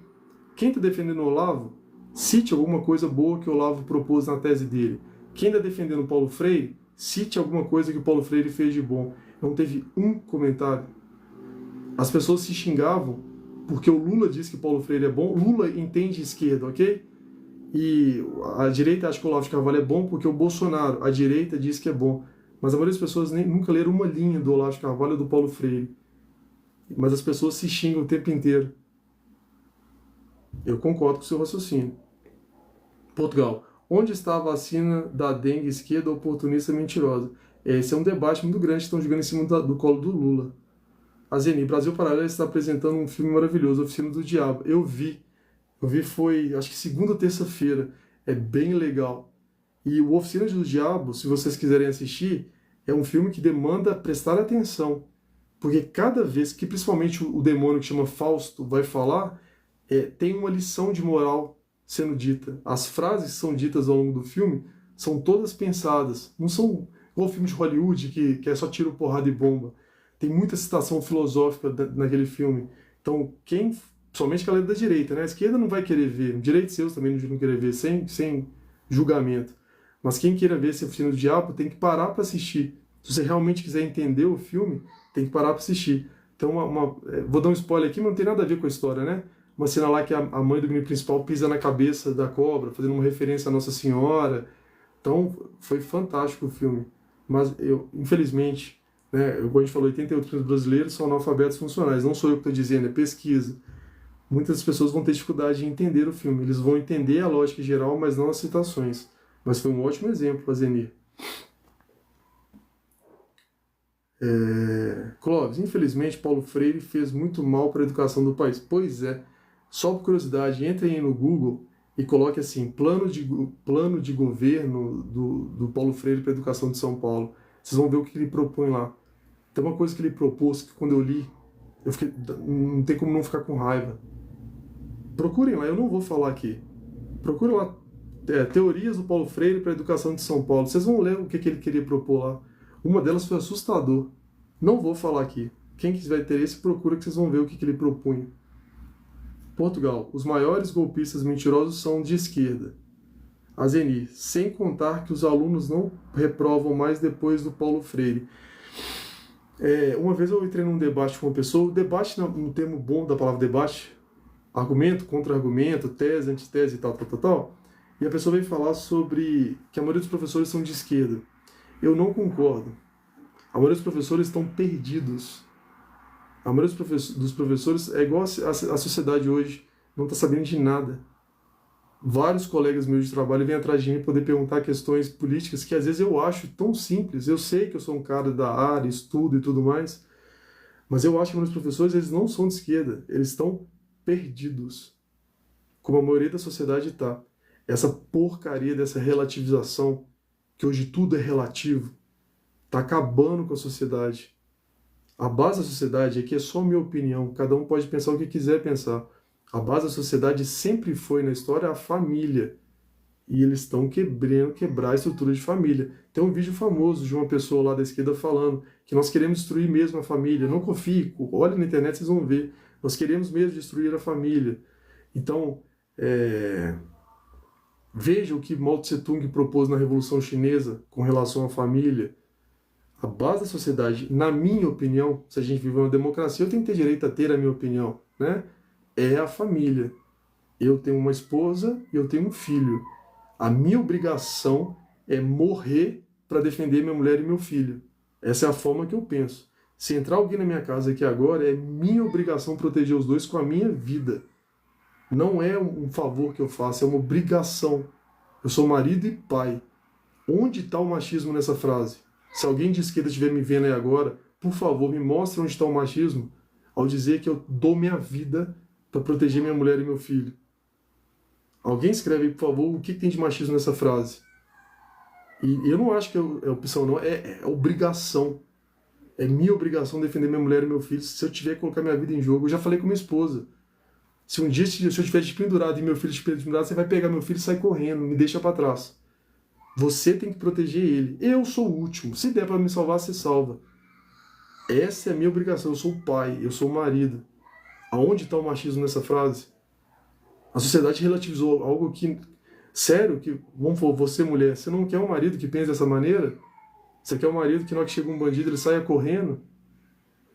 quem está defendendo o Olavo, cite alguma coisa boa que o Olavo propôs na tese dele. Quem está defendendo o Paulo Freire, cite alguma coisa que o Paulo Freire fez de bom. Não teve um comentário. As pessoas se xingavam porque o Lula diz que o Paulo Freire é bom. Lula entende esquerda, ok? E a direita acha que o Olavo de Carvalho é bom porque o Bolsonaro, a direita, diz que é bom. Mas a maioria das pessoas nunca leram uma linha do Olavo de Carvalho ou do Paulo Freire. Mas as pessoas se xingam o tempo inteiro. Eu concordo com o seu raciocínio. Portugal. Onde está a vacina da dengue esquerda oportunista mentirosa? Esse é um debate muito grande que estão jogando em cima do colo do Lula. A Zeni, Brasil Paralelo está apresentando um filme maravilhoso, Oficina do Diabo. Eu vi foi, acho que segunda ou terça-feira. É bem legal. E o Oficina do Diabo, se vocês quiserem assistir, é um filme que demanda prestar atenção. Porque cada vez que, principalmente o demônio que chama Fausto vai falar, tem uma lição de moral sendo dita. As frases que são ditas ao longo do filme são todas pensadas. Não são igual filme de Hollywood, que é só tiro, porrada e bomba. Tem muita citação filosófica naquele filme. Então, somente a galera da direita, né? A esquerda não vai querer ver, direitos seus também não vão querer ver, sem julgamento. Mas quem queira ver esse Oficina do Diabo tem que parar para assistir. Se você realmente quiser entender o filme, tem que parar para assistir. Então, vou dar um spoiler aqui, mas não tem nada a ver com a história, né? Uma cena lá que a mãe do menino principal pisa na cabeça da cobra, fazendo uma referência à Nossa Senhora. Então, foi fantástico o filme. Mas, infelizmente, né, como a gente falou, 88% dos brasileiros são analfabetos funcionais. Não sou eu que estou dizendo, é pesquisa. Muitas pessoas vão ter dificuldade de entender o filme. Eles vão entender a lógica geral, mas não as citações. Mas foi um ótimo exemplo, Azenir. Clóvis, infelizmente, Paulo Freire fez muito mal para a educação do país. Pois é. Só por curiosidade, entrem aí no Google e coloque assim, plano de governo do Paulo Freire para a educação de São Paulo. Vocês vão ver o que ele propõe lá. Tem uma coisa que ele propôs que quando eu li, não tem como não ficar com raiva. Procurem lá, eu não vou falar aqui. Procurem lá, teorias do Paulo Freire para a educação de São Paulo. Vocês vão ler o que ele queria propor lá. Uma delas foi assustador. Não vou falar aqui. Quem quiser interesse, procura que vocês vão ver o que ele propunha. Portugal, os maiores golpistas mentirosos são de esquerda. Azeni, sem contar que os alunos não reprovam mais depois do Paulo Freire. Uma vez eu entrei num debate com uma pessoa, o debate, no termo bom da palavra debate, argumento, contra-argumento, tese, antitese e tal, e a pessoa veio falar sobre que a maioria dos professores são de esquerda. Eu não concordo. A maioria dos professores estão perdidos. A maioria dos professores é igual a sociedade hoje, não está sabendo de nada. Vários colegas meus de trabalho vêm atrás de mim poder perguntar questões políticas que às vezes eu acho tão simples. Eu sei que eu sou um cara da área, estudo e tudo mais, mas eu acho que meus professores eles não são de esquerda, eles estão perdidos, como a maioria da sociedade está. Essa porcaria dessa relativização, que hoje tudo é relativo, está acabando com a sociedade. A base da sociedade aqui é só minha opinião, cada um pode pensar o que quiser pensar. A base da sociedade sempre foi na história a família. E eles estão quebrando a estrutura de família. Tem um vídeo famoso de uma pessoa lá da esquerda falando que nós queremos destruir mesmo a família. Não confie, olha na internet, vocês vão ver. Nós queremos mesmo destruir a família. Então, veja o que Mao Tse Tung propôs na Revolução Chinesa com relação à família. A base da sociedade, na minha opinião, se a gente vive uma democracia, eu tenho que ter direito a ter a minha opinião, né? É a família. Eu tenho uma esposa e eu tenho um filho. A minha obrigação é morrer para defender minha mulher e meu filho. Essa é a forma que eu penso. Se entrar alguém na minha casa aqui agora, é minha obrigação proteger os dois com a minha vida. Não é um favor que eu faço, é uma obrigação. Eu sou marido e pai. Onde está o machismo nessa frase? Se alguém de esquerda estiver me vendo aí agora, por favor, me mostre onde está o machismo. ao dizer que eu dou minha vida para proteger minha mulher e meu filho? Alguém escreve aí, por favor, o que tem de machismo nessa frase? E eu não acho que é opção, não. É obrigação. É minha obrigação defender minha mulher e meu filho. Se eu tiver que colocar minha vida em jogo, eu já falei com minha esposa. Se um dia se eu estiver despendurado e meu filho estiver despendurado, você vai pegar meu filho e sair correndo, me deixa para trás. Você tem que proteger ele. Eu sou o último. Se der para me salvar, você salva. Essa é a minha obrigação. Eu sou o pai, eu sou o marido. Aonde está o machismo nessa frase? A sociedade relativizou algo que... Sério, que, vamos falar, você mulher, você não quer um marido que pense dessa maneira? Você quer um marido que na hora que chega um bandido ele saia correndo?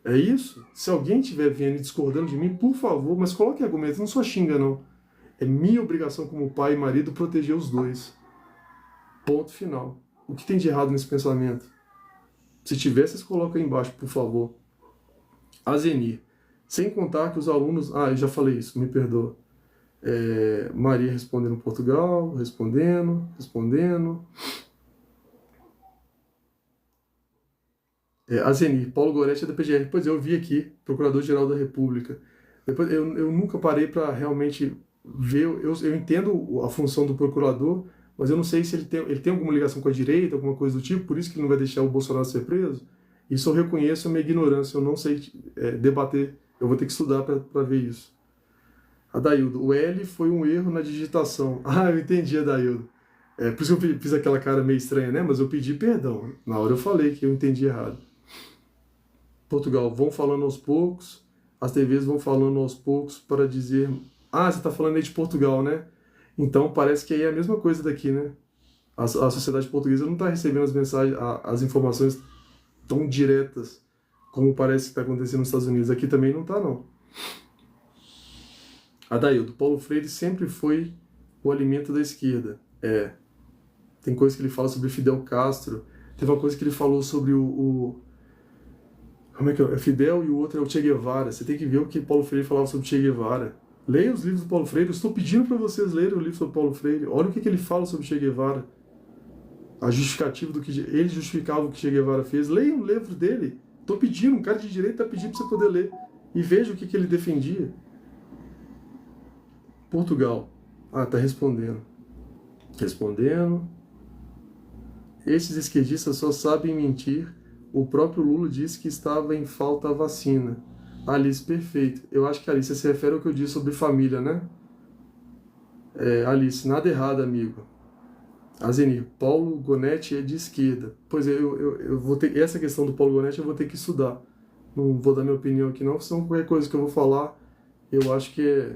É isso? Se alguém estiver vendo e discordando de mim, por favor, mas coloque argumento, não só xinga não. É minha obrigação como pai e marido proteger os dois. Ponto final. O que tem de errado nesse pensamento? Se tiver, vocês colocam aí embaixo, por favor. Azenir. Sem contar que os alunos... Ah, eu já falei isso, me perdoa. Maria respondendo Portugal, respondendo. Azenir, Paulo Goretti é da PGR. Pois é, eu vi aqui, Procurador-Geral da República. Depois, eu nunca parei para realmente ver... Eu entendo a função do procurador, mas eu não sei se ele tem alguma ligação com a direita, alguma coisa do tipo, por isso que ele não vai deixar o Bolsonaro ser preso. Isso eu reconheço a minha ignorância, eu não sei debater, eu vou ter que estudar para ver isso. Adaildo, o L foi um erro na digitação. Ah, eu entendi, Adaildo. Por isso que eu fiz aquela cara meio estranha, né? Mas eu pedi perdão. Na hora eu falei que eu entendi errado. Portugal, vão falando aos poucos, as TVs vão falando aos poucos para dizer... Ah, você está falando aí de Portugal, né? Então parece que aí é a mesma coisa daqui, né? A sociedade portuguesa não está recebendo as mensagens, as informações tão diretas como parece que está acontecendo nos Estados Unidos. Aqui também não está, não. Adaildo, Paulo Freire sempre foi o alimento da esquerda. Tem coisa que ele fala sobre Fidel Castro. Teve uma coisa que ele falou sobre como é que é? Fidel e o outro é o Che Guevara. Você tem que ver o que Paulo Freire falava sobre Che Guevara. Leia os livros do Paulo Freire. Eu estou pedindo para vocês lerem o livro sobre Paulo Freire. Olha o que ele fala sobre Che Guevara. A justificativa do que ele justificava o que Che Guevara fez. Leia o livro dele. Estou pedindo, um cara de direito está pedindo para você poder ler. E veja o que ele defendia. Portugal. Ah, tá respondendo. Esses esquerdistas só sabem mentir. O próprio Lula disse que estava em falta a vacina. Alice, perfeito. Eu acho que a Alice se refere ao que eu disse sobre família, né? Alice, nada errado, amigo. Azenir, Paulo Gonetti é de esquerda. Pois é, eu vou ter... Essa questão do Paulo Gonetti eu vou ter que estudar. Não vou dar minha opinião aqui não, senão qualquer coisa que eu vou falar, eu acho que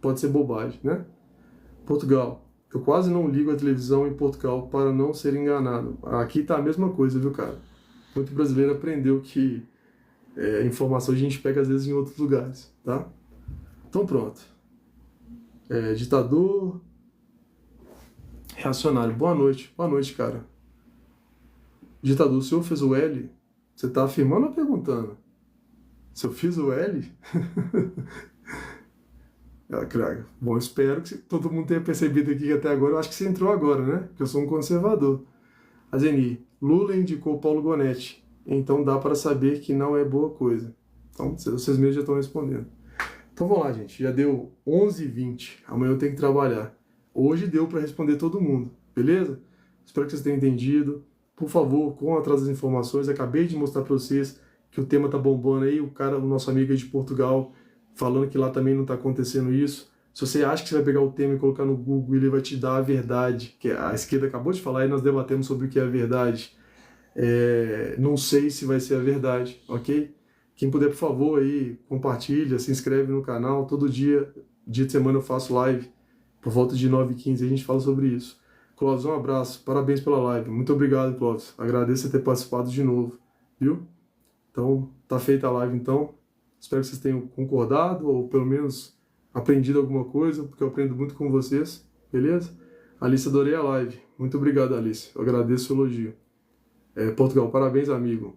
pode ser bobagem, né? Portugal. Eu quase não ligo a televisão em Portugal para não ser enganado. Aqui tá a mesma coisa, viu, cara? Muito brasileiro aprendeu que informação a gente pega às vezes em outros lugares, tá? Então pronto. Ditador... Reacionário. Boa noite, cara. Ditador, o senhor fez o L? Você tá afirmando ou perguntando? Se eu fiz o L? Craga. Bom, espero que todo mundo tenha percebido aqui que até agora, eu acho que você entrou agora, né? Que eu sou um conservador. Azeni, Lula indicou Paulo Gonetti, então dá para saber que não é boa coisa. Então, vocês mesmos já estão respondendo. Então vamos lá, gente. Já deu 11h20. Amanhã eu tenho que trabalhar. Hoje deu para responder todo mundo, beleza? Espero que vocês tenham entendido. Por favor, corram atrás das informações. Acabei de mostrar para vocês que o tema tá bombando aí. O nosso amigo aí de Portugal, falando que lá também não está acontecendo isso. Se você acha que você vai pegar o tema e colocar no Google, ele vai te dar a verdade, que a esquerda acabou de falar e nós debatemos sobre o que é a verdade. Não sei se vai ser a verdade, ok? Quem puder, por favor, aí, compartilha, se inscreve no canal. Todo dia de semana eu faço live, por volta de 9h15, a gente fala sobre isso. Clóvis, um abraço, parabéns pela live. Muito obrigado, Clóvis. Agradeço por ter participado de novo, viu? Então, tá feita a live, então. Espero que vocês tenham concordado, ou pelo menos aprendido alguma coisa, porque eu aprendo muito com vocês, beleza? Alice, adorei a live. Muito obrigado, Alice. Eu agradeço o elogio. Portugal, parabéns, amigo.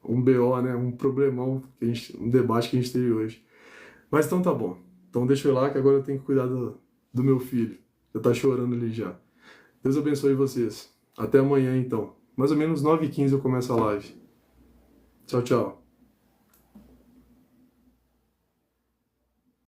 Um BO, né? Um problemão, um debate que a gente teve hoje. Mas então tá bom. Então deixa eu ir lá, que agora eu tenho que cuidar do meu filho. Já tá chorando ali já. Deus abençoe vocês. Até amanhã, então. Mais ou menos 9h15 eu começo a live. Tchau, tchau.